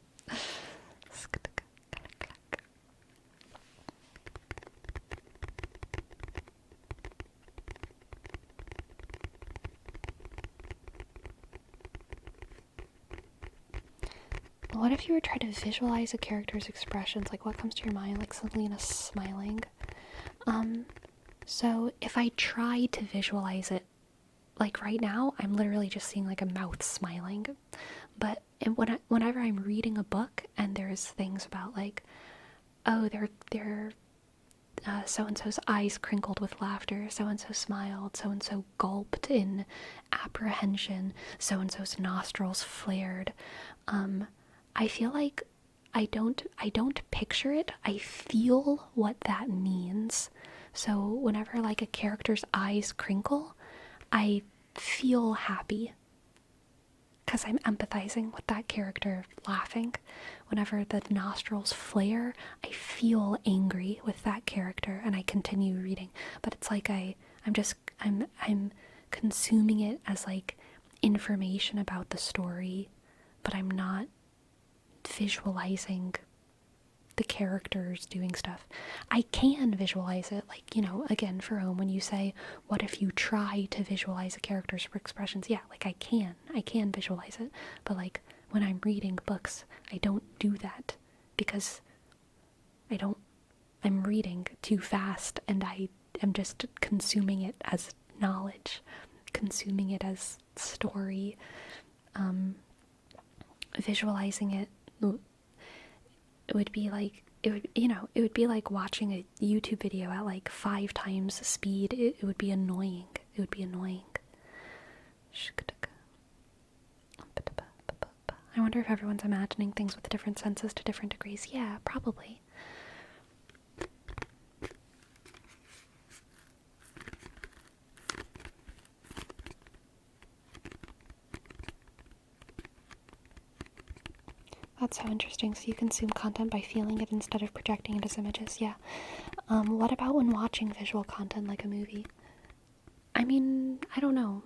What if you were trying to visualize a character's expressions? Like, what comes to your mind? Like, Selena smiling. So if I try to visualize it, like right now, I'm literally just seeing like a mouth smiling. But whenever I'm reading a book and there's things about like, oh, they're so-and-so's eyes crinkled with laughter, so-and-so smiled, so-and-so gulped in apprehension, so-and-so's nostrils flared, I feel like I don't picture it, I feel what that means. So whenever like a character's eyes crinkle, I feel happy because I'm empathizing with that character laughing. Whenever the nostrils flare, I feel angry with that character and I continue reading. But it's like I'm consuming it as like information about the story, but I'm not visualizing the characters doing stuff. I can visualize it, like, again, for when you say, what if you try to visualize a character's expressions? Yeah, like I can visualize it, but like when I'm reading books, I don't do that because I'm reading too fast, and I am just consuming it as knowledge, consuming it as story, visualizing it. It would be like, it would be like watching a YouTube video at like 5 times speed. It would be annoying. It would be annoying. I wonder if everyone's imagining things with different senses to different degrees. Yeah, probably. That's so interesting. So you consume content by feeling it instead of projecting it as images. Yeah. What about when watching visual content like a movie? I mean, I don't know.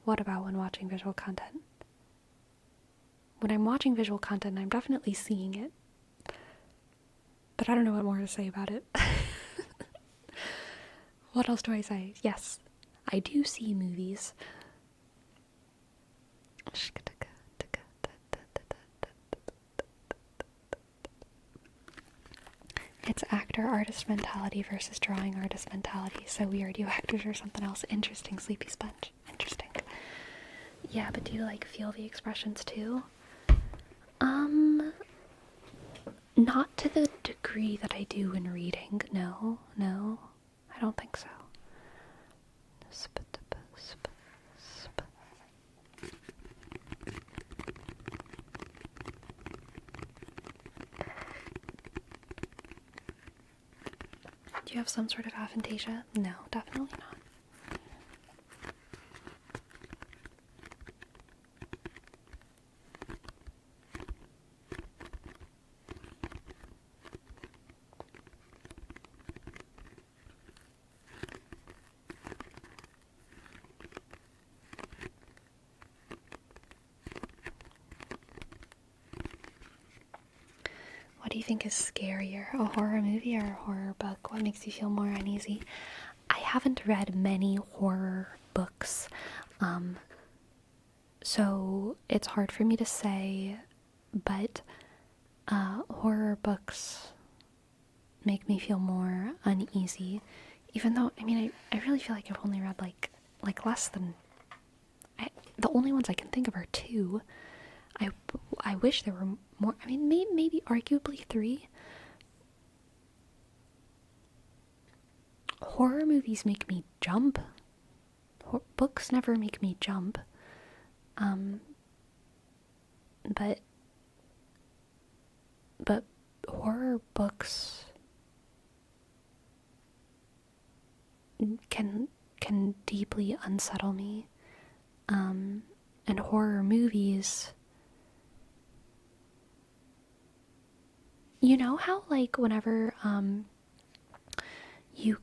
What about when watching visual content? When I'm watching visual content, I'm definitely seeing it. But I don't know what more to say about it. What else do I say? Yes, I do see movies. It's actor artist mentality versus drawing artist mentality. So weird, you actors or something else. Interesting, sleepy sponge. Interesting. Yeah, but do you like feel the expressions too? Not to the degree that I do in reading. No, I don't think so. Do you have some sort of aphantasia? No, definitely not. What do you think is scarier, a horror movie or a horror book? What makes you feel more uneasy? I haven't read many horror books, so it's hard for me to say, but horror books make me feel more uneasy, even though, I mean, I really feel like I've only read like less than, the only ones I can think of are 2. I wish there were more. I mean, maybe arguably 3. Horror movies make me jump. Books never make me jump. But horror books can deeply unsettle me. And horror movies, you know how like whenever you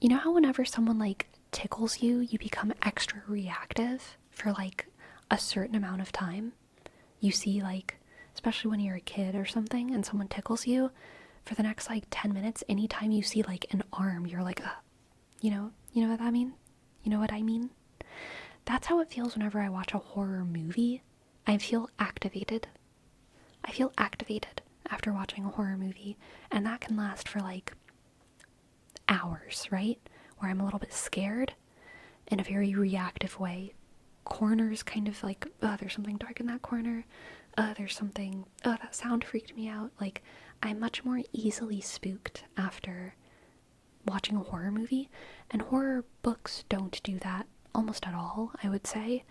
know how whenever someone like tickles you, you become extra reactive for like a certain amount of time? You see, like, especially when you're a kid or something and someone tickles you, for the next like 10 minutes, anytime you see like an arm, you're like, you know what I mean? You know what I mean? That's how it feels whenever I watch a horror movie. I feel activated. I feel activated after watching a horror movie, and that can last for like hours, right? Where I'm a little bit scared in a very reactive way. Corners kind of like, oh, there's something dark in that corner. There's something, oh, that sound freaked me out. Like, I'm much more easily spooked after watching a horror movie, and horror books don't do that almost at all, I would say.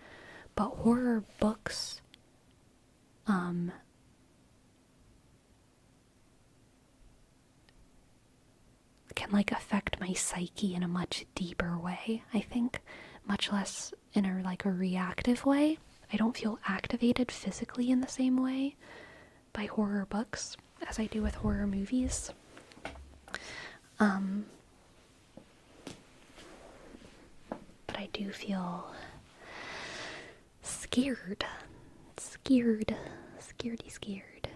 But horror books can like affect my psyche in a much deeper way, I think, much less in a like a reactive way. I don't feel activated physically in the same way by horror books as I do with horror movies. But I do feel scared. Scaredy scared.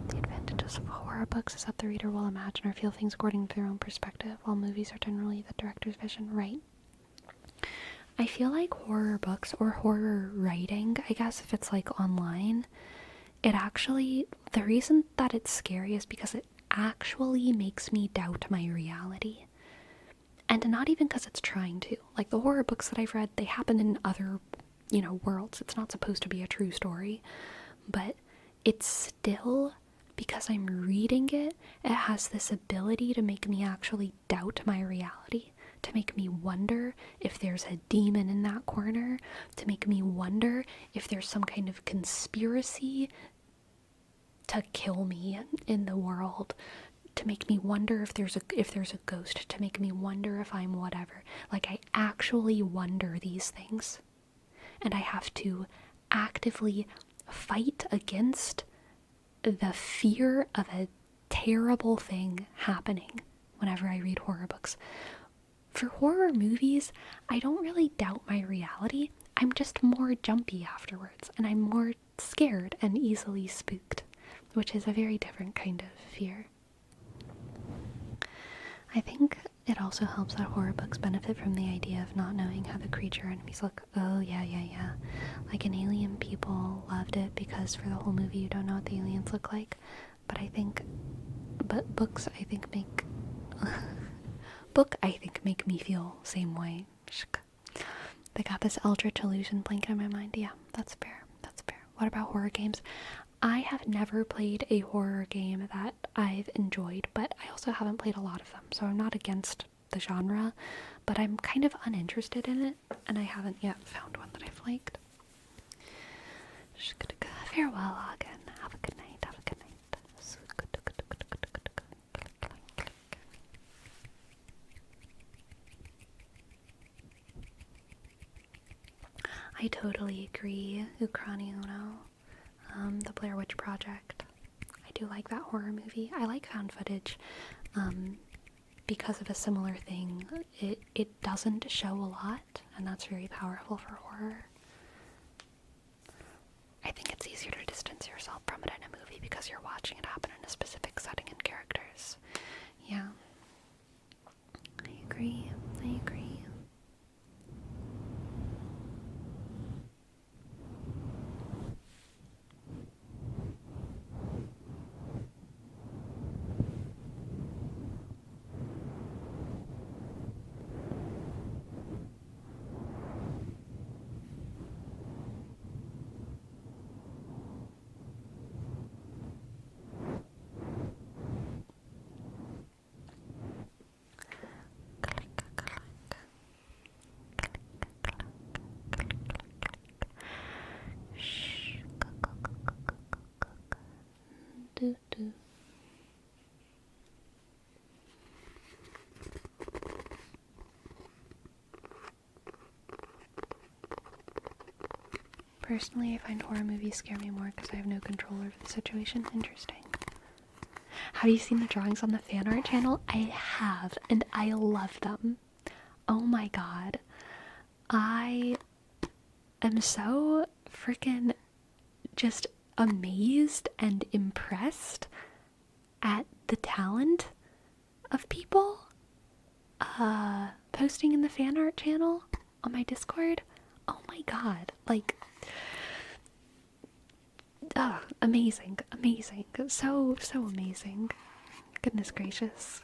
The advantage purpose of horror books is that the reader will imagine or feel things according to their own perspective, while movies are generally the director's vision, right? I feel like horror books or horror writing, I guess if it's like online, it actually, the reason that it's scary is because it actually makes me doubt my reality. And not even because it's trying to. Like the horror books that I've read, they happen in other, worlds. It's not supposed to be a true story. But it's still, because I'm reading it, it has this ability to make me actually doubt my reality. To make me wonder if there's a demon in that corner. To make me wonder if there's some kind of conspiracy to kill me in the world, to make me wonder if there's a ghost, to make me wonder if I'm whatever. Like I actually wonder these things, and I have to actively fight against the fear of a terrible thing happening whenever I read horror books. For horror movies, I don't really doubt my reality. I'm just more jumpy afterwards, and I'm more scared and easily spooked, which is a very different kind of fear. I think it also helps that horror books benefit from the idea of not knowing how the creature enemies look. Oh, yeah. Like in Alien, people loved it because for the whole movie you don't know what the aliens look like. But books, I think, make me feel same way. They got this eldritch illusion blanket in my mind. Yeah, that's fair. What about horror games? I have never played a horror game that I've enjoyed, but I also haven't played a lot of them, so I'm not against the genre, but I'm kind of uninterested in it, and I haven't yet found one that I've liked. Farewell, Hagen. Have a good night. I totally agree, Ukrainiano. The Blair Witch Project. I do like that horror movie. I like found footage because of a similar thing. It doesn't show a lot, and that's very powerful for horror. I think it's easier to distance yourself from it in a movie because you're watching it happen in a specific setting and characters. Yeah. I agree. Do. Personally, I find horror movies scare me more because I have no control over the situation. Interesting. Have you seen the drawings on the fan art channel? I have, and I love them. Oh my god. I am so freaking just amazed and impressed at the talent of people posting in the fan art channel on my Discord. Oh my god, like amazing, so amazing. Goodness gracious,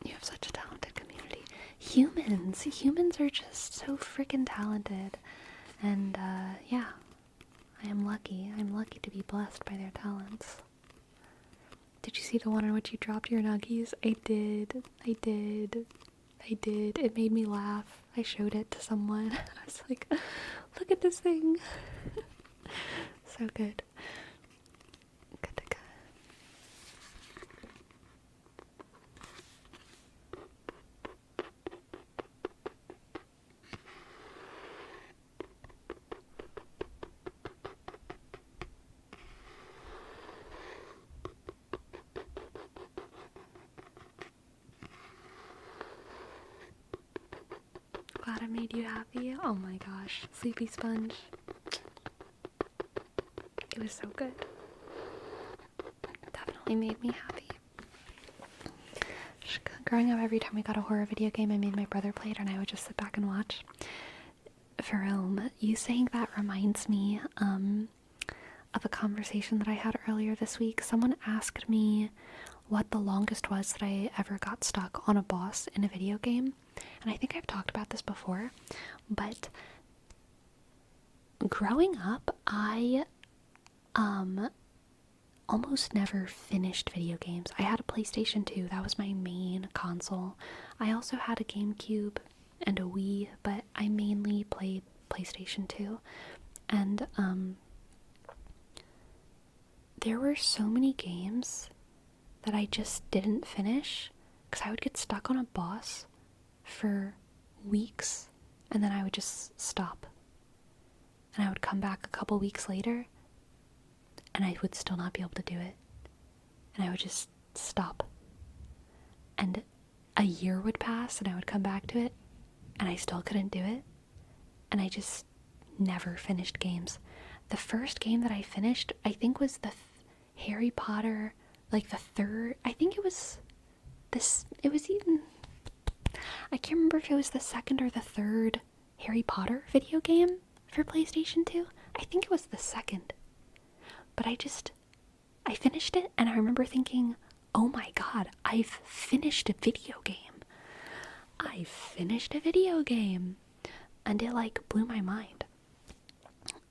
you have such a talented community. Humans are just so freaking talented, and yeah, I'm lucky to be blessed by their talents. Did you see the one in which you dropped your nuggies? I did. It made me laugh. I showed it to someone. I was like, look at this thing. So good. Glad I made you happy. Oh my gosh. Sleepy Sponge. It was so good. definitely made me happy. Growing up, every time we got a horror video game, I made my brother play it, and I would just sit back and watch. Jerome, you saying that reminds me of a conversation that I had earlier this week. Someone asked me what the longest was that I ever got stuck on a boss in a video game. And I think I've talked about this before, but growing up, I almost never finished video games. I had a PlayStation 2, that was my main console. I also had a GameCube and a Wii, but I mainly played PlayStation 2. And there were so many games that I just didn't finish because I would get stuck on a boss for weeks and then I would just stop. And I would come back a couple weeks later and I would still not be able to do it. And I would just stop. And a year would pass and I would come back to it and I still couldn't do it. And I just never finished games. The first game that I finished, I think, was the Harry Potter, like the third, I think it was this, it was even, I can't remember if it was the second or the third Harry Potter video game for PlayStation 2. I think it was the second. But I finished it and I remember thinking, oh my god, I've finished a video game. I finished a video game. And it like blew my mind.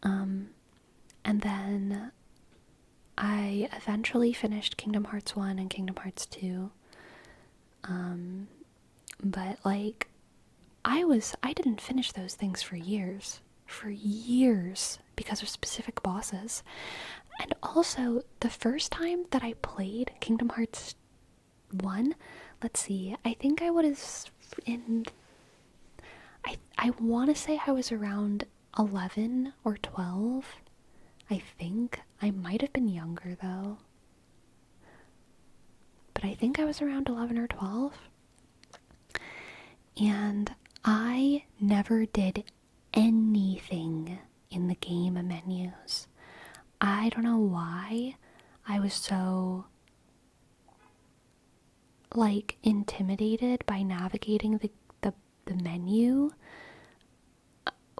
And then I eventually finished Kingdom Hearts 1 and Kingdom Hearts 2. But like I didn't finish those things for years because of specific bosses. And also the first time that I played Kingdom Hearts 1, let's see, I think I was I want to say I was around 11 or 12. I think. I might have been younger though. But I think I was around 11 or 12. And I never did anything in the game menus. I don't know why I was so like intimidated by navigating the menu.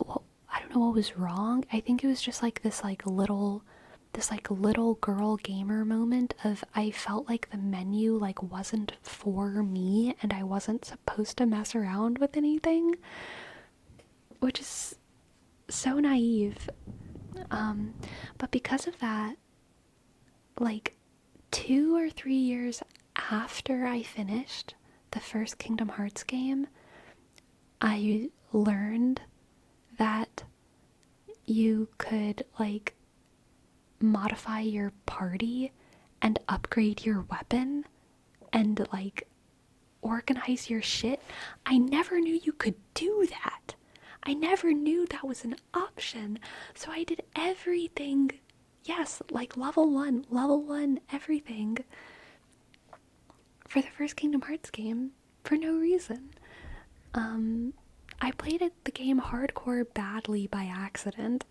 Well, I don't know what was wrong. I think it was just like this little girl gamer moment of I felt like the menu like wasn't for me and I wasn't supposed to mess around with anything, which is so naive. But because of that, like 2 or 3 years after I finished the first Kingdom Hearts game, I learned that you could like modify your party and upgrade your weapon and like organize your shit. I never knew you could do that. I never knew that was an option. So I did everything. Yes, like level 1, everything. For the first Kingdom Hearts game, for no reason. I played the game hardcore badly by accident.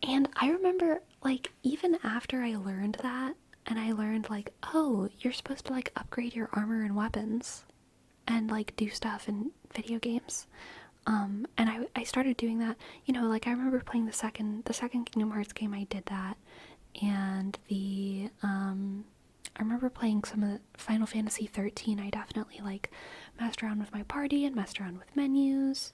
And I remember, like, even after I learned that, and I learned, like, oh, you're supposed to, like, upgrade your armor and weapons and, like, do stuff in video games. And I started doing that, you know, like, I remember playing the second Kingdom Hearts game, I did that. And I remember playing some of the Final Fantasy 13. I definitely like messed around with my party and messed around with menus.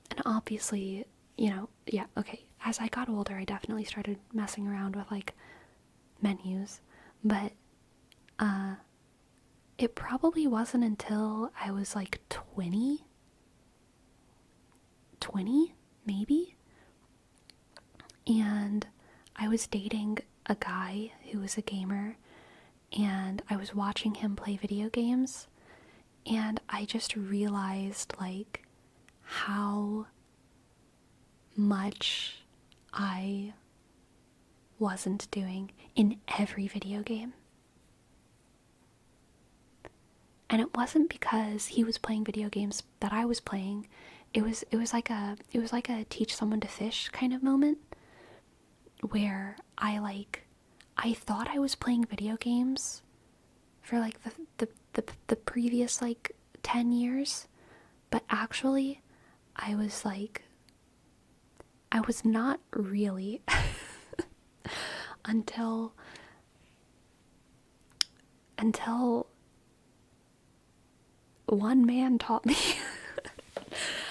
And obviously, you know, yeah, okay. As I got older, I definitely started messing around with like menus. But it probably wasn't until I was like 20 maybe. And I was dating a guy who was a gamer. And I was watching him play video games, and I just realized, like, how much I wasn't doing in every video game. And it wasn't because he was playing video games that I was playing. It was like a teach someone to fish kind of moment. where I thought I was playing video games for like the previous like 10 years, but actually I was not really until one man taught me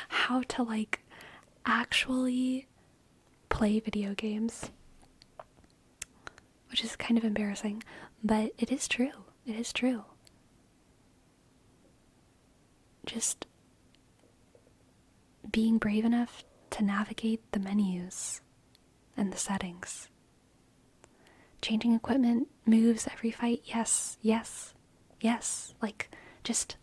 how to like actually play video games, which is kind of embarrassing, but it is true. It is true. Just being brave enough to navigate the menus and the settings. Changing equipment, moves every fight, yes, yes, yes. Just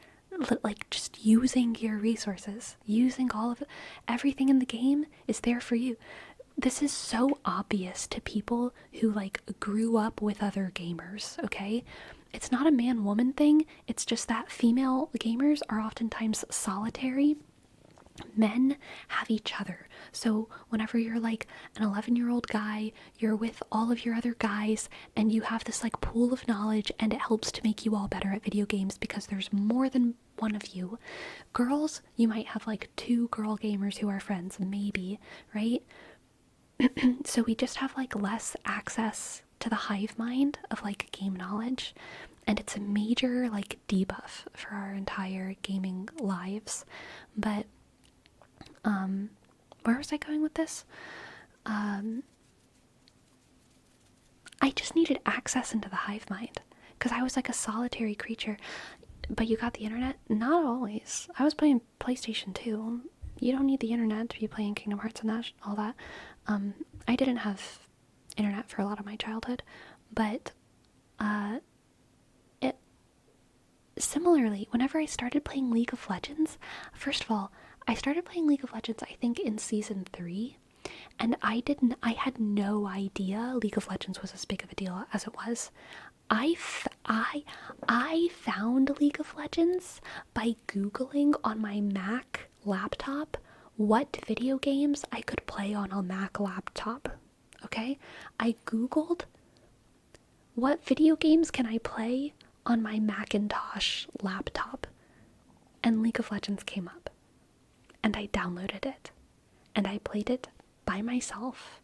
using your resources, using all of it. Everything in the game is there for you. This is so obvious to people who like grew up with other gamers, okay? It's not a man-woman thing. It's just that female gamers are oftentimes solitary. Men have each other. So whenever you're like an 11-year-old guy, you're with all of your other guys and you have this like pool of knowledge, and it helps to make you all better at video games because there's more than one of you. Girls, you might have like 2 girl gamers who are friends, maybe, right? So we just have like less access to the hive mind of like game knowledge, and it's a major like debuff for our entire gaming lives. But where was I going with this? I just needed access into the hive mind because I was like a solitary creature. But you got the internet? Not always. I was playing PlayStation 2. You don't need the internet to be playing Kingdom Hearts and that, all that. I didn't have internet for a lot of my childhood, but similarly, whenever I started playing League of Legends, first of all, I started playing League of Legends, I think, in Season 3, and I had no idea League of Legends was as big of a deal as it was. I found League of Legends by Googling on my Mac laptop what video games I could play on a Mac laptop, okay? I Googled what video games can I play on my Macintosh laptop, and League of Legends came up. And I downloaded it, and I played it by myself.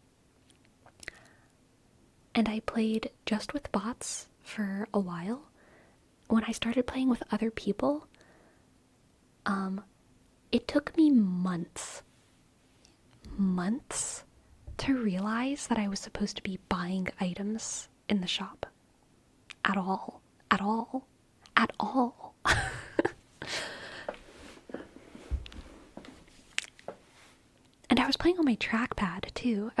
And I played just with bots for a while. When I started playing with other people, it took me months to realize that I was supposed to be buying items in the shop. At all. And I was playing on my trackpad, too.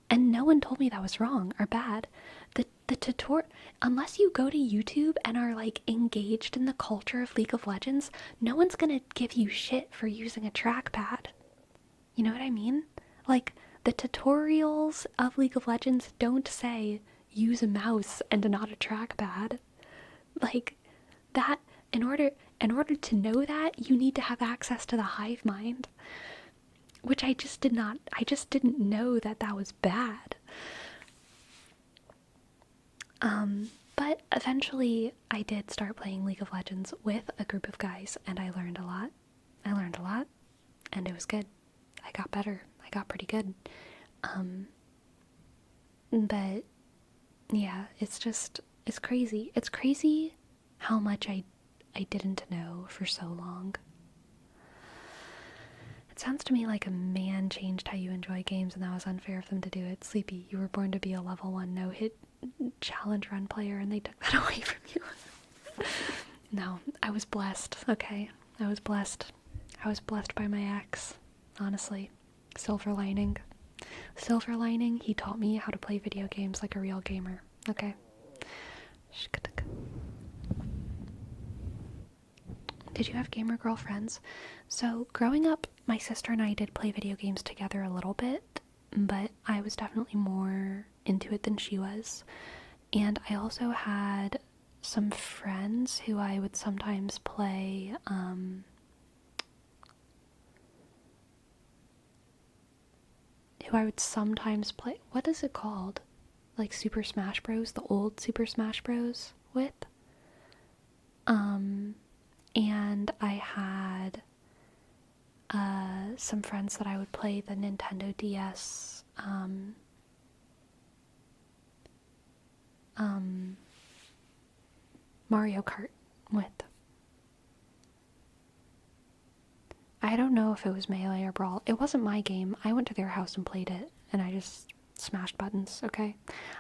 And no one told me that was wrong or bad. The tutorial, unless you go to YouTube and are, like, engaged in the culture of League of Legends, no one's gonna give you shit for using a trackpad. You know what I mean? Like, the tutorials of League of Legends don't say, use a mouse and not a trackpad. Like, that, in order to know that, you need to have access to the hive mind. Which I just didn't know that was bad. But eventually I did start playing League of Legends with a group of guys, and I learned a lot, and it was good. I got better. I got pretty good. But yeah, it's crazy. It's crazy how much I didn't know for so long. It sounds to me like a man changed how you enjoy games, and that was unfair of them to do it. Sleepy, you were born to be a level 1 no-hit challenge run player, and they took that away from you. No, I was blessed, okay? I was blessed by my ex, honestly. Silver lining, he taught me how to play video games like a real gamer, okay? Did you have gamer girlfriends? So, growing up, my sister and I did play video games together a little bit, but I was definitely more into it than she was. And I also had some friends who I would sometimes play, who I would sometimes play. What is it called? Like Super Smash Bros, the old Super Smash Bros with. And I had some friends that I would play the Nintendo DS Mario Kart with. I don't know if it was Melee or Brawl. It wasn't my game. I went to their house and played it, and I just smashed buttons, okay?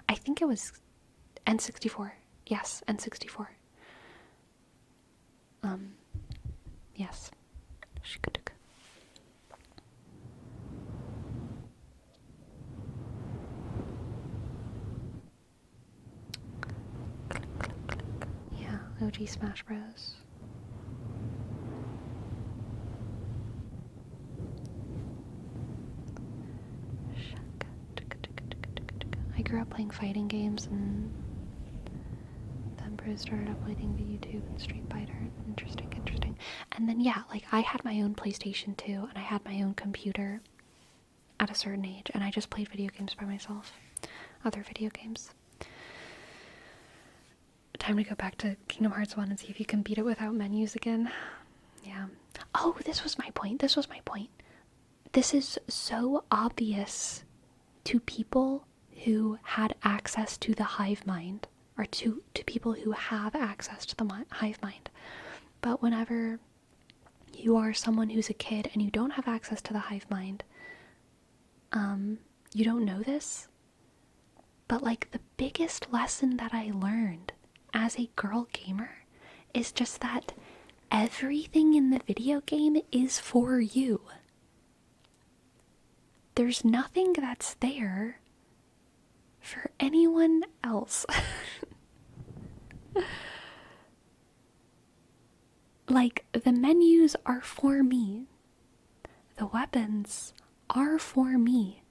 I think it was N64. Yes, N64. Yes. Yeah, OG Smash Bros. I grew up playing fighting games, and then Bruce started uploading to YouTube and Street Fighter. Interesting. And then, yeah, like, I had my own PlayStation 2, and I had my own computer at a certain age, and I just played video games by myself. Other video games. Time to go back to Kingdom Hearts 1 and see if you can beat it without menus again. Yeah. Oh, this was my point. This is so obvious to people who had access to the hive mind, or to people who have access to the hive mind. But whenever you are someone who's a kid and you don't have access to the hive mind, you don't know this. But like, the biggest lesson that I learned as a girl gamer is just that everything in the video game is for you. There's nothing that's there for anyone else. Like, the menus are for me. The weapons are for me.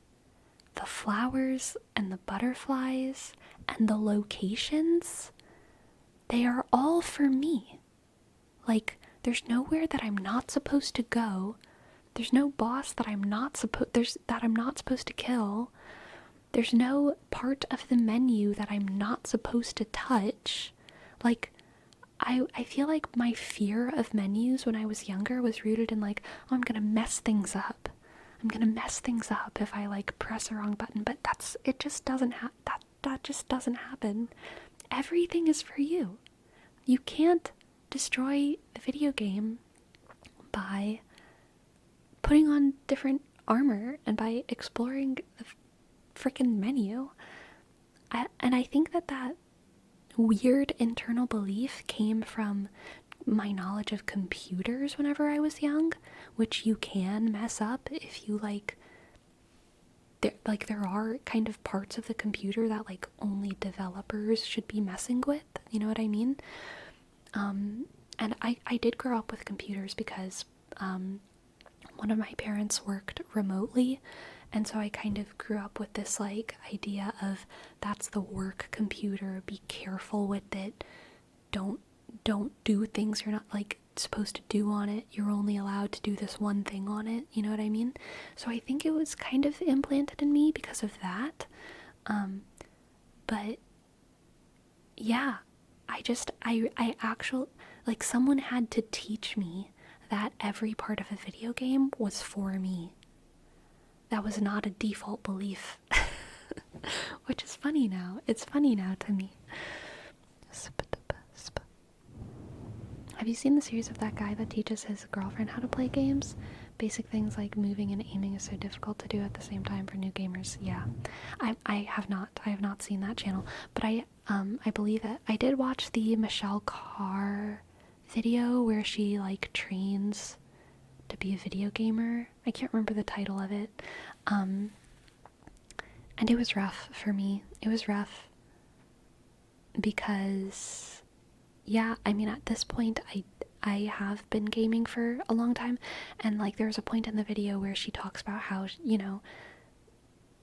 The flowers and the butterflies and the locations, they are all for me. Like, there's nowhere that I'm not supposed to go. There's no boss that I'm not supposed to kill. There's no part of the menu that I'm not supposed to touch. Like, I feel like my fear of menus when I was younger was rooted in like, oh, I'm gonna mess things up. I'm gonna mess things up if I like press a wrong button. But it just doesn't that just doesn't happen. Everything is for you. You can't destroy the video game by putting on different armor and by exploring the frickin' menu. And I think that weird internal belief came from my knowledge of computers whenever I was young, which you can mess up if you there are kind of parts of the computer that like only developers should be messing with, you know what I mean? And I did grow up with computers because one of my parents worked remotely, and so I kind of grew up with this like idea of that's the work computer, be careful with it, don't do things you're not like supposed to do on it, you're only allowed to do this one thing on it, you know what I mean? So I think it was kind of implanted in me because of that. But yeah, I actually, like, someone had to teach me that every part of a video game was for me. That was not a default belief. Which is funny now. It's funny now to me. Have you seen the series of that guy that teaches his girlfriend how to play games? Basic things like moving and aiming is so difficult to do at the same time for new gamers. Yeah. I have not seen that channel, but I believe it. I did watch the Michelle Carr video where she like trains to be a video gamer. I can't remember the title of it. And it was rough for me. It was rough because, yeah, I mean, at this point, I have been gaming for a long time, and like there's a point in the video where she talks about how, you know,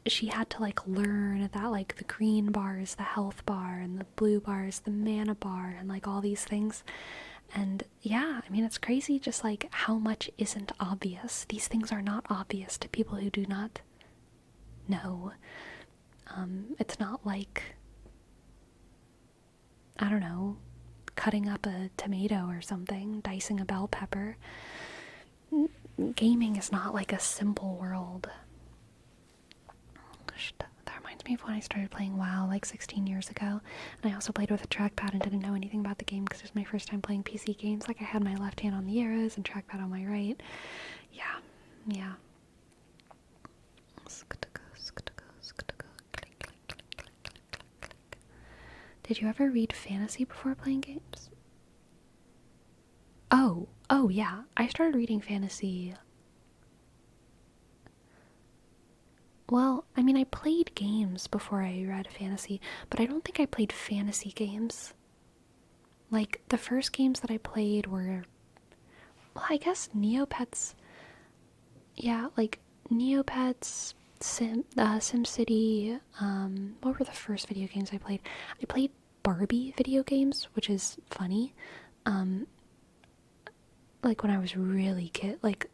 she had to like learn that like the green bar is the health bar and the blue bar is the mana bar and like all these things. And yeah, I mean, it's crazy just like how much isn't obvious. These things are not obvious to people who do not No. It's not like, I don't know, cutting up a tomato or something, dicing a bell pepper. Gaming is not like a simple world. That reminds me of when I started playing WoW like 16 years ago, and I also played with a trackpad and didn't know anything about the game because it was my first time playing PC games. Like, I had my left hand on the arrows and trackpad on my right. Yeah. Did you ever read fantasy before playing games? Oh yeah. I started reading fantasy. Well, I mean, I played games before I read fantasy, but I don't think I played fantasy games. Like, the first games that I played were, well, I guess Neopets. Yeah, like Neopets, SimCity. What were the first video games I played? I played Barbie video games, which is funny. Like when I was really like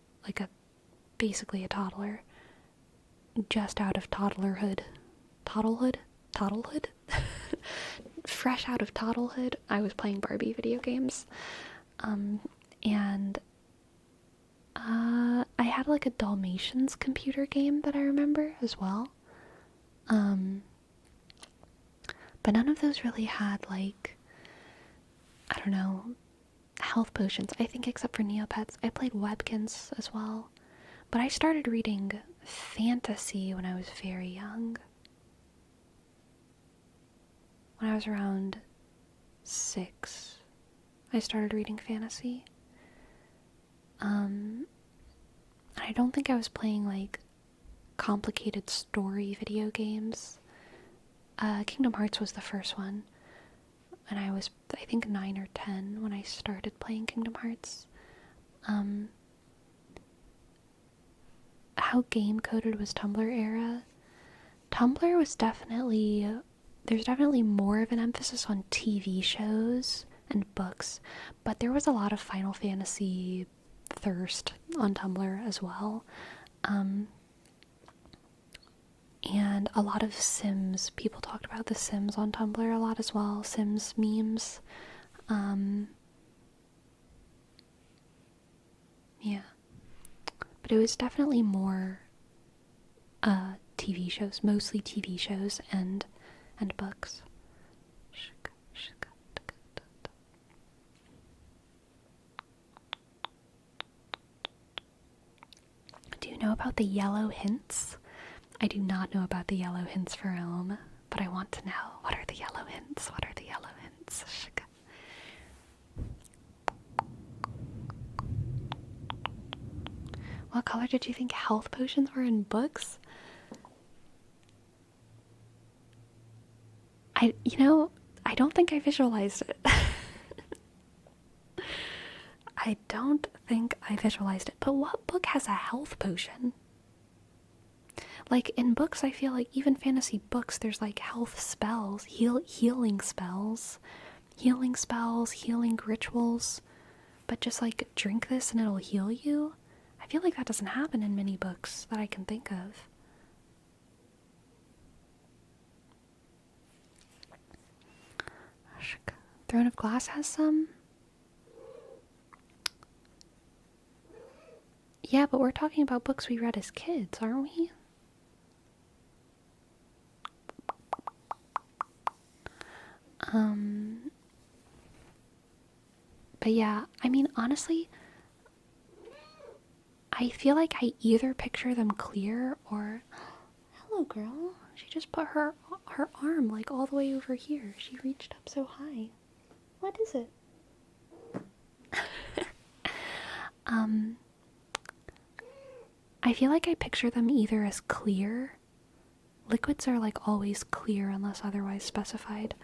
basically a toddler, just out of toddlerhood, toddlehood, fresh out of toddlehood. I was playing Barbie video games, and I had like a Dalmatians computer game that I remember as well. But none of those really had like, I don't know, health potions. I think except for Neopets. I played Webkins as well. But I started reading fantasy when I was very young. When I was around 6, I started reading fantasy. I don't think I was playing like complicated story video games. Kingdom Hearts was the first one. And I was, I think, 9 or 10 when I started playing Kingdom Hearts. How game coded was Tumblr era? Tumblr was definitely, there's definitely more of an emphasis on TV shows and books, but there was a lot of Final Fantasy thirst on Tumblr as well. And a lot of Sims. People talked about the Sims on Tumblr a lot as well. Sims memes. Yeah. But it was definitely more TV shows, mostly TV shows and books. Do you know about the yellow hints? I do not know about the yellow hints for Elm, but I want to know. What are the yellow hints? What are the yellow hints? What color did you think health potions were in books? I don't think I visualized it. I don't think I visualized it. But what book has a health potion? Like, in books, I feel like even fantasy books, there's like health spells, healing spells, healing rituals. But just like, drink this and it'll heal you? I feel like that doesn't happen in many books that I can think of. Throne of Glass has some? Yeah, but we're talking about books we read as kids, aren't we? But yeah, I mean, honestly, I feel like I either picture them clear or... Hello, girl. She just put her arm, like, all the way over here. She reached up so high. What is it? I feel like I picture them either as clear. Liquids are, like, always clear unless otherwise specified.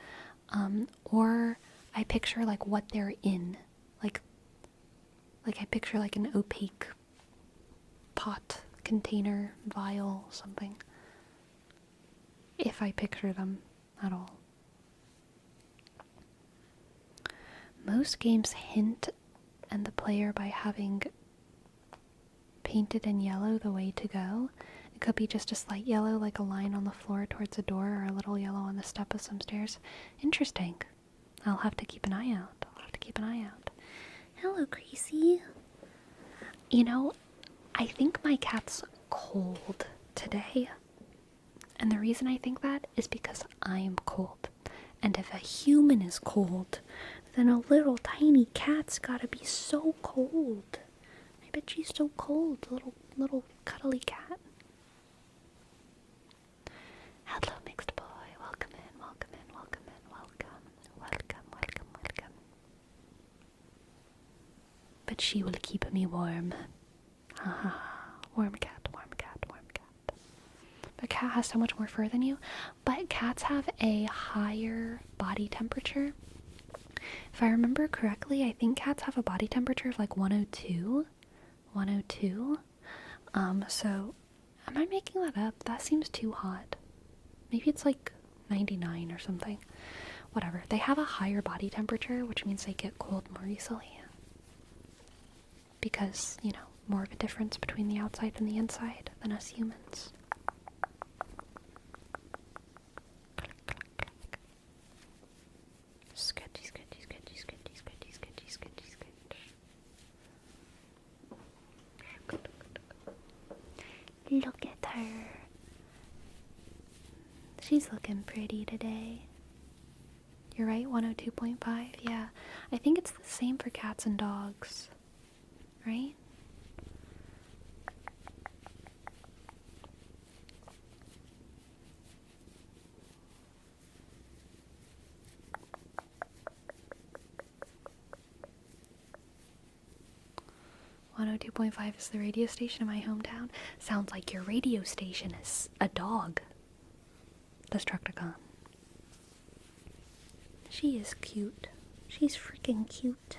Or I picture, like, what they're in. Like I picture, like, an opaque pot, container, vial, something. If I picture them at all. Most games hint at the player by having painted in yellow the way to go, Could be just a slight yellow, like a line on the floor towards a door, or a little yellow on the step of some stairs. Interesting. I'll have to keep an eye out. Hello, Gracie. You know, I think my cat's cold today. And the reason I think that is because I'm cold. And if a human is cold, then a little tiny cat's gotta be so cold. I bet she's so cold, little cuddly cat. Hello, mixed boy. Welcome in, welcome in, welcome in, welcome. Welcome, welcome, welcome. But she will keep me warm. Haha. Warm cat, warm cat, warm cat. But cat has so much more fur than you. But cats have a higher body temperature. If I remember correctly, I think cats have a body temperature of like 102. 102. So am I making that up? That seems too hot. Maybe it's like 99 or something. Whatever. They have a higher body temperature, which means they get cold more easily. Because, you know, more of a difference between the outside and the inside than us humans. Scratchy, scratchy, scratchy, scratchy, scratchy, scratchy, scratchy, scratchy. Look at her. She's looking pretty today. You're right, 102.5? Yeah. I think it's the same for cats and dogs. Right? .5 is the radio station in my hometown. Sounds like your radio station is a dog. Destructicon. She is cute. She's freaking cute.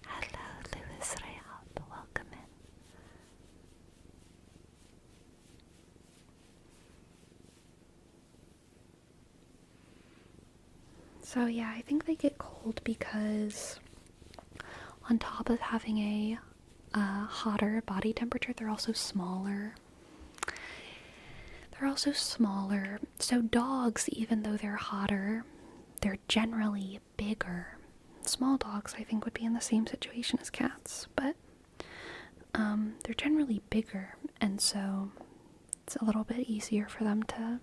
Hello, Louis Rayab. Welcome in. So yeah, I think they get cold because on top of having a hotter body temperature, they're also smaller. So dogs, even though they're hotter, they're generally bigger. Small dogs, I think, would be in the same situation as cats, but they're generally bigger, and so it's a little bit easier for them to,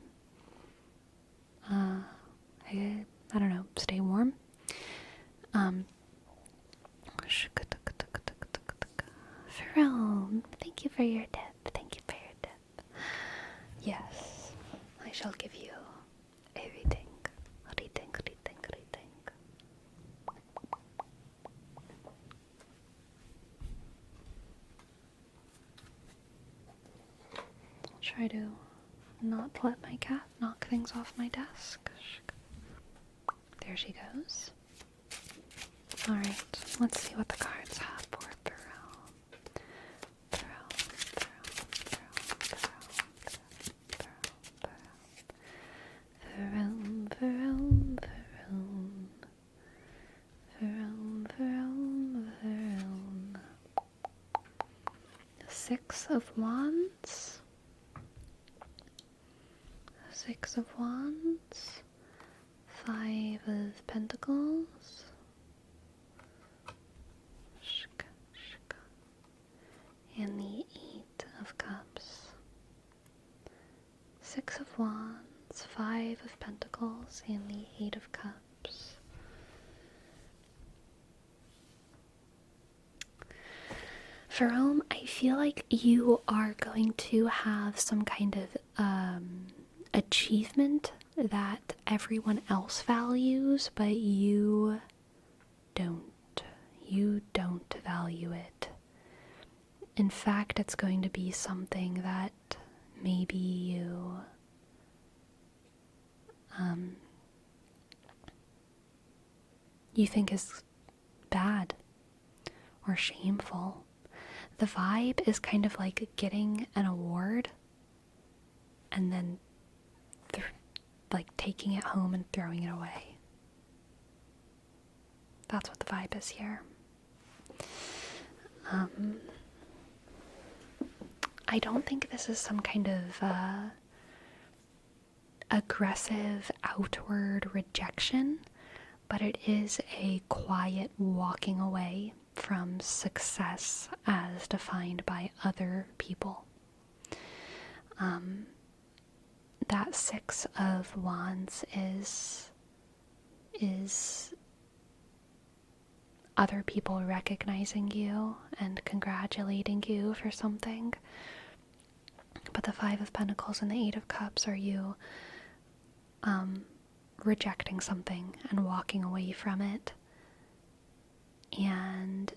I don't know, stay warm. Ferrome, thank you for your tip. Thank you for your tip. Yes, I shall give you everything. Everything. I'll try to not let my cat knock things off my desk. There she goes. Alright, let's see what the cards have for Ferrome. Six of Wands. Six of Wands. Five of Pentacles. And the Eight of Cups. Six of Wands, Five of Pentacles, and the Eight of Cups. Ferrome, I feel like you are going to have some kind of achievement that everyone else values, but you don't. You don't value it. In fact, it's going to be something that maybe you think is bad or shameful. The vibe is kind of like getting an award and then like taking it home and throwing it away. That's what the vibe is here. I don't think this is some kind of aggressive outward rejection, but it is a quiet walking away from success as defined by other people. That Six of Wands is other people recognizing you and congratulating you for something. But the Five of Pentacles and the Eight of Cups are you rejecting something and walking away from it. And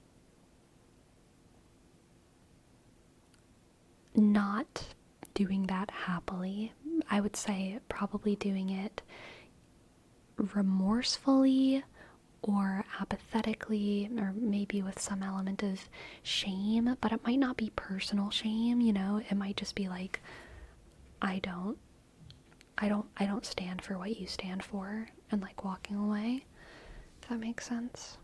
not doing that happily. I would say probably doing it remorsefully or apathetically, or maybe with some element of shame, but it might not be personal shame, you know. It might just be like, I don't stand for what you stand for, and like walking away. If that makes sense.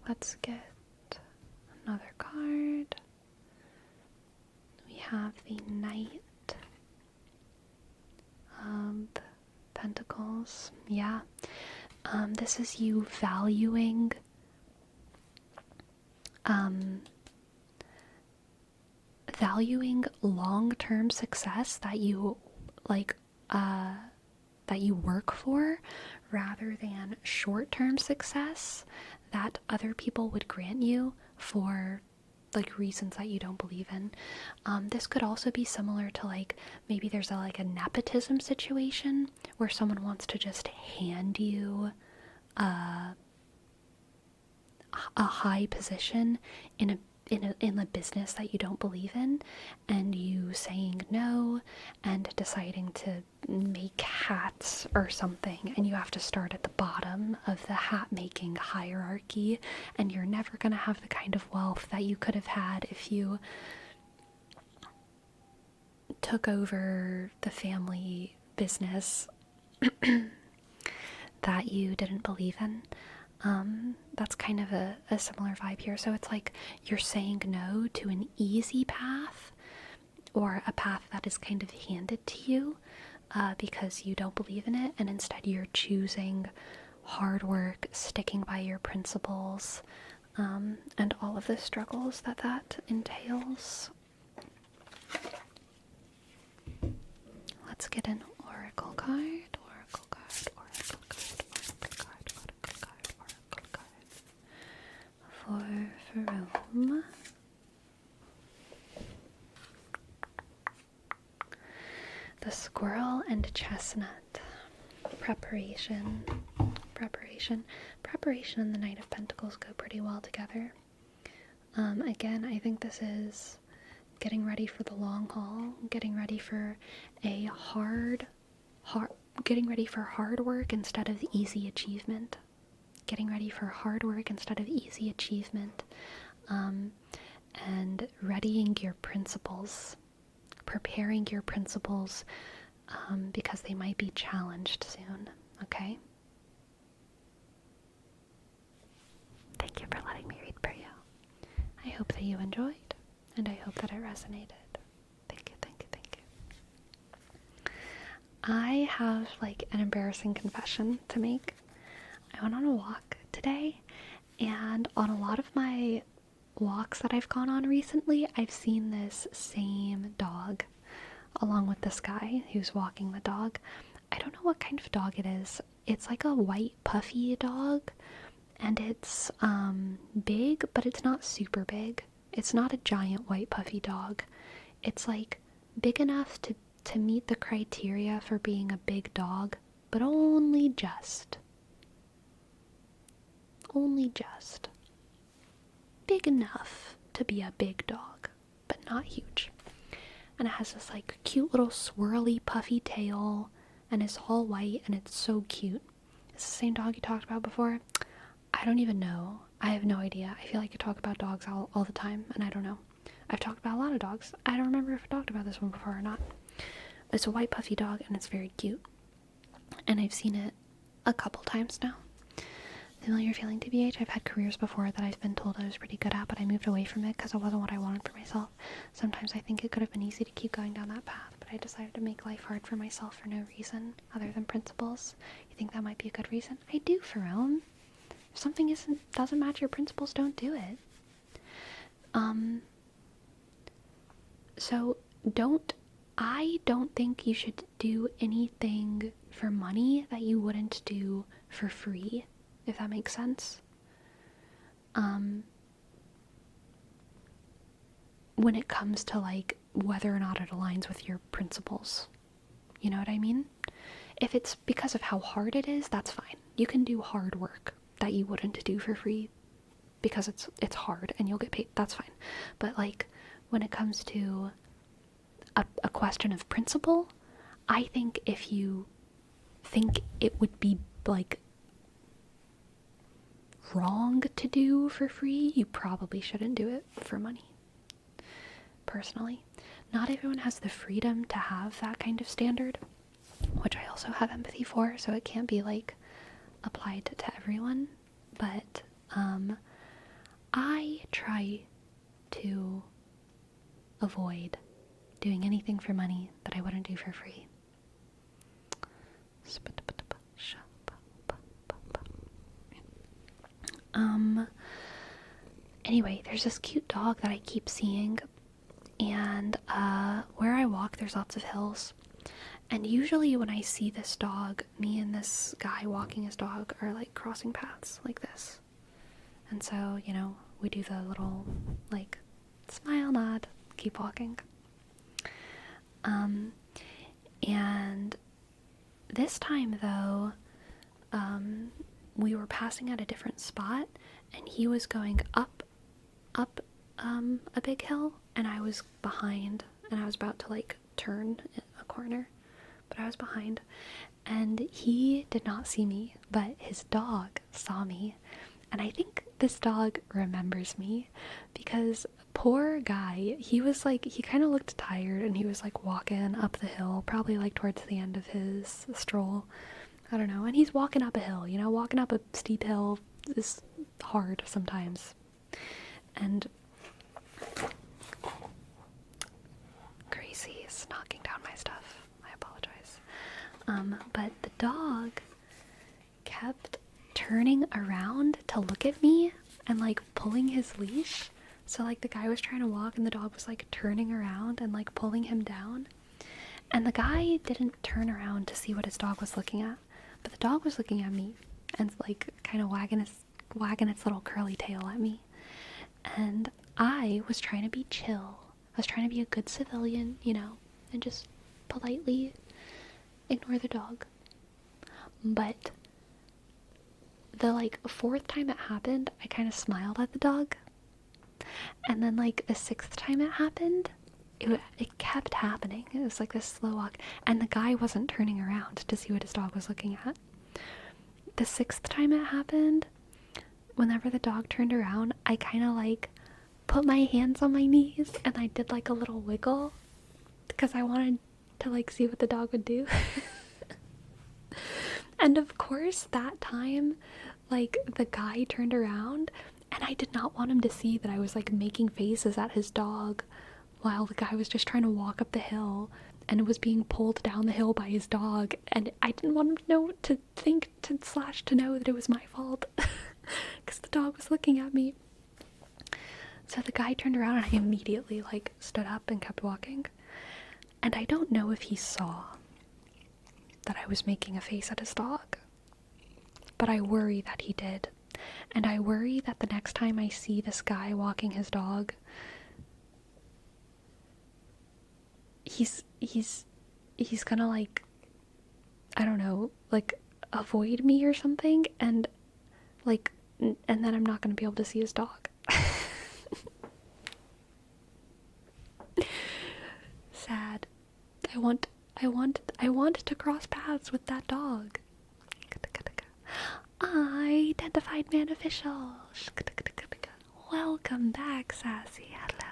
Let's get another card. We have the Knight of Pentacles. Yeah. This is you valuing long-term success that you like that you work for, rather than short-term success that other people would grant you for like reasons that you don't believe in. This could also be similar to like maybe there's a nepotism situation where someone wants to just hand you a high position in a business that you don't believe in, and you saying no and deciding to make hats or something, and you have to start at the bottom of the hat making hierarchy, and you're never going to have the kind of wealth that you could have had if you took over the family business that you didn't believe in. That's kind of a similar vibe here. So it's like you're saying no to an easy path, or a path that is kind of handed to you because you don't believe in it, and instead you're choosing hard work, sticking by your principles, and all of the struggles that entails. Let's get an oracle card. Oracle card, oracle card, oracle card, oracle card, oracle card. For Rome. The Squirrel and Chestnut. Preparation and the Knight of Pentacles go pretty well together. Again, I think this is getting ready for the long haul, getting ready for getting ready for hard work instead of easy achievement. Getting ready for hard work instead of easy achievement. And readying your principles, preparing your principles, because they might be challenged soon, okay? Thank you for letting me read for you. I hope that you enjoyed, and I hope that it resonated. Thank you, thank you, thank you. I have an embarrassing confession to make. I went on a walk today, and on a lot of my walks that I've gone on recently, I've seen this same dog along with this guy who's walking the dog. I don't know what kind of dog it is. It's like a white puffy dog, and it's big, but it's not super big. It's not a giant white puffy dog. It's big enough to meet the criteria for being a big dog, but only just big enough to be a big dog, but not huge. And it has this cute little swirly puffy tail, and it's all white, and it's so cute. It's the same dog you talked about before? I don't even know. I have no idea. I feel like you talk about dogs all the time, and I don't know. I've talked about a lot of dogs. I don't remember if I talked about this one before or not. It's a white puffy dog, and it's very cute. And I've seen it a couple times now. Familiar feeling, TBH. I've had careers before that I've been told I was pretty good at, but I moved away from it because it wasn't what I wanted for myself. Sometimes I think it could have been easy to keep going down that path, but I decided to make life hard for myself for no reason other than principles. You think that might be a good reason? I do, Ferone. If something doesn't match your principles, don't do it. So I don't think you should do anything for money that you wouldn't do for free, if that makes sense. When it comes to like whether or not it aligns with your principles. You know what I mean? If it's because of how hard it is, that's fine. You can do hard work that you wouldn't do for free because it's hard and you'll get paid. That's fine. But like when it comes to a question of principle, I think if you think it would be like wrong to do for free, you probably shouldn't do it for money. Personally, not everyone has the freedom to have that kind of standard, which I also have empathy for, so it can't be like applied to everyone, but I try to avoid doing anything for money that I wouldn't do for free. Anyway, there's this cute dog that I keep seeing, and where I walk there's lots of hills, and usually when I see this dog, me and this guy walking his dog are like crossing paths like this. And so, you know, we do the little like smile nod, keep walking. And this time though, we were passing at a different spot, and he was going up a big hill, and I was behind, and I was about to like turn a corner, but I was behind, and he did not see me, but his dog saw me, and I think this dog remembers me, because poor guy, he was like, he kind of looked tired, and he was like walking up the hill, probably like towards the end of his stroll, I don't know, and he's walking up a hill, you know, walking up a steep hill is hard sometimes, and Gracie is knocking down my stuff, I apologize, but the dog kept turning around to look at me and like pulling his leash. So like the guy was trying to walk and the dog was like turning around and like pulling him down. And the guy didn't turn around to see what his dog was looking at, but the dog was looking at me and like kind of wagging its little curly tail at me. And I was trying to be chill. I was trying to be a good civilian, you know, and just politely ignore the dog. But the like fourth time it happened, I kind of smiled at the dog. And then like the sixth time it happened, it kept happening. It was like this slow walk, and the guy wasn't turning around to see what his dog was looking at. The sixth time it happened, whenever the dog turned around, I kind of like put my hands on my knees and I did like a little wiggle because I wanted to like see what the dog would do. And of course that time, like the guy turned around, and I did not want him to see that I was like making faces at his dog while the guy was just trying to walk up the hill and was being pulled down the hill by his dog, and I didn't want him to know, to know that it was my fault because the dog was looking at me. So the guy turned around and I immediately like stood up and kept walking, and I don't know if he saw that I was making a face at his dog, but I worry that he did, and I worry that the next time I see this guy walking his dog, he's gonna like, I don't know, like avoid me or something, and like, and then I'm not gonna be able to see his dog. Sad. I want to cross paths with that dog. Identified man official. Welcome back, Sassy. Hello.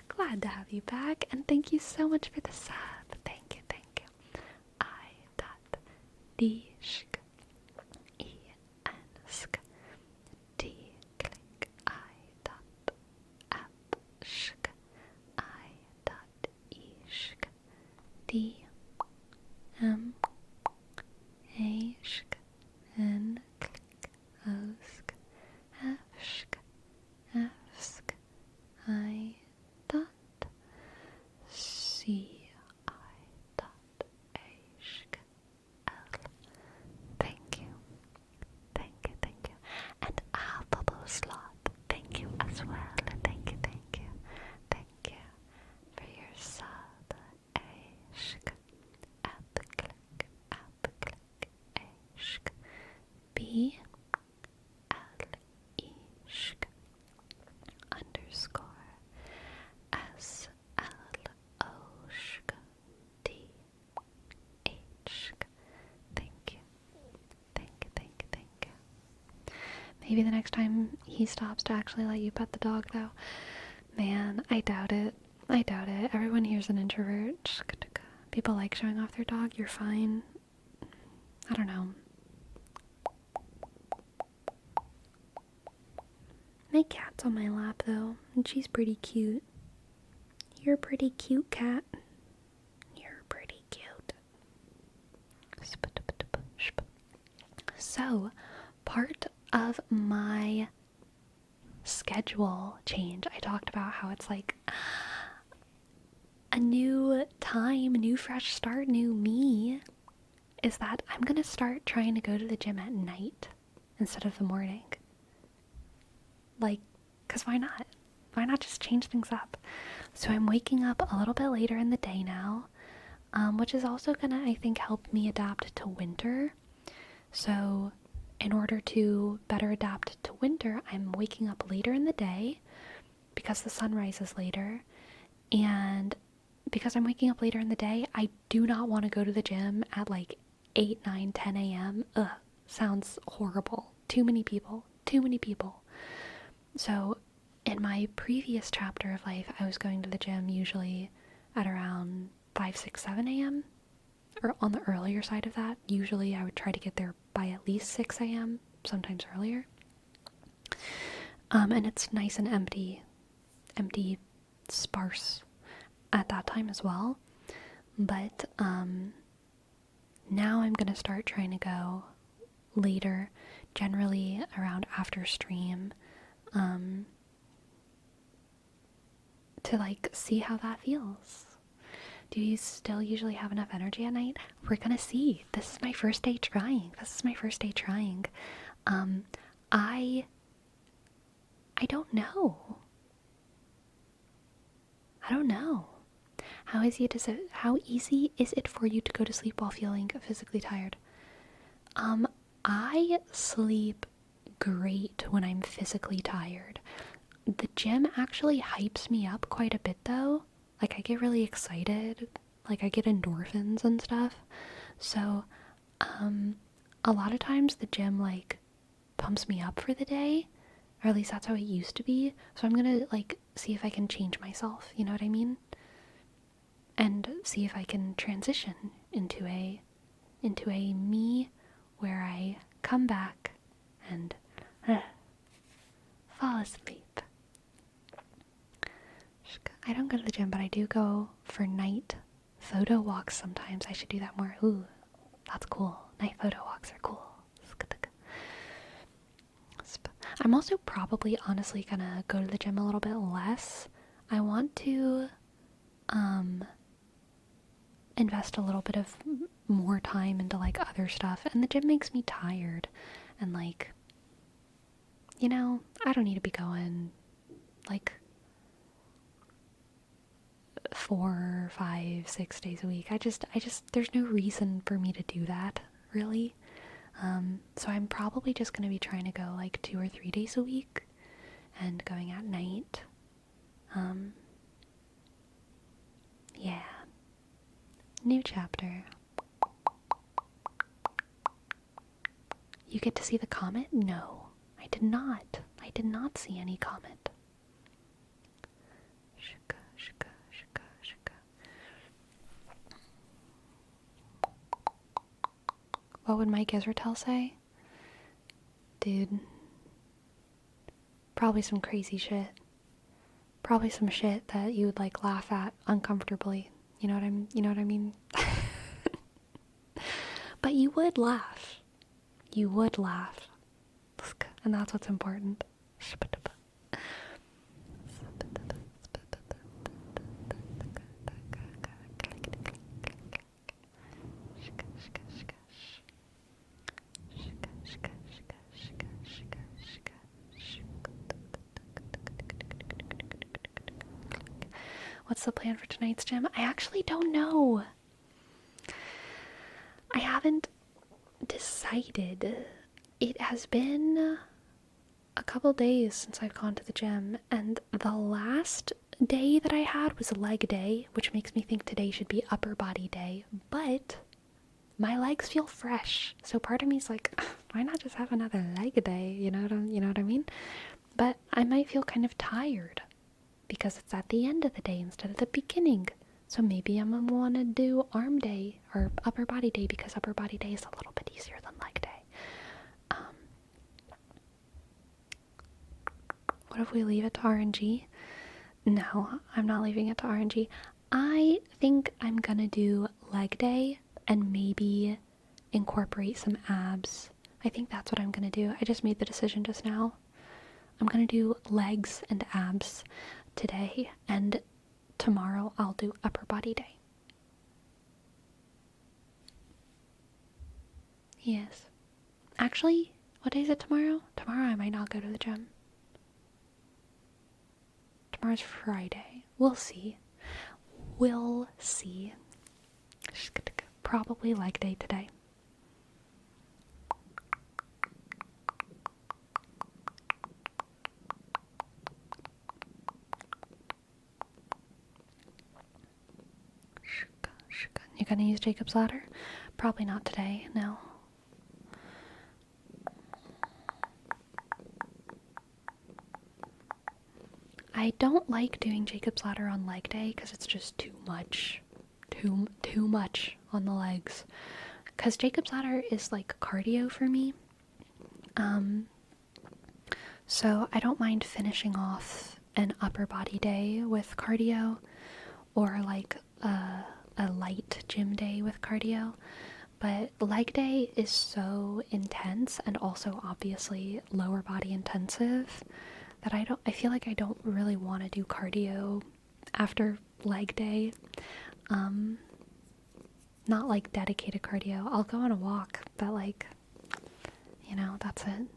Glad to have you back, and thank you so much for the sub. Thank you. D M A shk N click O sk F shk F sk I dot C I dot A shk L. Thank you. Thank you, thank you. And Bubble Sloth, thank you as well. Thank you, thank you. Thank you for your sub. Ashk. App click. Ashk. B. L. E. Shk. Underscore. S. L. O. Shk. D. H. Thank you. Thank you, thank you, thank you. Maybe the next time he stops to actually let you pet the dog, though. Man, I doubt it. I doubt it. Everyone here's an introvert. People like showing off their dog. You're fine. I don't know. My cat's on my lap, though, and she's pretty cute. You're a pretty cute cat. You're pretty cute. So, part of my schedule change, I talked about how it's like a new time, a new fresh start, new me, is that I'm gonna start trying to go to the gym at night instead of the morning. Like, because why not? Why not just change things up? So I'm waking up a little bit later in the day now, which is also gonna, I think, help me adapt to winter. So in order to better adapt to winter, I'm waking up later in the day because the sun rises later. And because I'm waking up later in the day, I do not want to go to the gym at like 8, 9, 10 a.m. Ugh, sounds horrible. Too many people. Too many people. So in my previous chapter of life, I was going to the gym usually at around 5, 6, 7 a.m. or on the earlier side of that. Usually I would try to get there by at least 6 a.m., sometimes earlier. And it's nice and empty, sparse at that time as well. But now I'm going to start trying to go later, generally around after stream, to like see how that feels. Do you still usually have enough energy at night? We're gonna see. This is my first day trying. I don't know. How easy is it for you to go to sleep while feeling physically tired? I sleep great when I'm physically tired. The gym actually hypes me up quite a bit though. Like I get really excited, like I get endorphins and stuff. So, a lot of times the gym like pumps me up for the day, or at least that's how it used to be. So I'm gonna like see if I can change myself, you know what I mean? And see if I can transition into a me where I come back and fall asleep. I don't go to the gym, but I do go for night photo walks sometimes. I should do that more. Ooh, that's cool. Night photo walks are cool. I'm also probably honestly gonna go to the gym a little bit less. I want to invest a little bit of more time into like other stuff, and the gym makes me tired, and like, you know, I don't need to be going like 4, 5, 6 days a week. I just there's no reason for me to do that, really. So I'm probably just gonna be trying to go like 2 or 3 days a week and going at night. Yeah. New chapter. You get to see the comet? No, I did not. I did not see any comet. Shika, shika, shika, shika. What would Mike Israel say? Dude. Probably some crazy shit. Probably some shit that you would like laugh at uncomfortably, You know what I mean? But you would laugh. You would laugh. And that's what's important. What's the plan for tonight's gym? I actually don't know. I haven't decided. It has been a couple days since I've gone to the gym, and the last day that I had was leg day, which makes me think today should be upper body day, but my legs feel fresh, so part of me is like, why not just have another leg day, you know what I mean? But I might feel kind of tired because it's at the end of the day instead of the beginning. So maybe I'm gonna want to do arm day or upper body day because upper body day is a little bit easier than leg day. What if we leave it to RNG? No, I'm not leaving it to RNG. I think I'm gonna do leg day and maybe incorporate some abs. I think that's what I'm gonna do. I just made the decision just now. I'm gonna do legs and abs today, and tomorrow I'll do upper body day. Yes. Actually, what day is it tomorrow? Tomorrow I might not go to the gym. Tomorrow's Friday. We'll see. We'll see. Probably leg day today. You gonna use Jacob's ladder? Probably not today, no. I don't like doing Jacob's ladder on leg day because it's just too much. Too much on the legs. Because Jacob's ladder is like cardio for me. So I don't mind finishing off an upper body day with cardio or like a light gym day with cardio. But leg day is so intense and also obviously lower body intensive that I feel like I don't really want to do cardio after leg day. Not like dedicated cardio. I'll go on a walk, but like, that's it.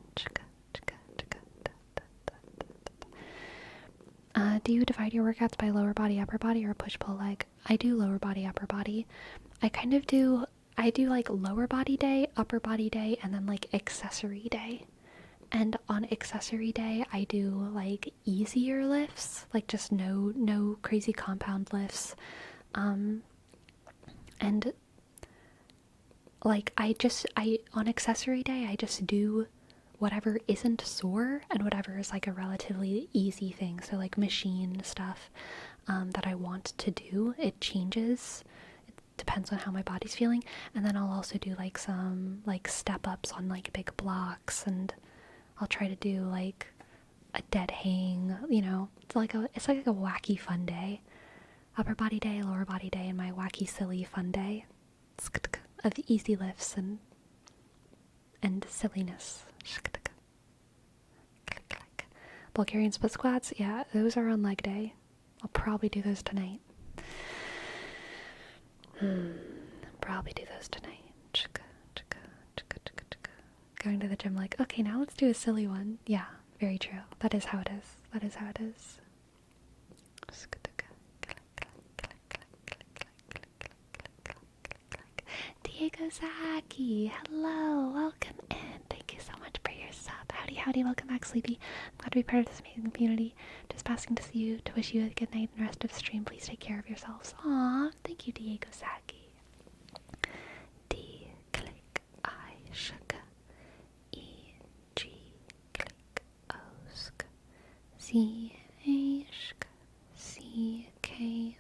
Do you divide your workouts by lower body, upper body, or push-pull leg? I do lower body, upper body. I do like lower body day, upper body day, and then like accessory day. And on accessory day, I do like easier lifts, like just no crazy compound lifts. And like on accessory day, I just do whatever isn't sore and whatever is like a relatively easy thing. So like machine stuff that I want to do, it changes. It depends on how my body's feeling. And then I'll also do like some like step ups on like big blocks, and I'll try to do like a dead hang, It's like a wacky fun day. Upper body day, lower body day, and my wacky silly fun day of easy lifts and silliness. Bulgarian split squats, yeah, those are on leg day. I'll probably do those tonight. Probably do those tonight. Going to the gym like, okay, now let's do a silly one. Yeah, very true. That is how it is. Diego Zaki, hello, welcome in. Thank you so much for your sub. Howdy, welcome back, Sleepy. I'm glad to be part of this amazing community. Just passing to see you, to wish you a good night and rest of the stream. Please take care of yourselves. Aw, thank you, Diego Zaki. D, click, I, shaka. E, G, click, O, sk. C, A, shk. C, K,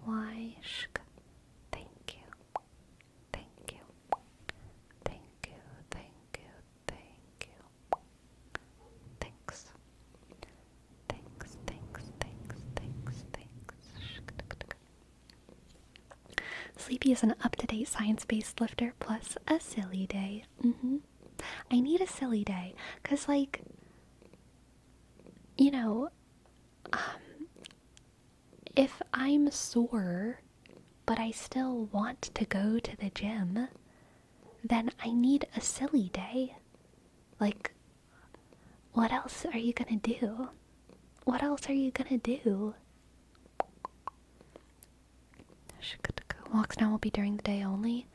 Y, shk. Sleepy is an up-to-date science-based lifter plus a silly day. I need a silly day, because, like, you know, if I'm sore, but I still want to go to the gym, then I need a silly day. Like, what else are you gonna do? What else are you gonna do? Walks now will be during the day only.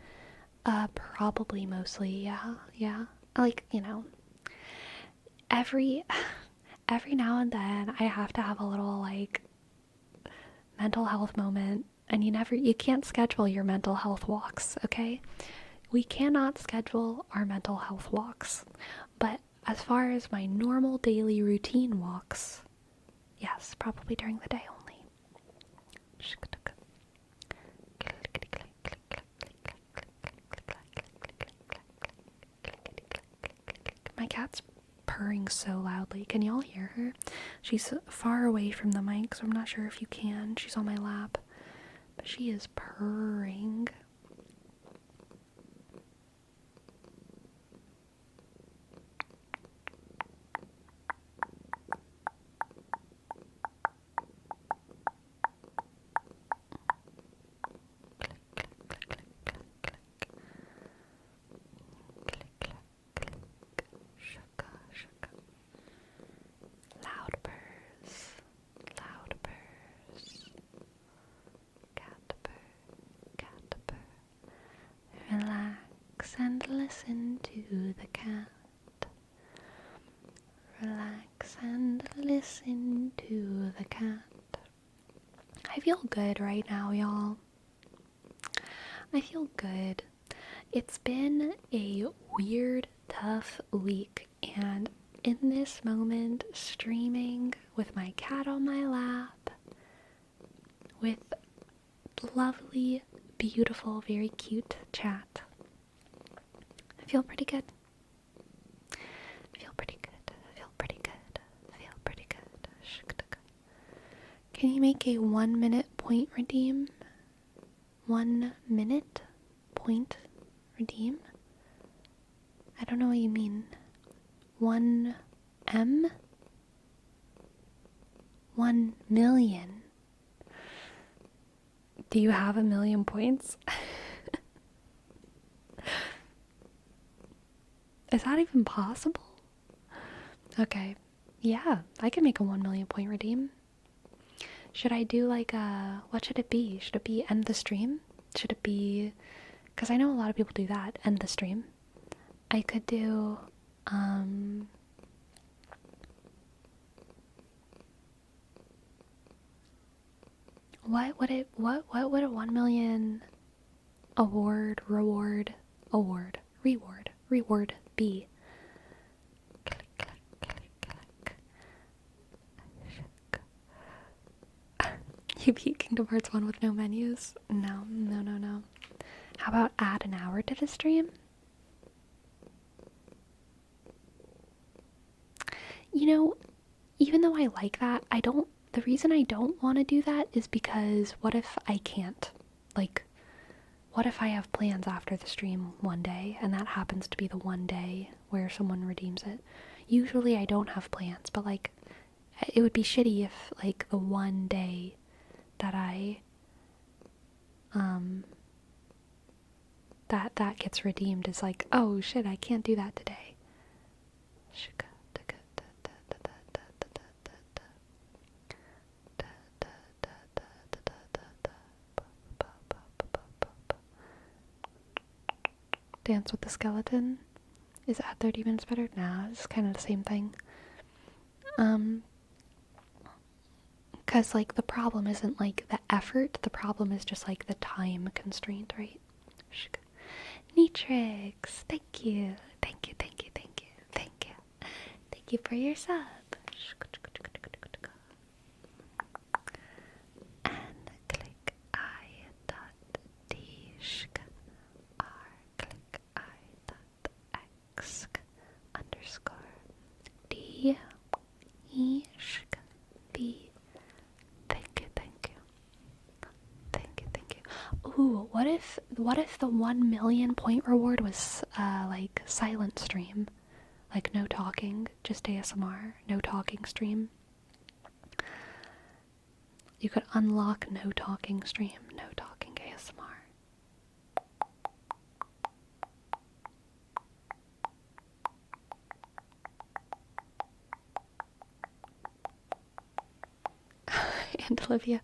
Probably mostly, yeah. Like, every now and then I have to have a little, like, mental health moment, and you can't schedule your mental health walks, okay? We cannot schedule our mental health walks. But as far as my normal daily routine walks, yes, probably during the day only. My cat's purring so loudly. Can y'all hear her? She's far away from the mic, so I'm not sure if you can. She's on my lap. But she is purring. Relax and listen to the cat. Relax and listen to the cat. I feel good right now, y'all. I feel good. It's been a weird, tough week, and in this moment, streaming with my cat on my lap, with lovely, beautiful, very cute chat, I feel pretty good. Can you make a 1 minute point redeem? 1 minute point redeem? I don't know what you mean. 1M? 1 million. Do you have 1,000,000 points? Is that even possible? Okay. Yeah, I can make a 1 million point redeem. Should I do like what should it be? Should it be end the stream? Should it be, because I know a lot of people do that, end the stream. I could do, what would a 1 million reward be? You beat Kingdom Hearts 1 with no menus? No. How about add an hour to the stream? Even though I like that, the reason I don't want to do that is because what if I can't? Like, what if I have plans after the stream one day, and that happens to be the one day where someone redeems it? Usually I don't have plans, but, like, it would be shitty if, like, the one day that that gets redeemed is like, oh shit, I can't do that today. Dance with the skeleton? Is at 30 minutes better? Nah, it's kind of the same thing. Because, like, the problem isn't, like, the effort, the problem is just, like, the time constraint, right? Nrixs, thank you. Thank you for your sub. And click I dot D R click I dot X underscore D E B. Thank you. Ooh, what What if the 1 million point reward was like silent stream? Like no talking, just ASMR, no talking stream. You could unlock no talking stream, no talking ASMR. And Olivia,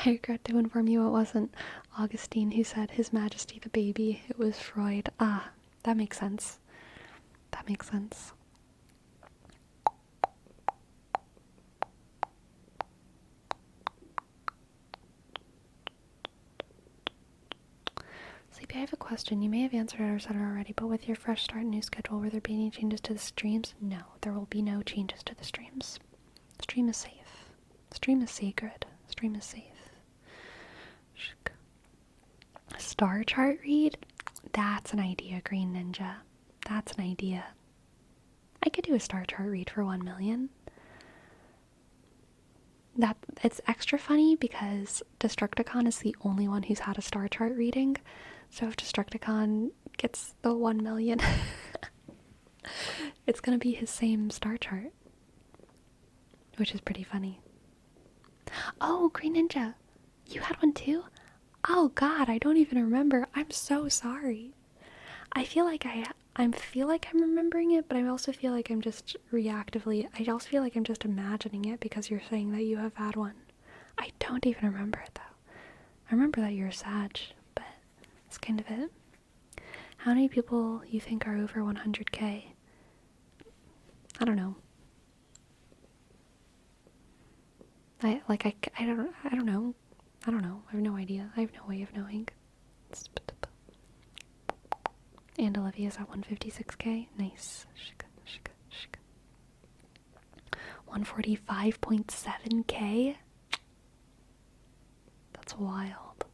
I regret to inform you it wasn't Augustine who said His Majesty the baby, it was Freud. Ah, that makes sense. That makes sense. Sleepy, I have a question. You may have answered it or said it already, but with your fresh start new schedule, will there be any changes to the streams? No, there will be no changes to the streams. Stream is safe. Stream is sacred. Stream is safe. Star chart read? That's an idea, Green Ninja. That's an idea. I could do a star chart read for 1 million. It's extra funny because Destructicon is the only one who's had a star chart reading. So if Destructicon gets the 1 million, it's gonna be his same star chart. Which is pretty funny. Oh, Green Ninja, you had one too? Oh god, I don't even remember. I'm so sorry. I feel like I'm remembering it, but I also feel like I'm just I also feel like I'm just imagining it because you're saying that you have had one. I don't even remember it though. I remember that you're a Sag, but that's kind of it. How many people you think are over 100k? I don't know. I don't know. I don't know. I have no idea. I have no way of knowing. And Olivia's at 156k. Nice. 145.7k? That's wild.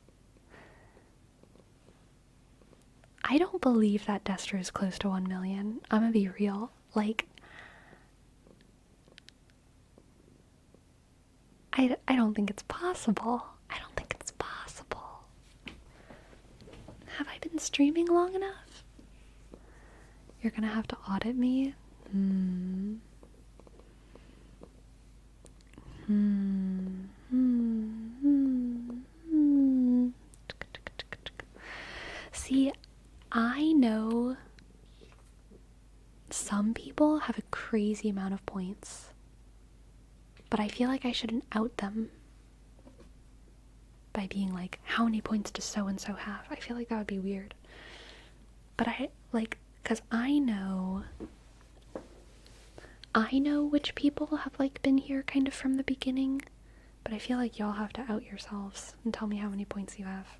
I don't believe that Destro is close to 1 million. I'm gonna be real. Like, I don't think it's possible. I don't think it's possible. Have I been streaming long enough? You're gonna have to audit me? See, I know some people have a crazy amount of points, but I feel like I shouldn't out them by being like, how many points does so-and-so have? I feel like that would be weird. But because I know which people have, like, been here kind of from the beginning, but I feel like y'all have to out yourselves and tell me how many points you have.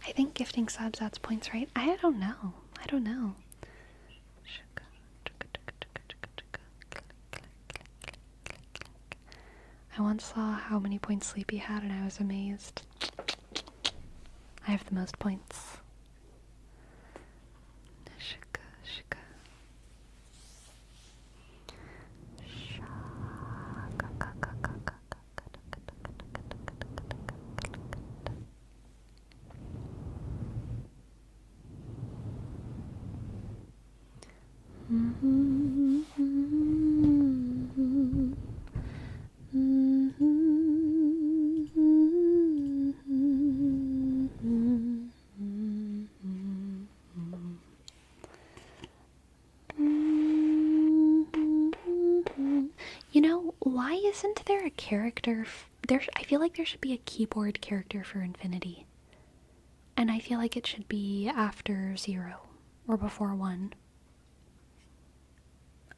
I think gifting subs adds points, right? I don't know. I once saw how many points Sleepy had and I was amazed. I have the most points. You know, why isn't there a character? I feel like there should be a keyboard character for Infinity. And I feel like it should be after 0 or before 1.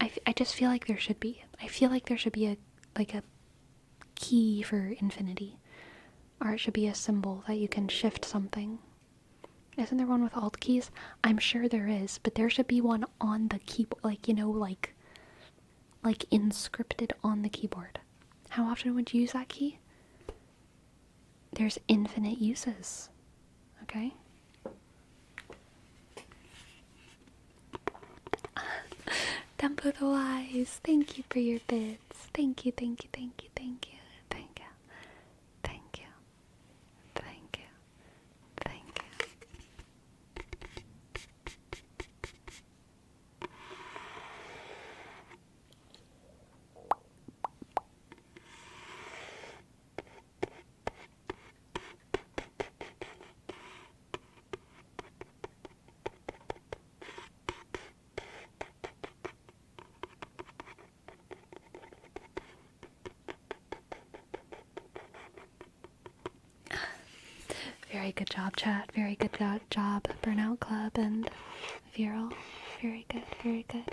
I just feel like there should be. I feel like there should be a key for Infinity. Or it should be a symbol that you can shift something. Isn't there one with alt keys? I'm sure there is, but there should be one on the keyboard, like inscripted on the keyboard. How often would you use that key? There's infinite uses. Okay? Dumbo the Wise, thank you for your bits. Thank you. Very good job, chat. Very good job, Burnout Club and Viral. Very good, very good.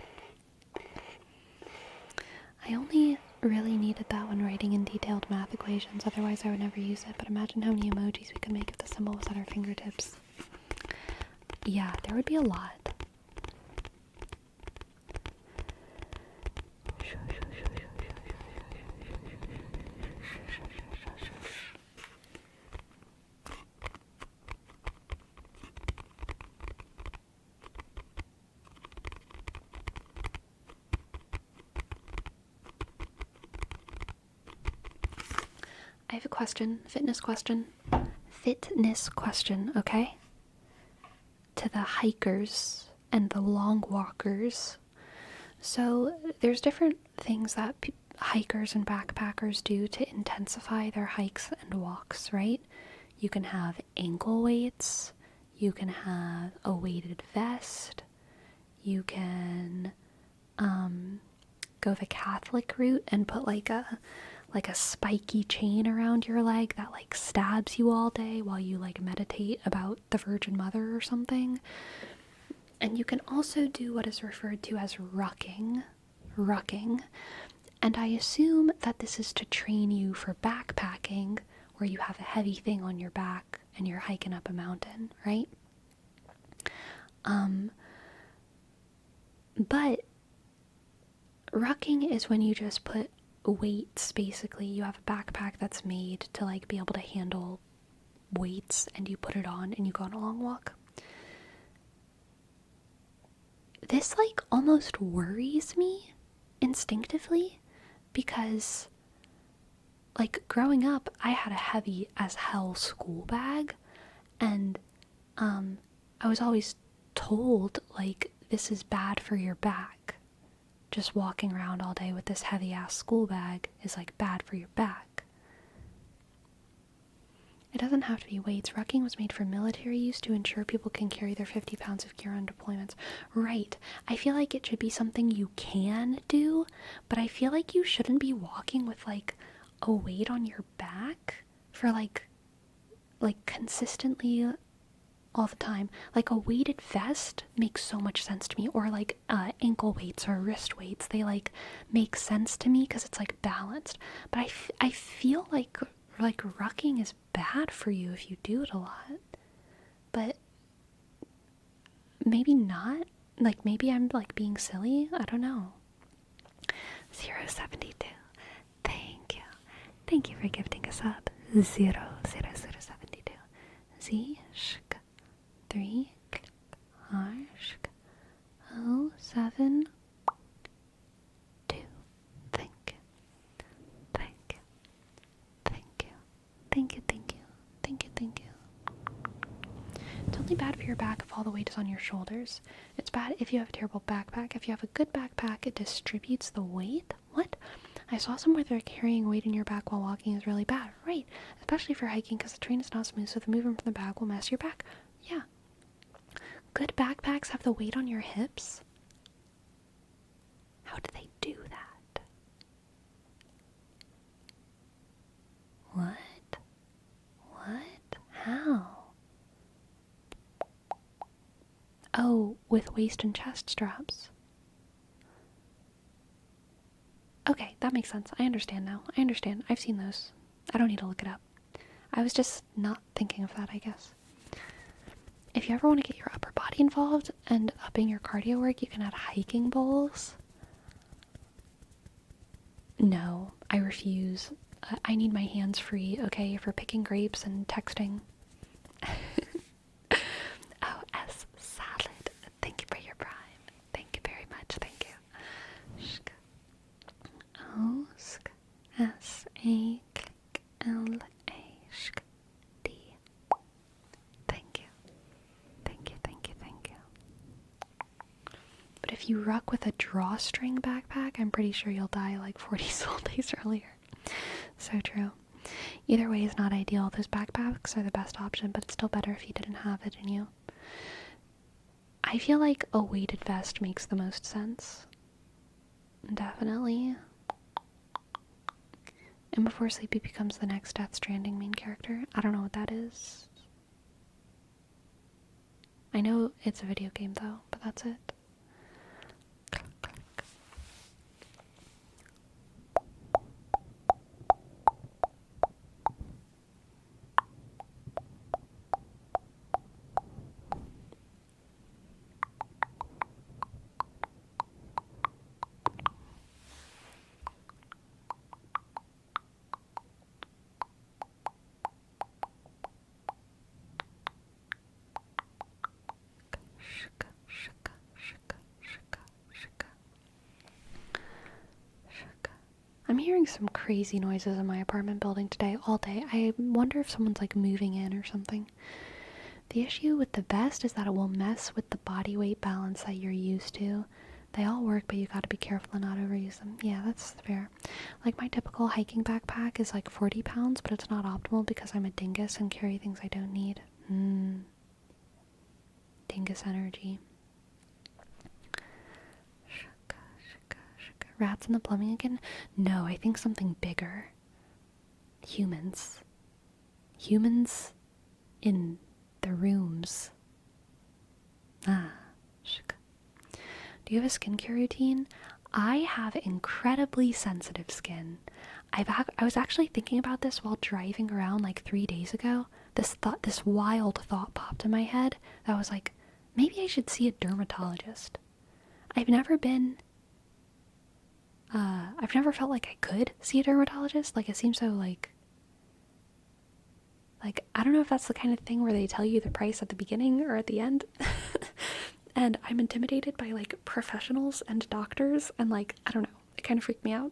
I only really needed that when writing in detailed math equations, otherwise I would never use it, but imagine how many emojis we could make if the symbol was at our fingertips. Yeah, there would be a lot. I have a question, fitness question, okay? To the hikers and the long walkers. So there's different things that hikers and backpackers do to intensify their hikes and walks, right? You can have ankle weights, you can have a weighted vest, you can go the Catholic route and put like a spiky chain around your leg that like stabs you all day while you like meditate about the Virgin Mother or something. And you can also do what is referred to as rucking. And I assume that this is to train you for backpacking, where you have a heavy thing on your back and you're hiking up a mountain, right? But rucking is when you just put weights, basically. You have a backpack that's made to like be able to handle weights, and you put it on and you go on a long walk. This like almost worries me instinctively, because like growing up I had a heavy as hell school bag, and I was always told like this is bad for your back. Just walking around all day with this heavy ass school bag is like bad for your back. It doesn't have to be weights. Rucking was made for military use to ensure people can carry their 50 pounds of gear on deployments. Right. I feel like it should be something you can do, but I feel like you shouldn't be walking with like a weight on your back for like consistently all the time. Like a weighted vest makes so much sense to me, or like ankle weights or wrist weights. They like make sense to me because it's like balanced. But I feel like rucking is bad for you if you do it a lot. But maybe not. Like maybe I'm like being silly. I don't know. 072. Thank you. Thank you for gifting us up. 00072. Z shk 3 harshk 072. Thank you. Thank you. Thank you. Thank you, thank you. Thank you, thank you. It's only bad for your back if all the weight is on your shoulders. It's bad if you have a terrible backpack. If you have a good backpack, it distributes the weight. What? I saw somewhere that carrying weight in your back while walking is really bad. Right. Especially for hiking, because the terrain is not smooth, so the movement from the back will mess your back. Yeah. Good backpacks have the weight on your hips? How do they do that? What? What? How? Oh, with waist and chest straps. Okay, that makes sense. I understand now. I understand. I've seen those. I don't need to look it up. I was just not thinking of that, I guess. If you ever want to get your upper body involved and upping your cardio work, you can add hiking bowls. No, I refuse. I need my hands free, okay, for picking grapes and texting. Oh, S Salad. Thank you for your prime. Thank you very much. Thank you. Shk. O sk S A L A shk D. Thank you. Thank you, thank you, thank you. But if you ruck with a drawstring backpack, I'm pretty sure you'll die like 40 soul days earlier. So true. Either way is not ideal. Those backpacks are the best option, but it's still better if you didn't have it in you. I feel like a weighted vest makes the most sense. Definitely. And before Sleepy becomes the next Death Stranding main character. I don't know what that is. I know it's a video game though, but that's it. I'm hearing some crazy noises in my apartment building today, all day. I wonder if someone's like moving in or something. The issue with the vest is that it will mess with the body weight balance that you're used to. They all work, but you gotta be careful and not overuse them. Yeah, that's fair. Like my typical hiking backpack is like 40 pounds, but it's not optimal because I'm a dingus and carry things I don't need. Dingus energy. Rats in the plumbing again? No, I think something bigger. Humans. Humans in the rooms. Do you have a skincare routine? I have incredibly sensitive skin. I was actually thinking about this while driving around like 3 days ago. This wild thought popped in my head that was like, maybe I should see a dermatologist. I've never felt like I could see a dermatologist. Like, it seems so like, I don't know if that's the kind of thing where they tell you the price at the beginning or at the end. And I'm intimidated by like professionals and doctors, and like, I don't know, it kind of freaked me out.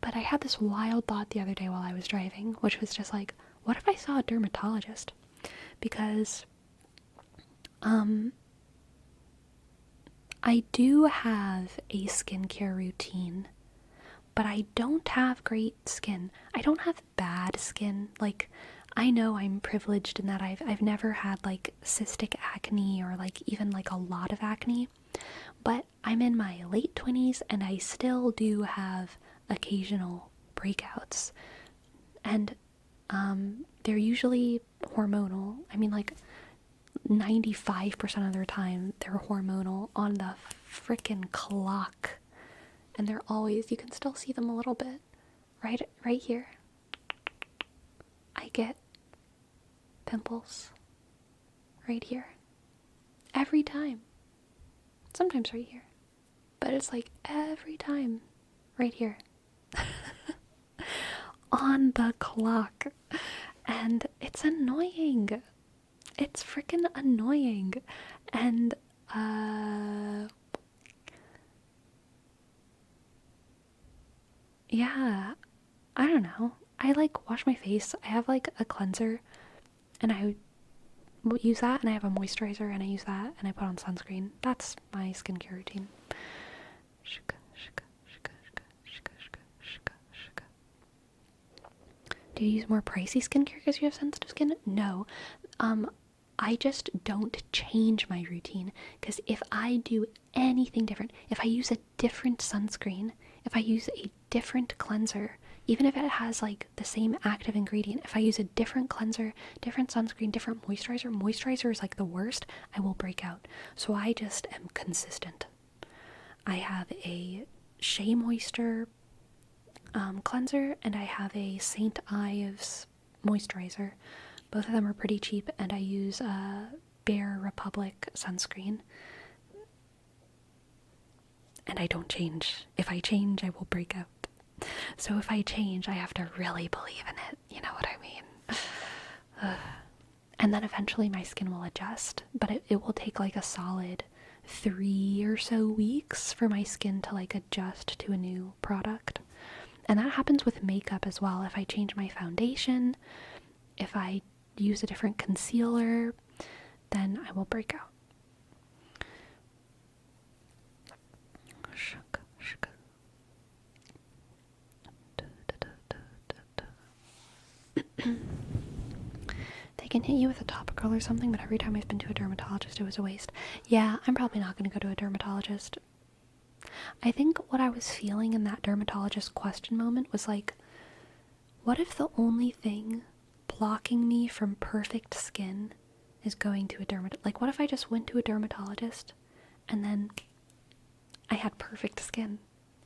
But I had this wild thought the other day while I was driving, which was just like, what if I saw a dermatologist? Because I do have a skincare routine, but I don't have great skin. I don't have bad skin. Like, I know I'm privileged in that I've never had like cystic acne or like even like a lot of acne, but I'm in my late 20s and I still do have occasional breakouts, and they're usually hormonal. I mean, like 95% of their time they're hormonal on the frickin' clock, and they're always, you can still see them a little bit right here. I get pimples right here every time. Sometimes right here, but it's like every time right here. On the clock. And it's annoying. It's freaking annoying. And yeah, I don't know. I like wash my face. I have like a cleanser and I use that, and I have a moisturizer and I use that, and I put on sunscreen. That's my skincare routine. Do you use more pricey skincare because you have sensitive skin? No. I just don't change my routine, because if I do anything different, if I use a different sunscreen, if I use a different cleanser, even if it has like the same active ingredient, if I use a different cleanser, different sunscreen, different moisturizer is like the worst, I will break out. So I just am consistent. I have a Shea Moisture cleanser, and I have a St. Ives moisturizer. Both of them are pretty cheap, and I use Bare Republic sunscreen. And I don't change. If I change, I will break out. So if I change, I have to really believe in it. You know what I mean? And then eventually my skin will adjust, but it will take like a solid 3 or so weeks for my skin to like adjust to a new product. And that happens with makeup as well. If I change my foundation, if I use a different concealer, then I will break out. They can hit you with a topical or something, but every time I've been to a dermatologist, it was a waste. Yeah, I'm probably not going to go to a dermatologist. I think what I was feeling in that dermatologist question moment was like, what if the only thing blocking me from perfect skin is going to a dermatologist. Like, what if I just went to a dermatologist and then I had perfect skin?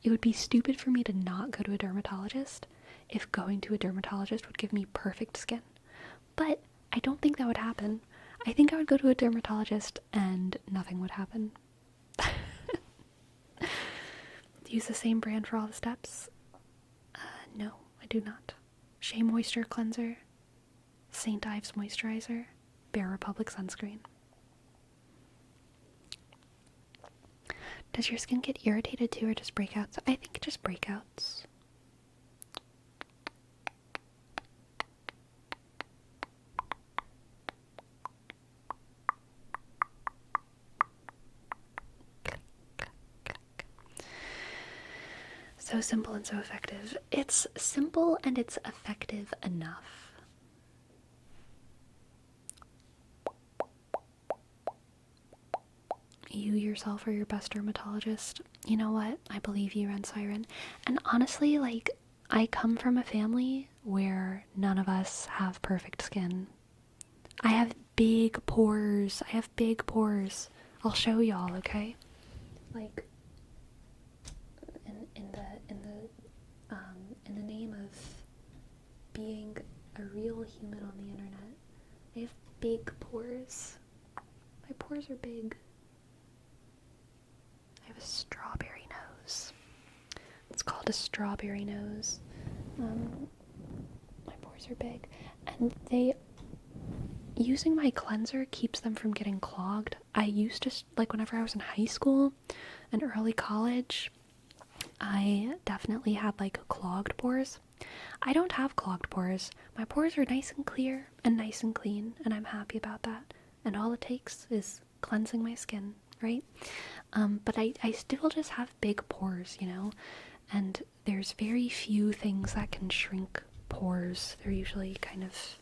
It would be stupid for me to not go to a dermatologist if going to a dermatologist would give me perfect skin. But I don't think that would happen. I think I would go to a dermatologist and nothing would happen. Use the same brand for all the steps? No, I do not. Shea Moisture Cleanser, St. Ives Moisturizer, Bare Republic Sunscreen. Does your skin get irritated too, or just breakouts? I think just breakouts. So simple and so effective. It's simple and it's effective enough. You yourself are your best dermatologist. You know what? I believe you, Ren Siren. And honestly, like, I come from a family where none of us have perfect skin. I have big pores. I'll show y'all, okay? Like, in the name of being a real human on the internet, I have big pores. My pores are big. I have a strawberry nose. It's called a strawberry nose. My pores are big, and using my cleanser keeps them from getting clogged. I used to, like, whenever I was in high school and early college, I definitely had, like, clogged pores. I don't have clogged pores. My pores are nice and clear and nice and clean, and I'm happy about that. And all it takes is cleansing my skin, right? But I still just have big pores, you know? And there's very few things that can shrink pores. They're usually kind of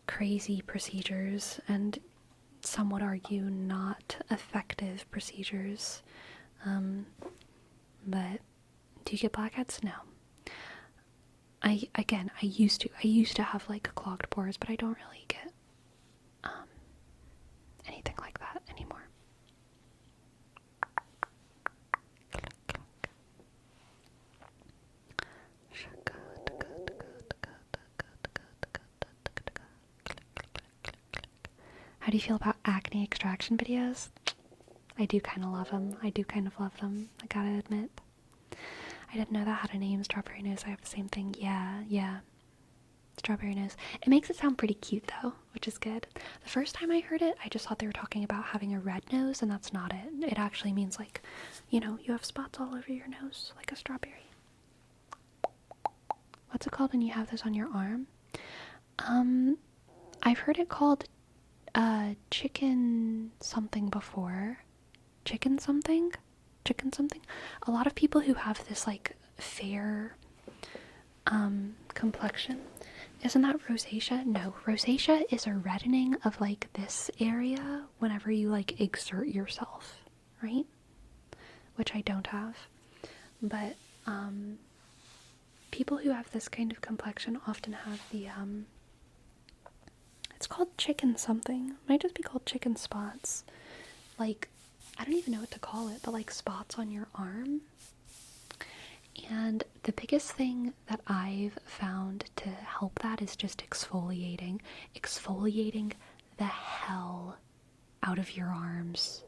crazy procedures, and some would argue not effective procedures. But do you get blackheads? No. I used to have, like, clogged pores, but I don't really get anything like that anymore. How do you feel about acne extraction videos? I do kind of love them. I gotta admit. I didn't know that had a name, Strawberry Nose. I have the same thing. Yeah. Strawberry Nose. It makes it sound pretty cute, though, which is good. The first time I heard it, I just thought they were talking about having a red nose, and that's not it. It actually means, like, you know, you have spots all over your nose, like a strawberry. What's it called when you have this on your arm? I've heard it called chicken something before. Chicken something? A lot of people who have this, like, fair complexion. Isn't that rosacea? No, rosacea is a reddening of, like, this area whenever you, like, exert yourself, right? Which I don't have. But people who have this kind of complexion often have the it's called chicken something. It might just be called chicken spots. Like, I don't even know what to call it, but, like, spots on your arm. And the biggest thing that I've found to help that is just exfoliating. Exfoliating the hell out of your arms.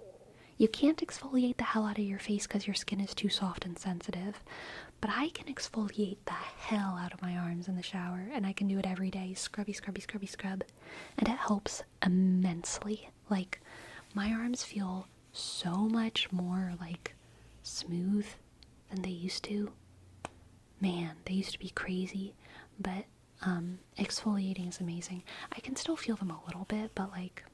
You can't exfoliate the hell out of your face because your skin is too soft and sensitive. But I can exfoliate the hell out of my arms in the shower, and I can do it every day. Scrubby, scrubby, scrubby, scrub. And it helps immensely. Like, my arms feel so much more, like, smooth than they used to. Man, they used to be crazy, but exfoliating is amazing. I can still feel them a little bit, but, like,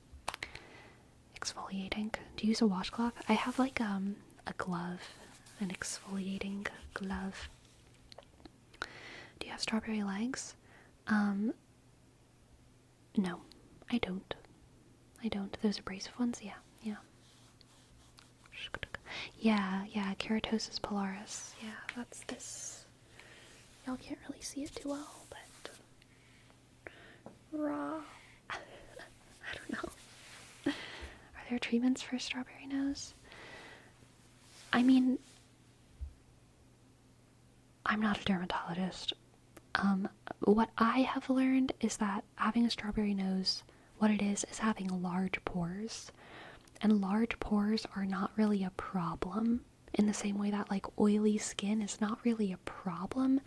exfoliating. Do you use a washcloth? I have, like, a glove, an exfoliating glove. Do you have strawberry legs? No, I don't. Those abrasive ones? Yeah. Yeah, keratosis pilaris. Yeah, that's this. Y'all can't really see it too well, but raw. I don't know. there treatments for strawberry nose? I mean, I'm not a dermatologist. What I have learned is that having a strawberry nose, what it is having large pores. And large pores are not really a problem in the same way that like oily skin is not really a problem.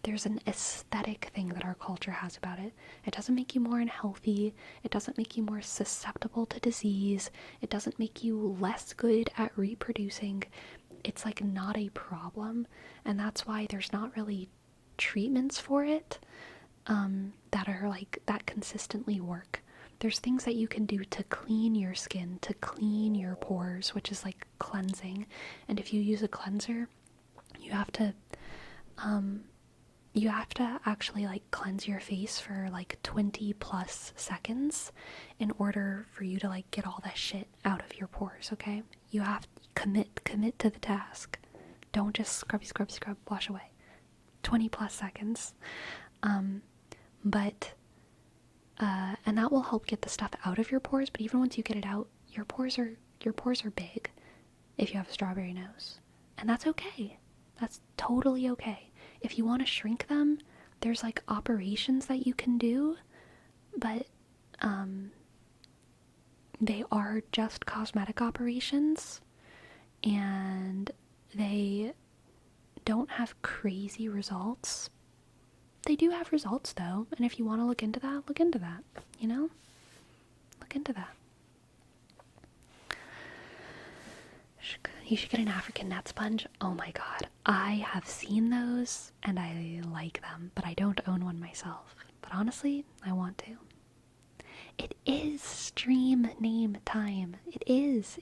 There's an aesthetic thing that our culture has about it. It doesn't make you more unhealthy. It doesn't make you more susceptible to disease. It doesn't make you less good at reproducing. It's like not a problem. And that's why there's not really treatments for it that are like that consistently work. There's things that you can do to clean your skin, to clean your pores, which is like cleansing. And if you use a cleanser, you have to actually like cleanse your face for like 20 plus seconds in order for you to like get all that shit out of your pores, okay? You have to commit to the task. Don't just scrub, wash away. 20 plus seconds. And that will help get the stuff out of your pores, but even once you get it out, your pores are big if you have a strawberry nose. And that's okay. That's totally okay. If you want to shrink them, there's like operations that you can do, but they are just cosmetic operations and they don't have crazy results. They do have results though, and if you want to look into that, you know? Look into that. You should get an African net sponge. Oh my god. I have seen those and I like them, but I don't own one myself. But honestly, I want to. It is stream name time. It is.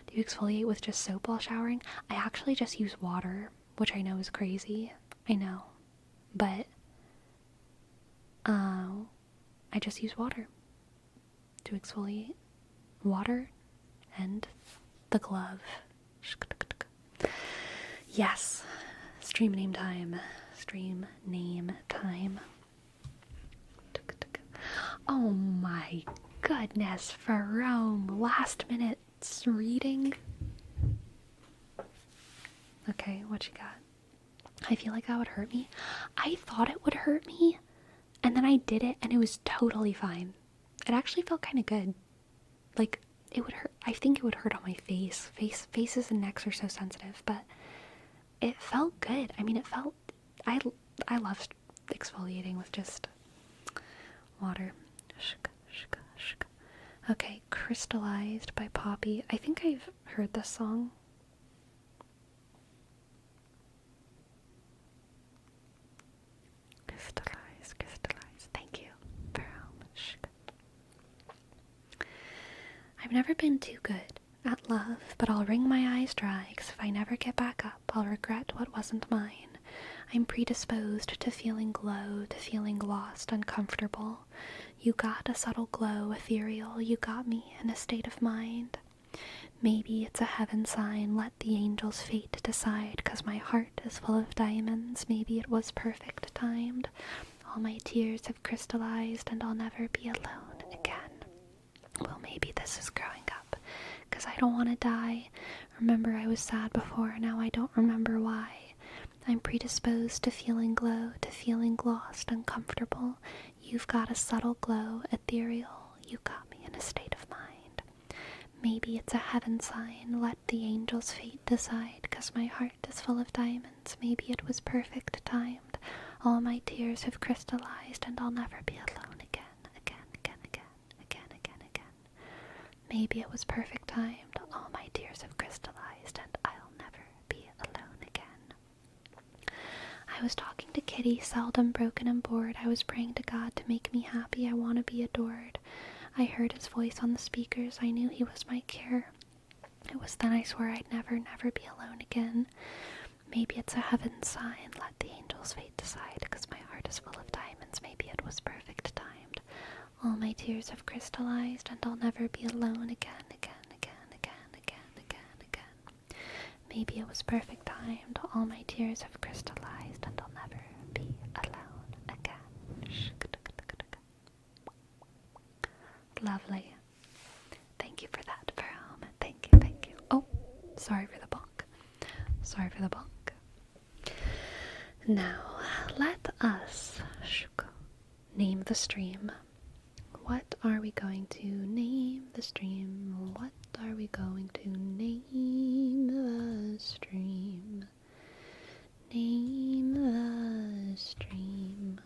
Do you exfoliate with just soap while showering? I actually just use water, which I know is crazy. I know. But I just use water to exfoliate. Water and the glove. Yes. Stream name time. Oh my goodness, Ferome. Last minute reading. Okay, what you got? I feel like that would hurt me. I thought it would hurt me, and then I did it, and it was totally fine. It actually felt kind of good. Like, it would hurt. I think it would hurt on my face. Faces and necks are so sensitive, but it felt good. I mean, it felt... I love exfoliating with just water. Okay, Crystallized by Poppy. I think I've heard this song. Crystallize. Thank you. I've never been too good at love, but I'll wring my eyes dry, 'cause if I never get back up, I'll regret what wasn't mine. I'm predisposed to feeling glow, to feeling lost, uncomfortable. You got a subtle glow, ethereal, you got me in a state of mind. Maybe it's a heaven sign, let the angels' fate decide, 'cause my heart is full of diamonds, maybe it was perfect timed. All my tears have crystallized and I'll never be alone again. Well, maybe this is growing up, 'cause I don't want to die. Remember I was sad before, now I don't remember why. I'm predisposed to feeling glow, to feeling lost, uncomfortable. You've got a subtle glow, ethereal, you got me in a state of mind. Maybe it's a heaven sign, let the angels' fate decide, 'cause my heart is full of diamonds, maybe it was perfect timed. All my tears have crystallized and I'll never be alone again. Maybe it was perfect timed, all my tears have crystallized and I'll never be alone again. I was talking to Kitty, seldom broken and bored. I was praying to God to make me happy, I want to be adored. I heard his voice on the speakers, I knew he was my cure. It was then I swore I'd never be alone again. Maybe it's a heaven sign, let the angels' fate decide, 'cause my heart is full of diamonds, maybe it was perfect timed. All my tears have crystallized and I'll never be alone again. Maybe it was perfect timed, all my tears have crystallized and I'll never be alone again. Lovely. Sorry for the bonk. Sorry for the bonk. Now, let us name the stream. What are we going to name the stream? What are we going to name the stream? Name the stream.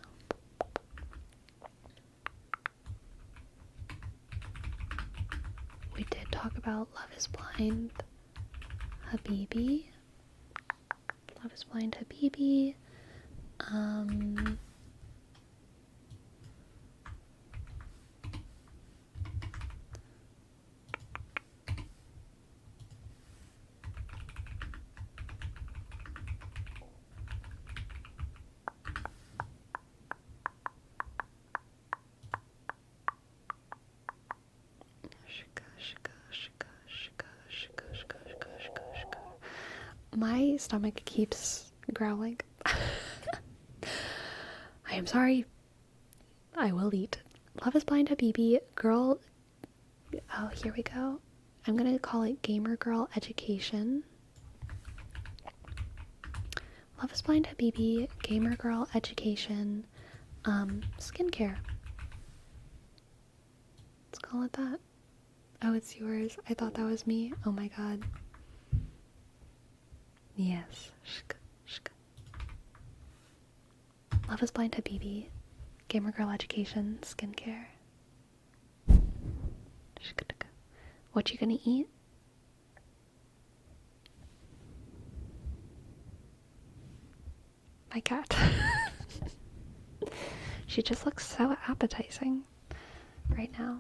We did talk about Love is Blind Habibi. Love is Blind Habibi. My stomach keeps growling. I am sorry. I will eat. Love is Blind Habibi. Girl. Oh, here we go. I'm gonna call it Gamer Girl Education. Love is Blind Habibi. Gamer Girl Education. Skincare. Let's call it that. Oh, it's yours. I thought that was me. Oh my god. Yes. Love is Blind Habibi. Gamer Girl Education. Skincare. What you gonna eat? My cat. She just looks so appetizing right now.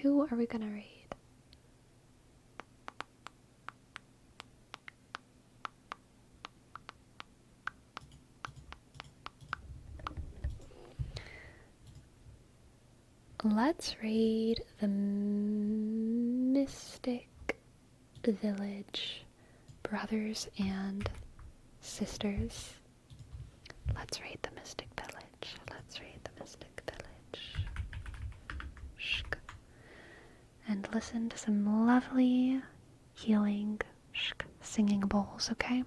Who are we gonna raid? Let's raid the Mystic Village brothers and sisters. Let's raid the Mystic Village. Let's raid the Mystic Village. Shk. And listen to some lovely healing singing bowls, okay?